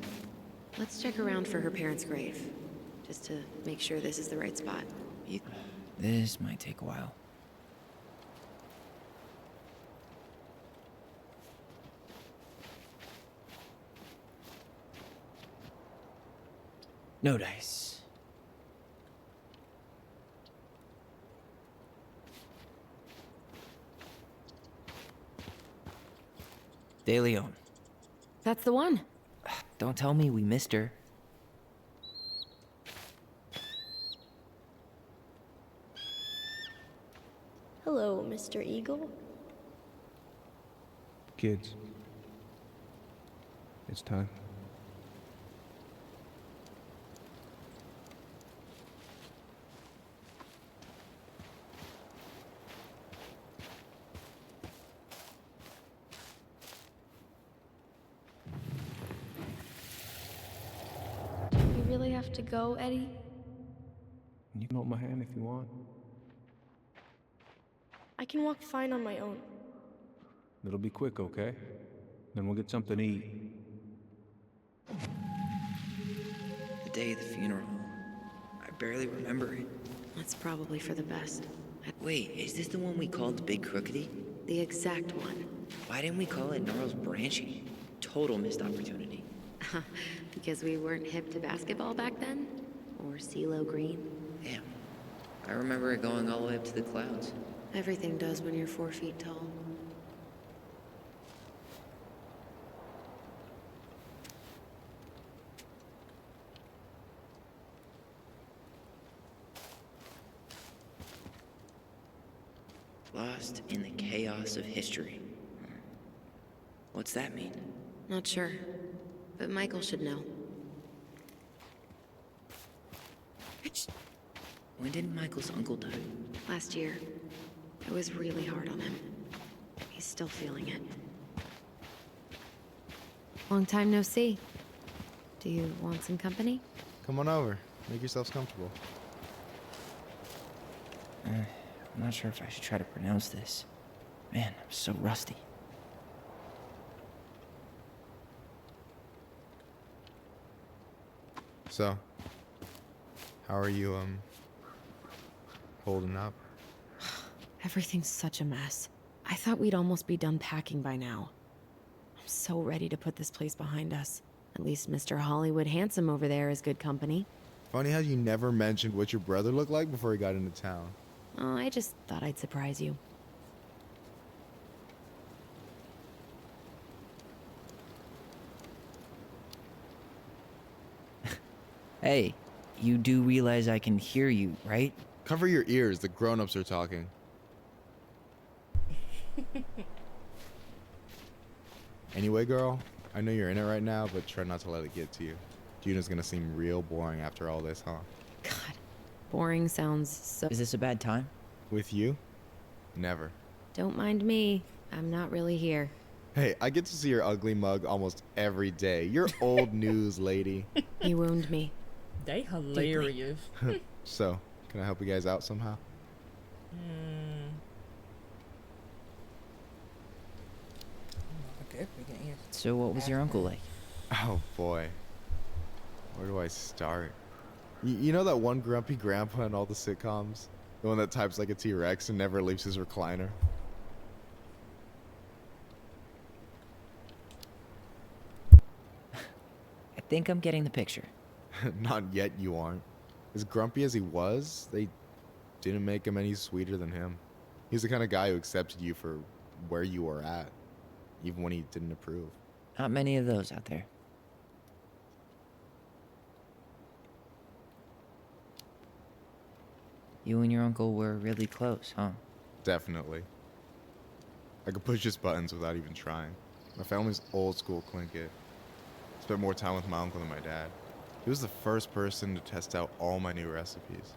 Let's check around for her parents' grave, just to make sure this is the right spot. This might take a while. No dice. De Leon. That's the one. Don't tell me we missed her. Hello, Mr. Eagle. Kids. It's time. Do we really have to go, Eddie? You can hold my hand if you want. I can walk fine on my own. It'll be quick, okay? Then we'll get something to eat. The day of the funeral. I barely remember it. That's probably for the best. Wait, is this the one we called the Big Crookedy? The exact one. Why didn't we call it Gnarls Branching? Total missed opportunity. Because we weren't hip to basketball back then? Or CeeLo Green? Damn. I remember it going all the way up to the clouds. Everything does when you're 4 feet tall. Lost in the chaos of history. What's that mean? Not sure. But Michael should know. When did Michael's uncle die? Last year. It was really hard on him. He's still feeling it. Long time no see. Do you want some company? Come on over. Make yourselves comfortable. I'm not sure if I should try to pronounce this. Man, I'm so rusty. So, how are you, holding up? Everything's such a mess. I thought we'd almost be done packing by now. I'm so ready to put this place behind us. At least Mr. Hollywood Handsome over there is good company. Funny how you never mentioned what your brother looked like before he got into town. Oh, I just thought I'd surprise you. Hey, you do realize I can hear you, right? Cover your ears, the grown-ups are talking. Anyway, girl, I know you're in it right now, but try not to let it get to you. Juna's gonna seem real boring after all this, huh? God, boring sounds so... Is this a bad time? With you? Never. Don't mind me. I'm not really here. Hey, I get to see your ugly mug almost every day. You're old news, lady. You wound me. They hilarious. So, can I help you guys out somehow? Okay, we can answer. So what was your uncle like? Oh boy. Where do I start? You know that one grumpy grandpa in all the sitcoms? The one that types like a T-Rex and never leaves his recliner? I think I'm getting the picture. Not yet, you aren't. As grumpy as he was, they didn't make him any sweeter than him. He's the kind of guy who accepted you for where you were at, even when he didn't approve. Not many of those out there. You and your uncle were really close, huh? Definitely. I could push his buttons without even trying. My family's old school Tlingit. Spent more time with my uncle than my dad. He was the first person to test out all my new recipes.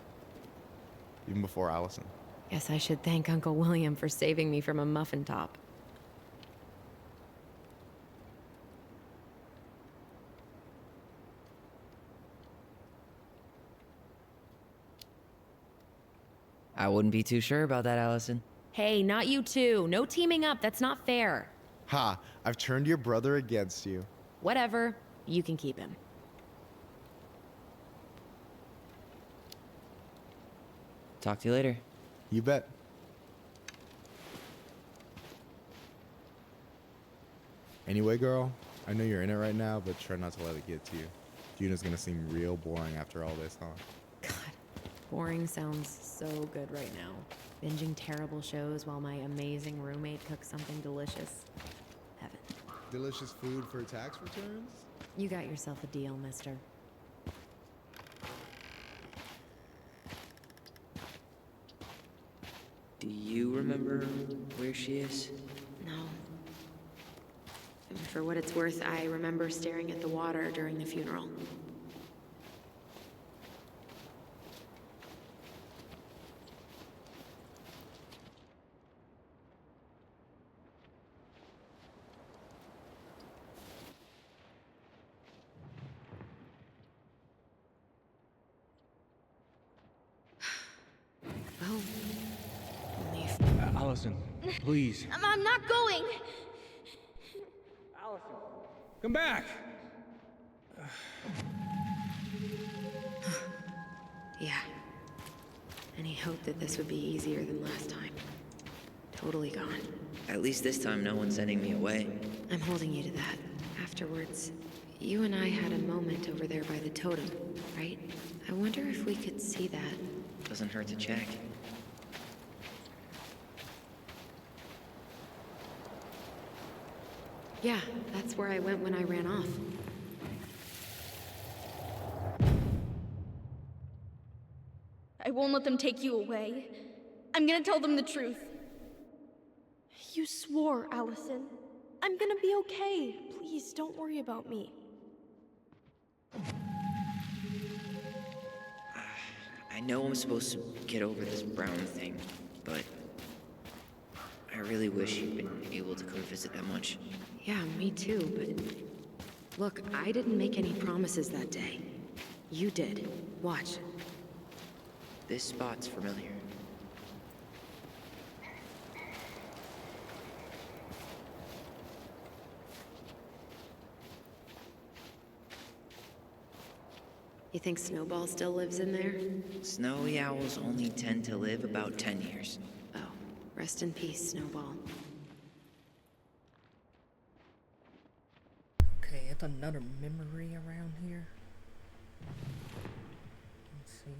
Even before Allison. Guess I should thank Uncle William for saving me from a muffin top. I wouldn't be too sure about that, Allison. Hey, not you two. No teaming up. That's not fair. Ha! I've turned your brother against you. Whatever. You can keep him. Talk to you later. You bet. Anyway, girl, I know you're in it right now, but try not to let it get to you. Juna's gonna seem real boring after all this, huh? God, boring sounds so good right now. Binging terrible shows while my amazing roommate cooks something delicious. Heaven. Delicious food for tax returns? You got yourself a deal, mister. Do you remember where she is? No. For what it's worth, I remember staring at the water during the funeral. Oh. Only if... Allison, please. I'm not going! Allison, come back! Yeah. Any hope that this would be easier than last time? Totally gone. At least this time no one's sending me away. I'm holding you to that. Afterwards, you and I had a moment over there by the totem, right? I wonder if we could see that. Doesn't hurt to check. Yeah, that's where I went when I ran off. I won't let them take you away. I'm gonna tell them the truth. You swore, Allison. I'm gonna be okay. Please, don't worry about me. I know I'm supposed to get over this Brown thing, but I really wish you'd been able to come visit that much. Yeah, me too, but... Look, I didn't make any promises that day. You did. Watch. This spot's familiar. You think Snowball still lives in there? Snowy owls only tend to live about 10 years. Oh, rest in peace, Snowball. Okay, it's another memory around here. Let's see.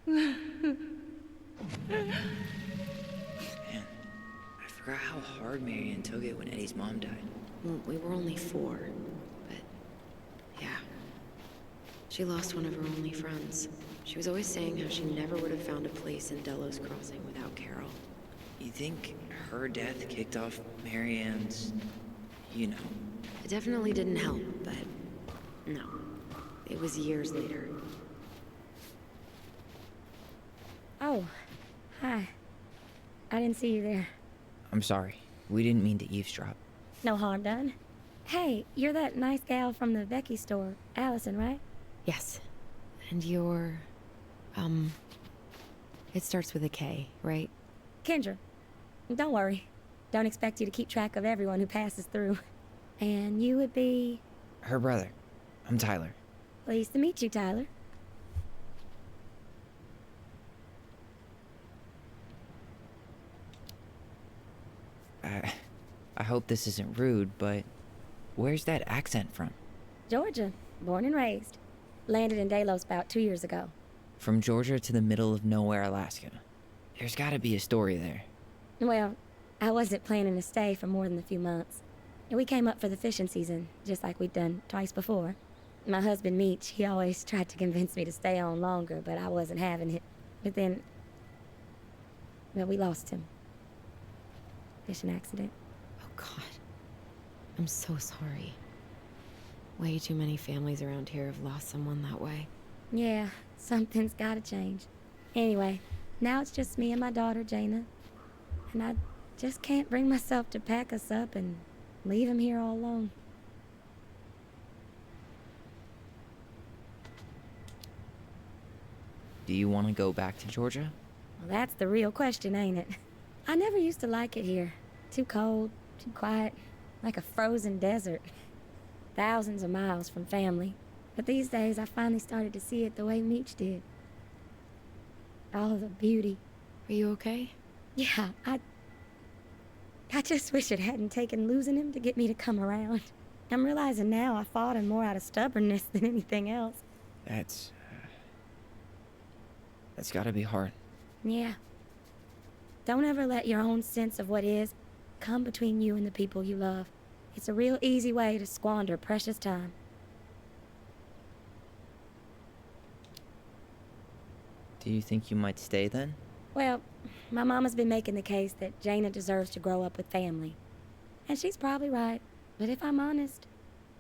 Man, I forgot how hard Marianne took it when Eddie's mom died. Well, we were only 4, but... yeah. She lost one of her only friends. She was always saying how she never would have found a place in Delos Crossing without Carol. You think her death kicked off Marianne's... you know... It definitely didn't help, but... no. It was years later. Oh, hi. I didn't see you there. I'm sorry. We didn't mean to eavesdrop. No harm done. Hey, you're that nice gal from the Becky store, Allison, right? Yes. And you're... It starts with a K, right? Kendra. Don't worry. Don't expect you to keep track of everyone who passes through. And you would be... Her brother. I'm Tyler. Pleased to meet you, Tyler. I hope this isn't rude, but where's that accent from? Georgia. Born and raised. Landed in Delos about 2 years ago. From Georgia to the middle of nowhere, Alaska. There's gotta be a story there. Well, I wasn't planning to stay for more than a few months. We came up for the fishing season, just like we'd done twice before. My husband, Meech, he always tried to convince me to stay on longer, but I wasn't having it. But then... well, we lost him. Fishing accident. Oh, God. I'm so sorry. Way too many families around here have lost someone that way. Yeah, something's gotta change. Anyway, now it's just me and my daughter, Jaina. And I just can't bring myself to pack us up and leave him here all alone. Do you want to go back to Georgia? Well, that's the real question, ain't it? I never used to like it here. Too cold, too quiet, like a frozen desert. Thousands of miles from family. But these days, I finally started to see it the way Meech did. All of the beauty. Are you okay? Yeah, I just wish it hadn't taken losing him to get me to come around. I'm realizing now I fought him more out of stubbornness than anything else. That's gotta be hard. Yeah. Don't ever let your own sense of what is come between you and the people you love. It's a real easy way to squander precious time. Do you think you might stay then? Well, my mama's been making the case that Jaina deserves to grow up with family. And she's probably right. But if I'm honest,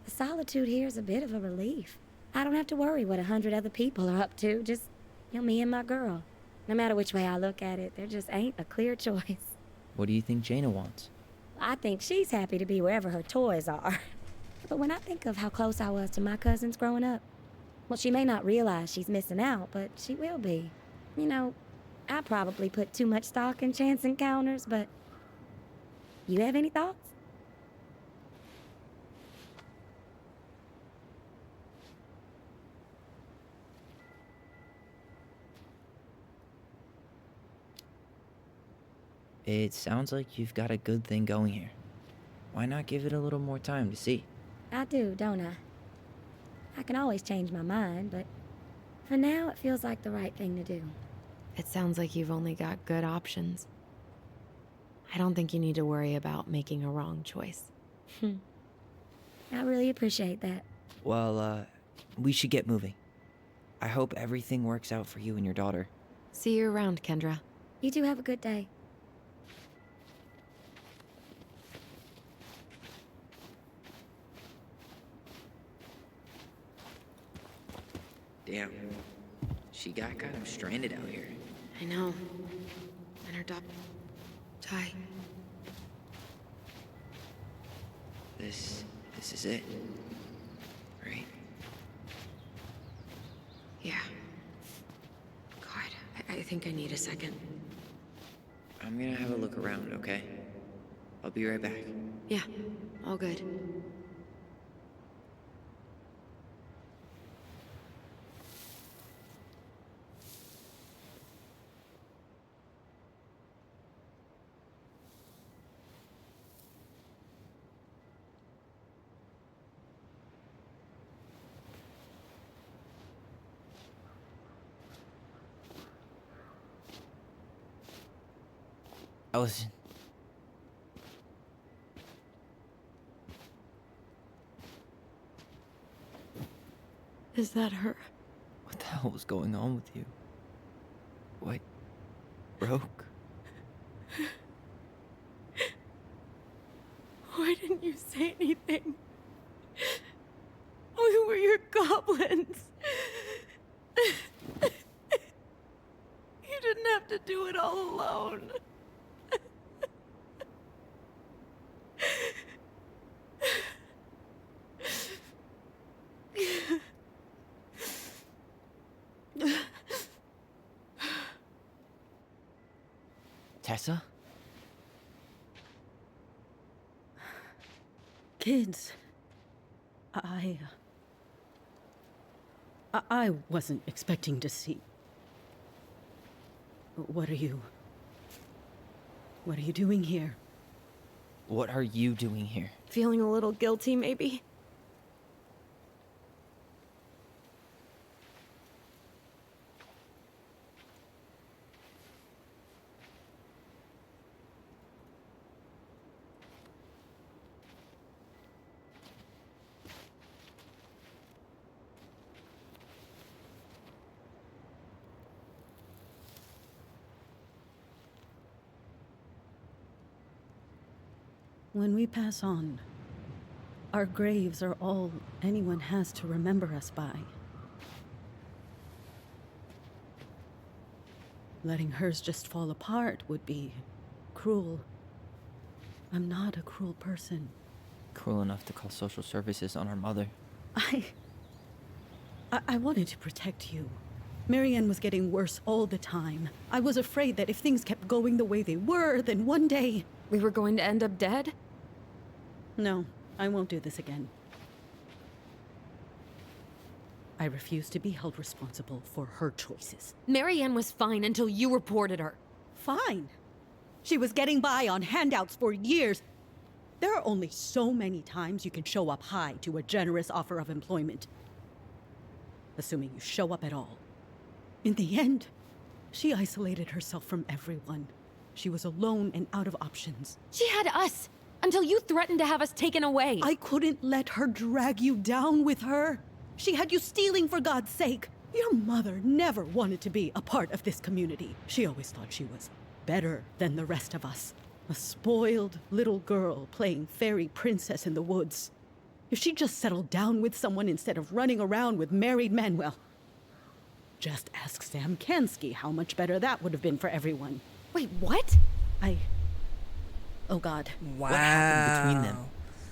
the solitude here is a bit of a relief. I don't have to worry what 100 other people are up to, just, me and my girl. No matter which way I look at it, there just ain't a clear choice. What do you think Jaina wants? I think she's happy to be wherever her toys are. But when I think of how close I was to my cousins growing up, well, she may not realize she's missing out, but she will be. I probably put too much stock in chance encounters, but... You have any thoughts? It sounds like you've got a good thing going here. Why not give it a little more time to see? I do, don't I? I can always change my mind, but for now it feels like the right thing to do. It sounds like you've only got good options. I don't think you need to worry about making a wrong choice. I really appreciate that. Well, we should get moving. I hope everything works out for you and your daughter. See you around, Kendra. You two have a good day. Damn. She got kind of stranded out here. I know. And her tie. This is it. Right? Yeah. God, I think I need a second. I'm gonna have a look around, okay? I'll be right back. Yeah, all good. Allison. Is that her? What the hell was going on with you? What broke? Why didn't you say anything? We were your goblins. You didn't have to do it all alone. Tessa? Kids, I wasn't expecting to see. What are you doing here? What are you doing here? Feeling a little guilty, maybe? When we pass on, our graves are all anyone has to remember us by. Letting hers just fall apart would be cruel. I'm not a cruel person. Cruel enough to call social services on our mother. I wanted to protect you. Marianne was getting worse all the time. I was afraid that if things kept going the way they were, then one day... We were going to end up dead? No, I won't do this again. I refuse to be held responsible for her choices. Marianne was fine until you reported her. Fine. She was getting by on handouts for years. There are only so many times you can show up high to a generous offer of employment. Assuming you show up at all. In the end, she isolated herself from everyone. She was alone and out of options. She had us, until you threatened to have us taken away. I couldn't let her drag you down with her. She had you stealing for God's sake. Your mother never wanted to be a part of this community. She always thought she was better than the rest of us. A spoiled little girl playing fairy princess in the woods. If she just settled down with someone instead of running around with married men, well, just ask Sam Kansky how much better that would have been for everyone. Wait, what? Oh God. Wow. What happened between them?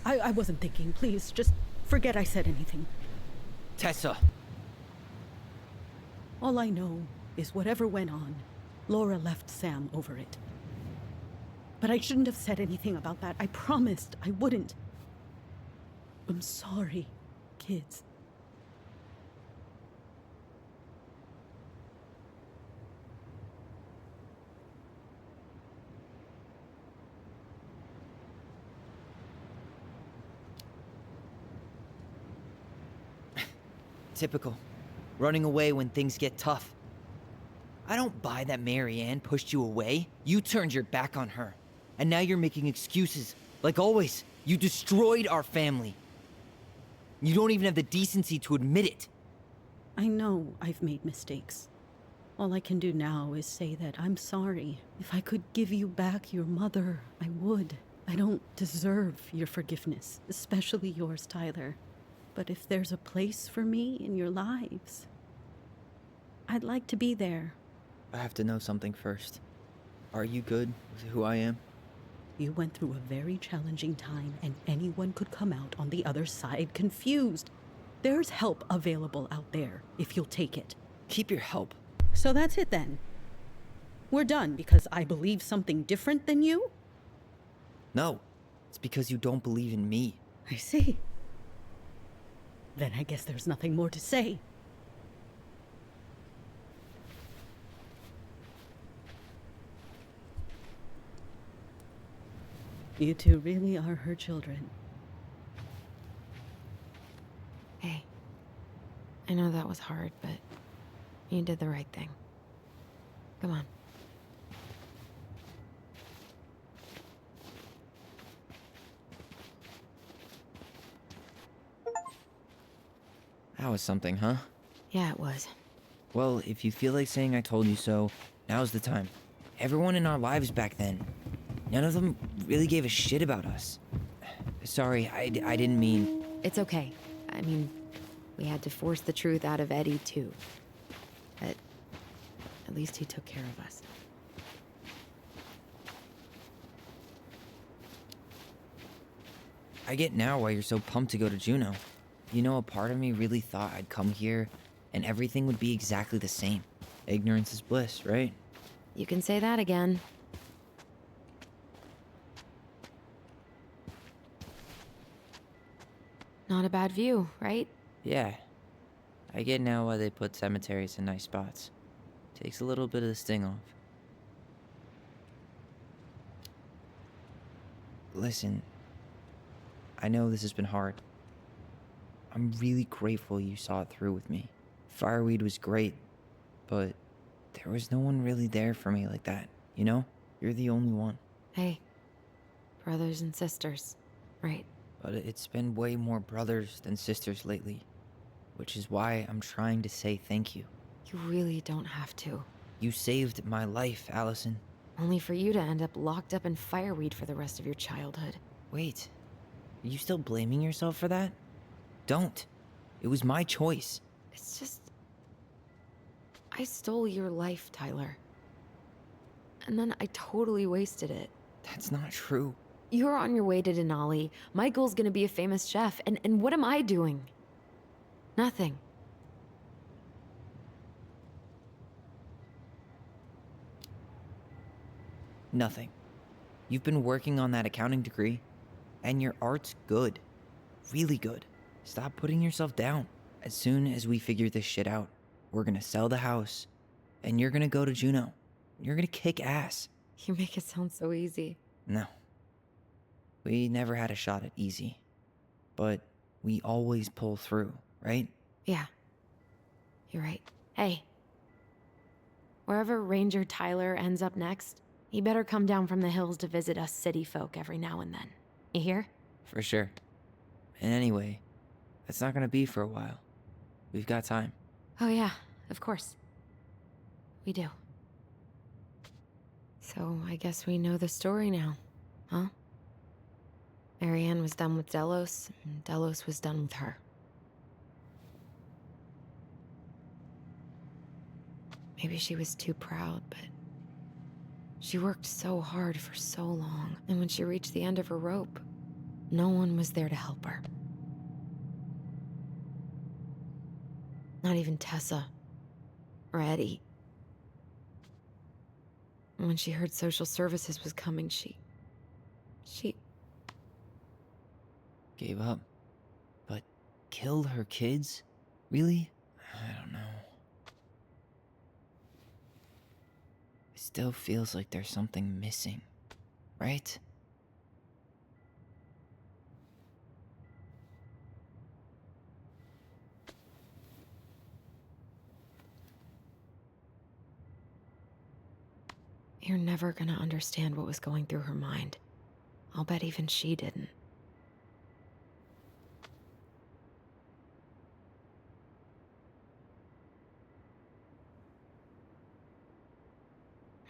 I wasn't thinking. Please, just forget I said anything. Tessa! All I know is whatever went on, Laura left Sam over it. But I shouldn't have said anything about that. I promised I wouldn't. I'm sorry, kids. Typical. Running away when things get tough. I don't buy that Marianne pushed you away. You turned your back on her. And now you're making excuses. Like always, you destroyed our family. You don't even have the decency to admit it. I know I've made mistakes. All I can do now is say that I'm sorry. If I could give you back your mother, I would. I don't deserve your forgiveness, especially yours, Tyler. But if there's a place for me in your lives, I'd like to be there. I have to know something first. Are you good with who I am? You went through a very challenging time, and anyone could come out on the other side confused. There's help available out there, if you'll take it. Keep your help. So that's it then. We're done because I believe something different than you? No, it's because you don't believe in me. I see. Then I guess there's nothing more to say. You two really are her children. Hey, I know that was hard, but you did the right thing. Come on. That was something, huh? Yeah, it was. Well, if you feel like saying I told you so, now's the time. Everyone in our lives back then, none of them really gave a shit about us. Sorry, I didn't mean... It's okay. I mean, we had to force the truth out of Eddie, too. But at least he took care of us. I get now why you're so pumped to go to Juneau. You know, a part of me really thought I'd come here and everything would be exactly the same. Ignorance is bliss, right? You can say that again. Not a bad view, right? Yeah. I get now why they put cemeteries in nice spots. Takes a little bit of the sting off. Listen, I know this has been hard. I'm really grateful you saw it through with me. Fireweed was great, but there was no one really there for me like that, you know? You're the only one. Hey, brothers and sisters, right? But it's been way more brothers than sisters lately, which is why I'm trying to say thank you. You really don't have to. You saved my life, Allison. Only for you to end up locked up in fireweed for the rest of your childhood. Wait, are you still blaming yourself for that? Don't. It was my choice. It's just... I stole your life, Tyler. And then I totally wasted it. That's not true. You're on your way to Denali. Michael's gonna be a famous chef, and what am I doing? Nothing. Nothing. You've been working on that accounting degree, and your art's good. Really good. Stop putting yourself down. As soon as we figure this shit out, we're gonna sell the house, and you're gonna go to Juneau. You're gonna kick ass. You make it sound so easy. No. We never had a shot at easy. But we always pull through, right? Yeah. You're right. Hey. Wherever Ranger Tyler ends up next, he better come down from the hills to visit us city folk every now and then. You hear? For sure. And anyway, that's not gonna be for a while. We've got time. Oh yeah, of course. We do. So I guess we know the story now, huh? Marianne was done with Delos, and Delos was done with her. Maybe she was too proud, but she worked so hard for so long, and when she reached the end of her rope, no one was there to help her. Not even Tessa or Eddie. And when she heard social services was coming, she Gave up. But killed her kids? Really? I don't know. It still feels like there's something missing, right? You're never gonna understand what was going through her mind. I'll bet even she didn't.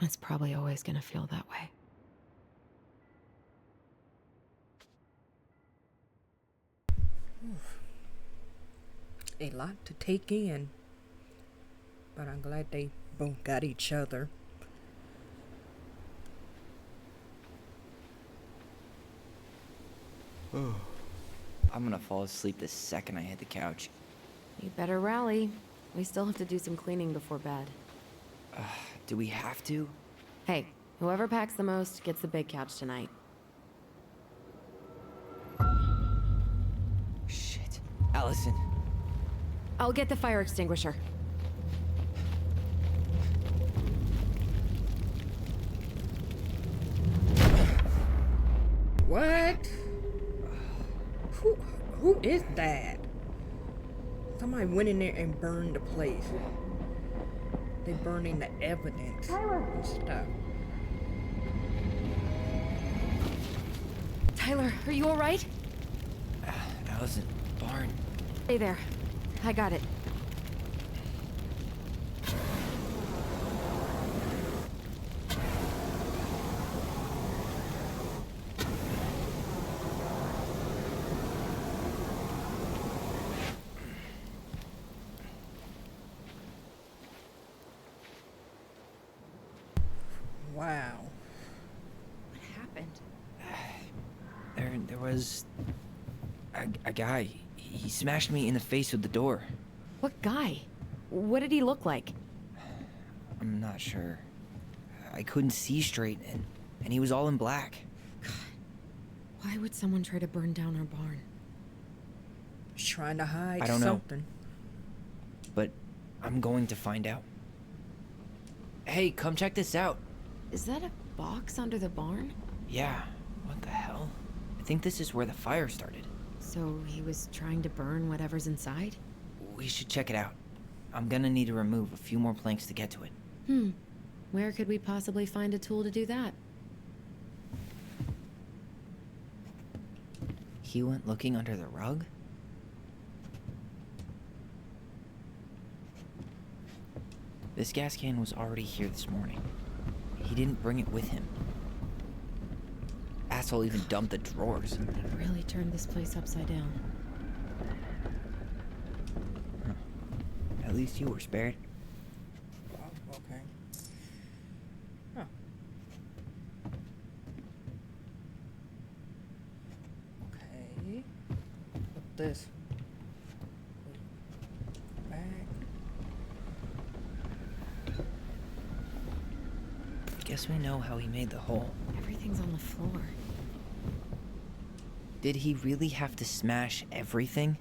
It's probably always gonna feel that way. A lot to take in. But I'm glad they both got each other. I'm gonna fall asleep the second I hit the couch. You better rally. We still have to do some cleaning before bed. Do we have to? Hey, whoever packs the most gets the big couch tonight. Shit. Allison. I'll get the fire extinguisher. What? Who is that? Somebody went in there and burned the place. They burning the evidence and stuff. Tyler, are you alright? Allison, Barn. Stay there. I got it. Wow. What happened? There was a guy. He smashed me in the face with the door. What guy? What did he look like? I'm not sure. I couldn't see straight, and he was all in black. Why would someone try to burn down our barn? Just trying to hide I don't know. something. But I'm going to find out. Hey, come check this out. Is that a box under the barn? Yeah, what the hell? I think this is where the fire started. So he was trying to burn whatever's inside? We should check it out. I'm gonna need to remove a few more planks to get to it. Where could we possibly find a tool to do that? He went looking under the rug? This gas can was already here this morning. He didn't bring it with him. Asshole even dumped the drawers. Really turned this place upside down. At least you were spared. Oh, okay. Huh. Okay. What's this? Back. Guess we know how he made the hole. Everything's on the floor. Did he really have to smash everything?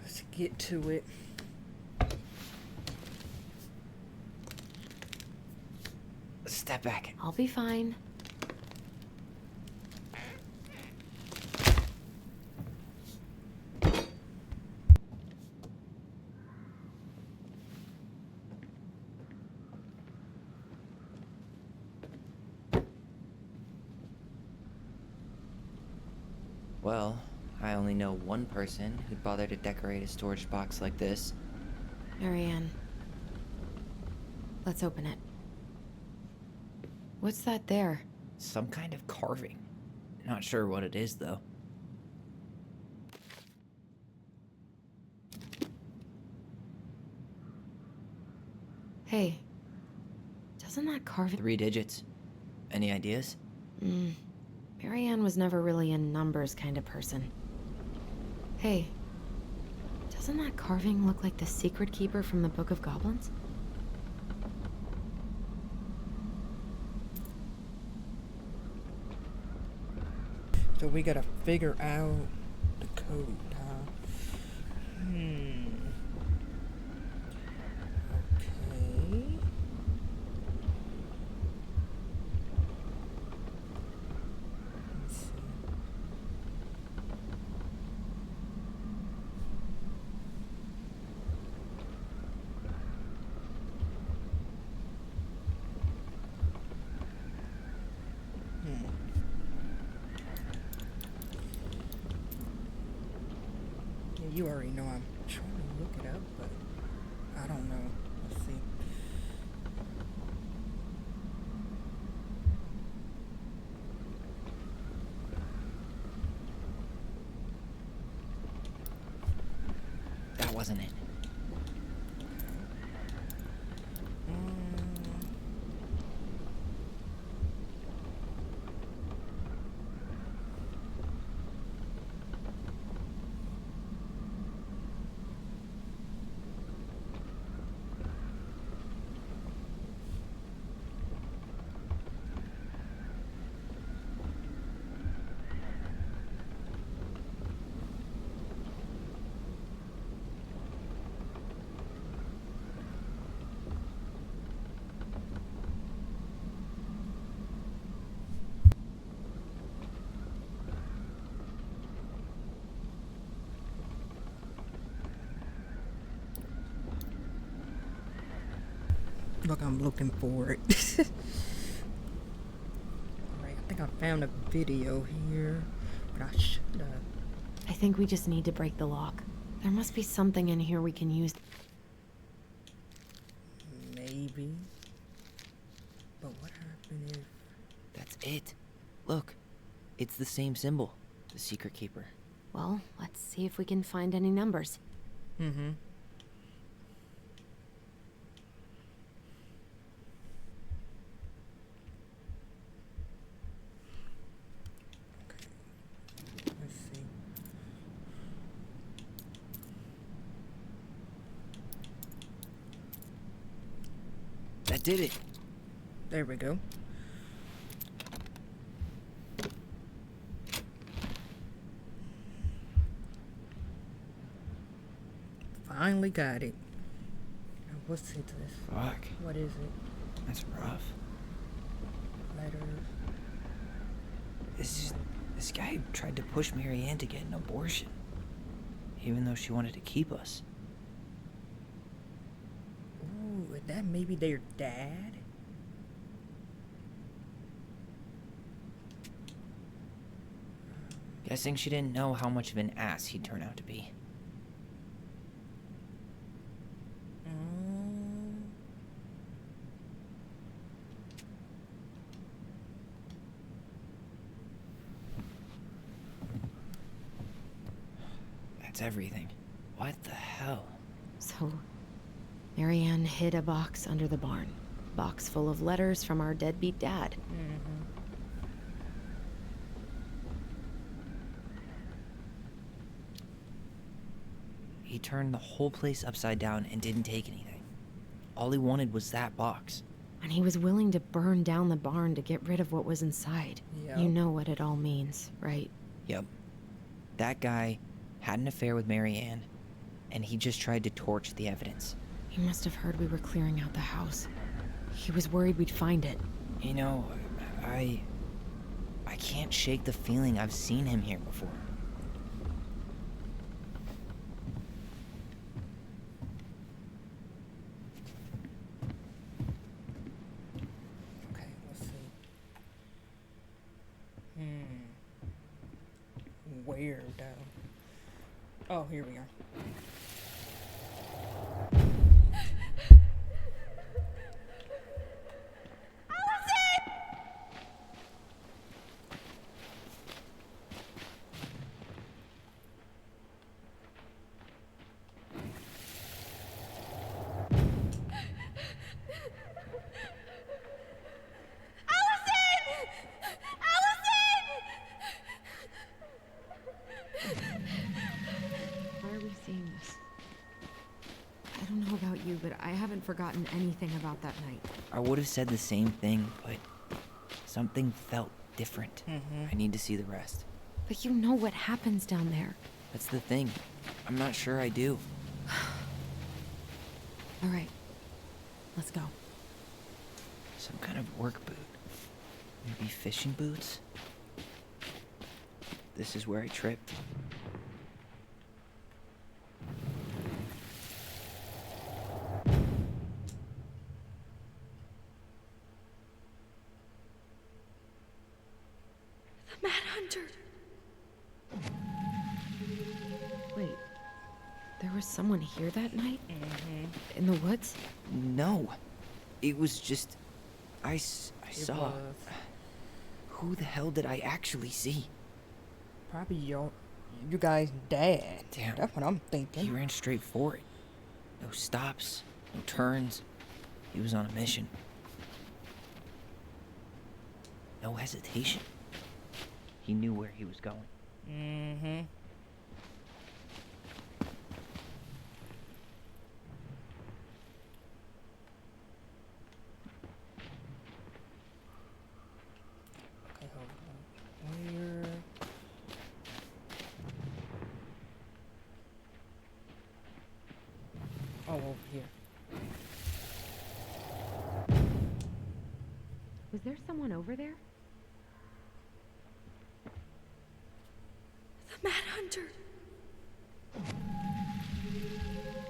Let's get to it. Step back. I'll be fine. Well, I only know one person who'd bother to decorate a storage box like this. Marianne. Let's open it. What's that there? Some kind of carving. Not sure what it is, though. Hey. Doesn't that carving... 3 digits. Any ideas? Marianne was never really a numbers kind of person. Hey. Doesn't that carving look like the secret keeper from the Book of Goblins? So we gotta figure out the code, huh? Okay. Let's see. Yeah, you already know I'm trying to look it up, but I don't know. Let's see. That wasn't it. Look, I'm looking for it. Alright, I think I found a video here, but I should I think we just need to break the lock. There must be something in here we can use. maybe. But what happened if... That's it. Look, it's the same symbol. The secret keeper. Well, let's see if we can find any numbers. Mm-hmm. Let's see. That did it. There we go. Finally got it. Now what's it? This? Fuck. What is it? That's rough. Letters. This guy tried to push Marianne to get an abortion, even though she wanted to keep us. Ooh, is that maybe their dad? Guessing she didn't know how much of an ass he'd turn out to be. That's everything. What the hell? So, Marianne hid a box under the barn. Box full of letters from our deadbeat dad. He turned the whole place upside down and didn't take anything. All he wanted was that box. And he was willing to burn down the barn to get rid of what was inside. Yep. You know what it all means, right? Yep. That guy had an affair with Marianne, and he just tried to torch the evidence. He must have heard we were clearing out the house. He was worried we'd find it. You know, I can't shake the feeling I've seen him here before. Okay, let's see. Where though. Oh, here we are. Why are we seeing this? I don't know about you, but I haven't forgotten anything about that night. I would have said the same thing, but something felt different. I need to see the rest. But you know what happens down there. That's the thing. I'm not sure I do. All right, let's go. Some kind of work boot. Maybe fishing boots? This is where I tripped. The Mad Hunter. Wait, there was someone here that night? In the woods? No. It was just... I saw... Who the hell did I actually see? Probably you guys' dad. Damn. That's what I'm thinking. He ran straight for it. No stops, no turns. He was on a mission. No hesitation. He knew where he was going. Okay, hold on. Where? Oh, over here. Was there someone over there? The Mad Hunter.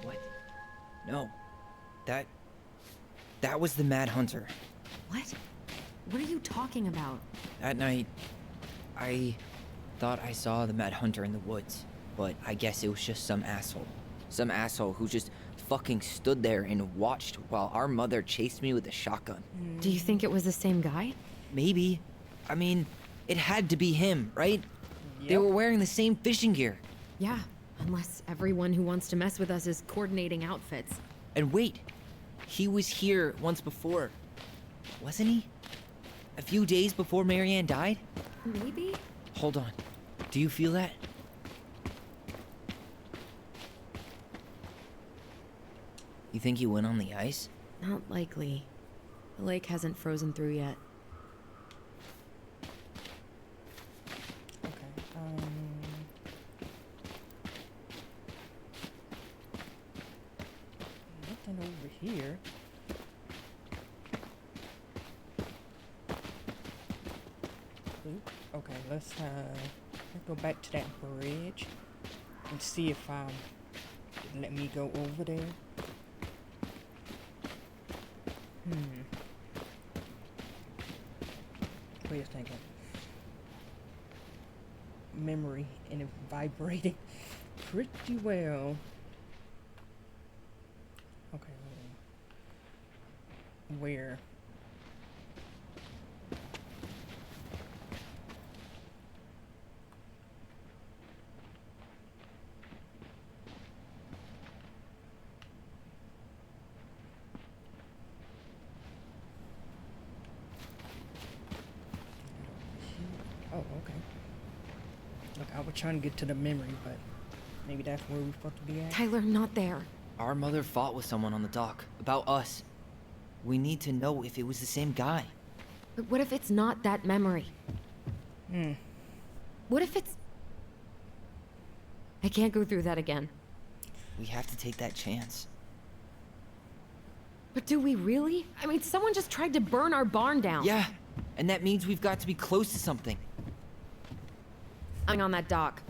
What? No. That was the Mad Hunter. What? What are you talking about? That night, I thought I saw the Mad Hunter in the woods, but I guess it was just some asshole. Some asshole who just fucking stood there and watched while our mother chased me with a shotgun. Do you think it was the same guy? Maybe. I mean, it had to be him, right? They were wearing the same fishing gear. Yeah, unless everyone who wants to mess with us is coordinating outfits. And wait, he was here once before, wasn't he? A few days before Marianne died? Maybe? Hold on. Do you feel that? You think he went on the ice? Not likely. The lake hasn't frozen through yet. Nothing over here. Oop. Okay, let's go back to that bridge and see if it'll let me go over there. What are you thinking? Memory and it vibrating pretty well. Okay, where? Oh, okay. Look, I was trying to get to the memory, but maybe that's where we're supposed to be at. Tyler, not there. Our mother fought with someone on the dock. About us. We need to know if it was the same guy. But what if it's not that memory? What if it's... I can't go through that again. We have to take that chance. But do we really? I mean, someone just tried to burn our barn down. Yeah, and that means we've got to be close to something. I'm on that dock.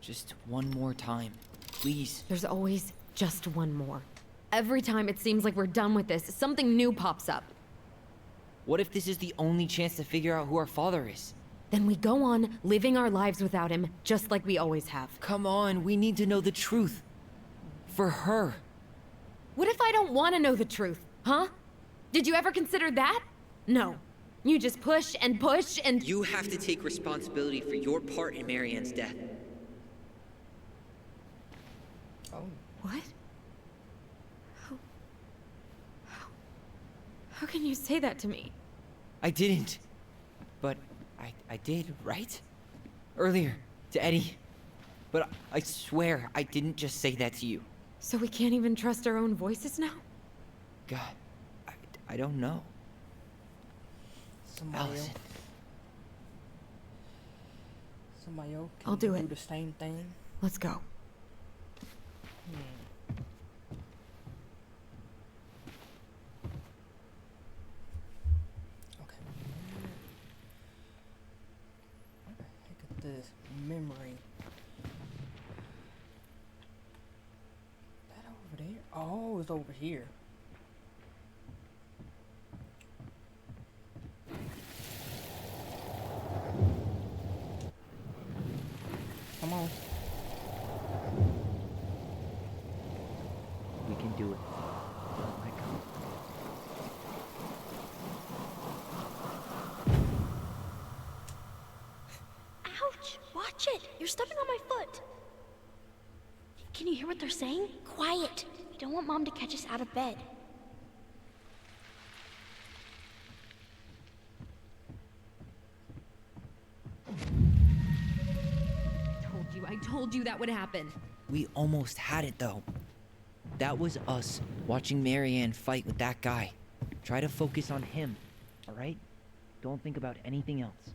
Just one more time, please. There's always Just one more. Every time it seems like we're done with this, something new pops up. What if this is the only chance to figure out who our father is? Then we go on, living our lives without him, just like we always have. Come on, we need to know the truth. For her. What if I don't want to know the truth, huh? Did you ever consider that? No. You just push and push and... You have to take responsibility for your part in Marianne's death. Oh. What? How can you say that to me? I didn't. But I did, right? Earlier, to Eddie. But I swear I didn't just say that to you. So we can't even trust our own voices now? God, I don't know. Allison. Somebody else I'll do do it. the same thing. Let's go. Okay. What the heck is this memory? That over there? Oh, it's over here. Come on. We can do it. Don't let go. Ouch! Watch it! You're stepping on my foot! Can you hear what they're saying? Quiet! We don't want Mom to catch us out of bed. I told you that would happen. We almost had it, though. That was us watching Marianne fight with that guy. Try to focus on him, all right? Don't think about anything else.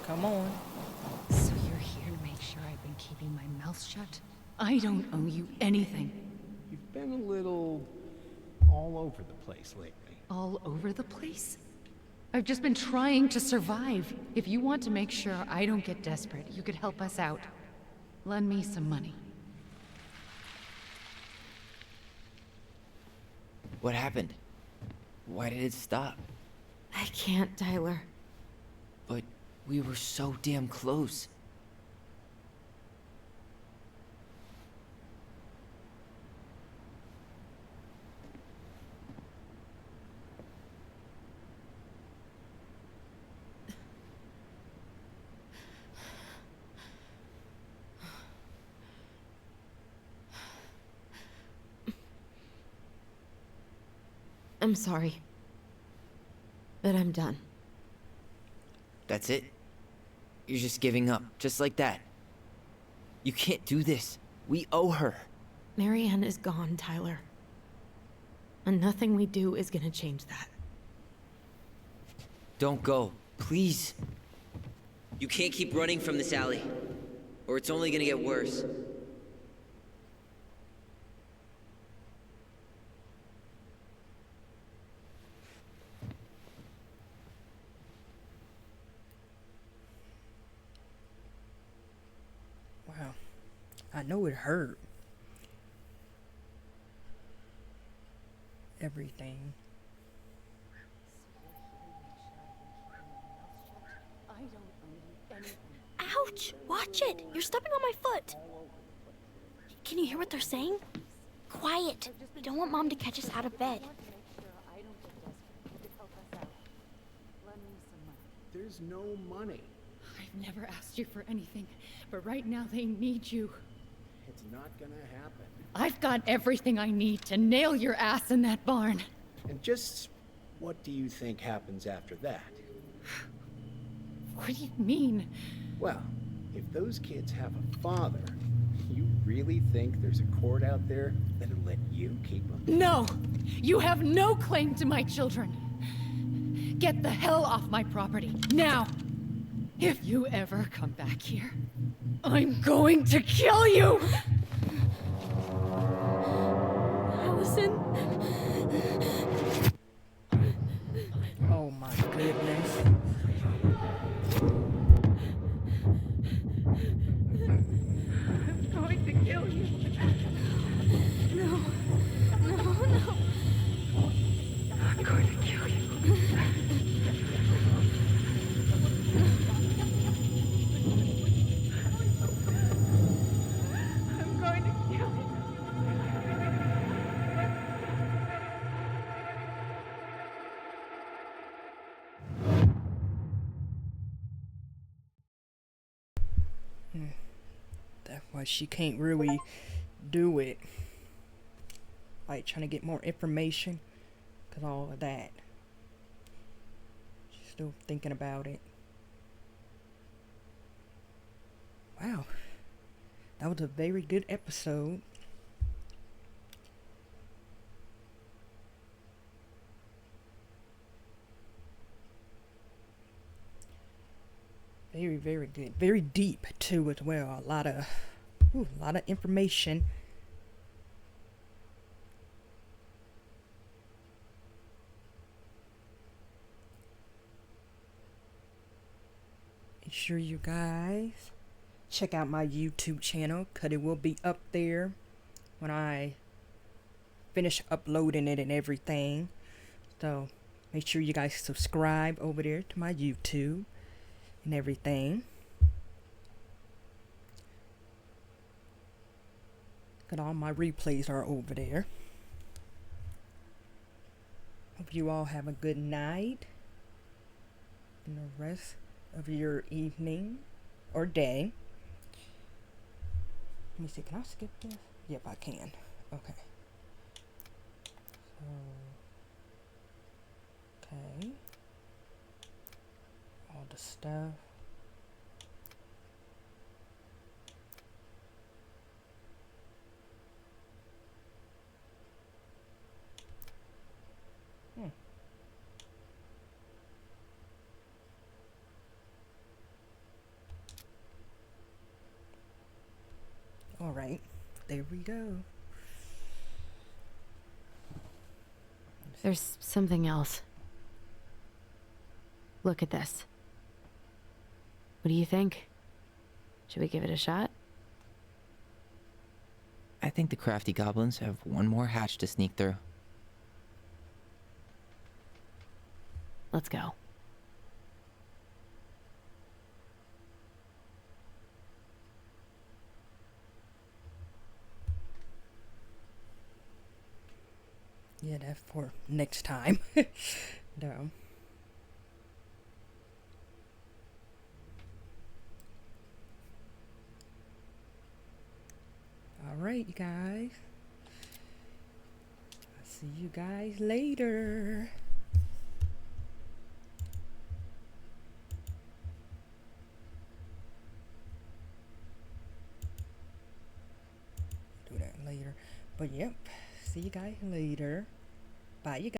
Come on. So you're here to make sure I've been keeping my mouth shut? I don't owe you anything. You've been a little all over the place lately. All over the place? I've just been trying to survive. If you want to make sure I don't get desperate, you could help us out. Lend me some money. What happened? Why did it stop? I can't, Tyler. But we were so damn close. I'm sorry. But I'm done. That's it? You're just giving up, just like that. You can't do this. We owe her. Marianne is gone, Tyler. And nothing we do is gonna change that. Don't go, please. You can't keep running from this alley, or it's only gonna get worse. Wow. I know it hurt. Everything. Ouch! Watch it! You're stepping on my foot! Can you hear what they're saying? Quiet! We don't want Mom to catch us out of bed. There's no money. I've never asked you for anything, but right now they need you. It's not gonna happen. I've got everything I need to nail your ass in that barn. And just what do you think happens after that? What do you mean? Well, if those kids have a father, you really think there's a court out there that'll let you keep them? No! You have no claim to my children. Get the hell off my property, now! If you ever come back here, I'm going to kill you! Allison? Oh my goodness. I'm going to kill you. No. No. I'm going to kill you. I'm going to kill you. That's why she can't really do it. Like trying to get more information. Cause all of that. She's still thinking about it. Wow. That was a very good episode. Very, very good. Very deep too as well. A lot of information. Make sure you guys check out my YouTube channel, cause it will be up there when I finish uploading it and everything. So make sure you guys subscribe over there to my YouTube and everything. Got all my replays are over there. Hope you all have a good night and the rest of your evening or day. Let me see, can I skip this? Yep, I can. Okay. So, okay. All the stuff. Alright, there we go. There's something else. Look at this. What do you think? Should we give it a shot? I think the crafty goblins have one more hatch to sneak through. Let's go. Yeah, that's for next time. No. Alright, you guys. I'll see you guys later. Do that later. But yep, see you guys later. Bye, you guys.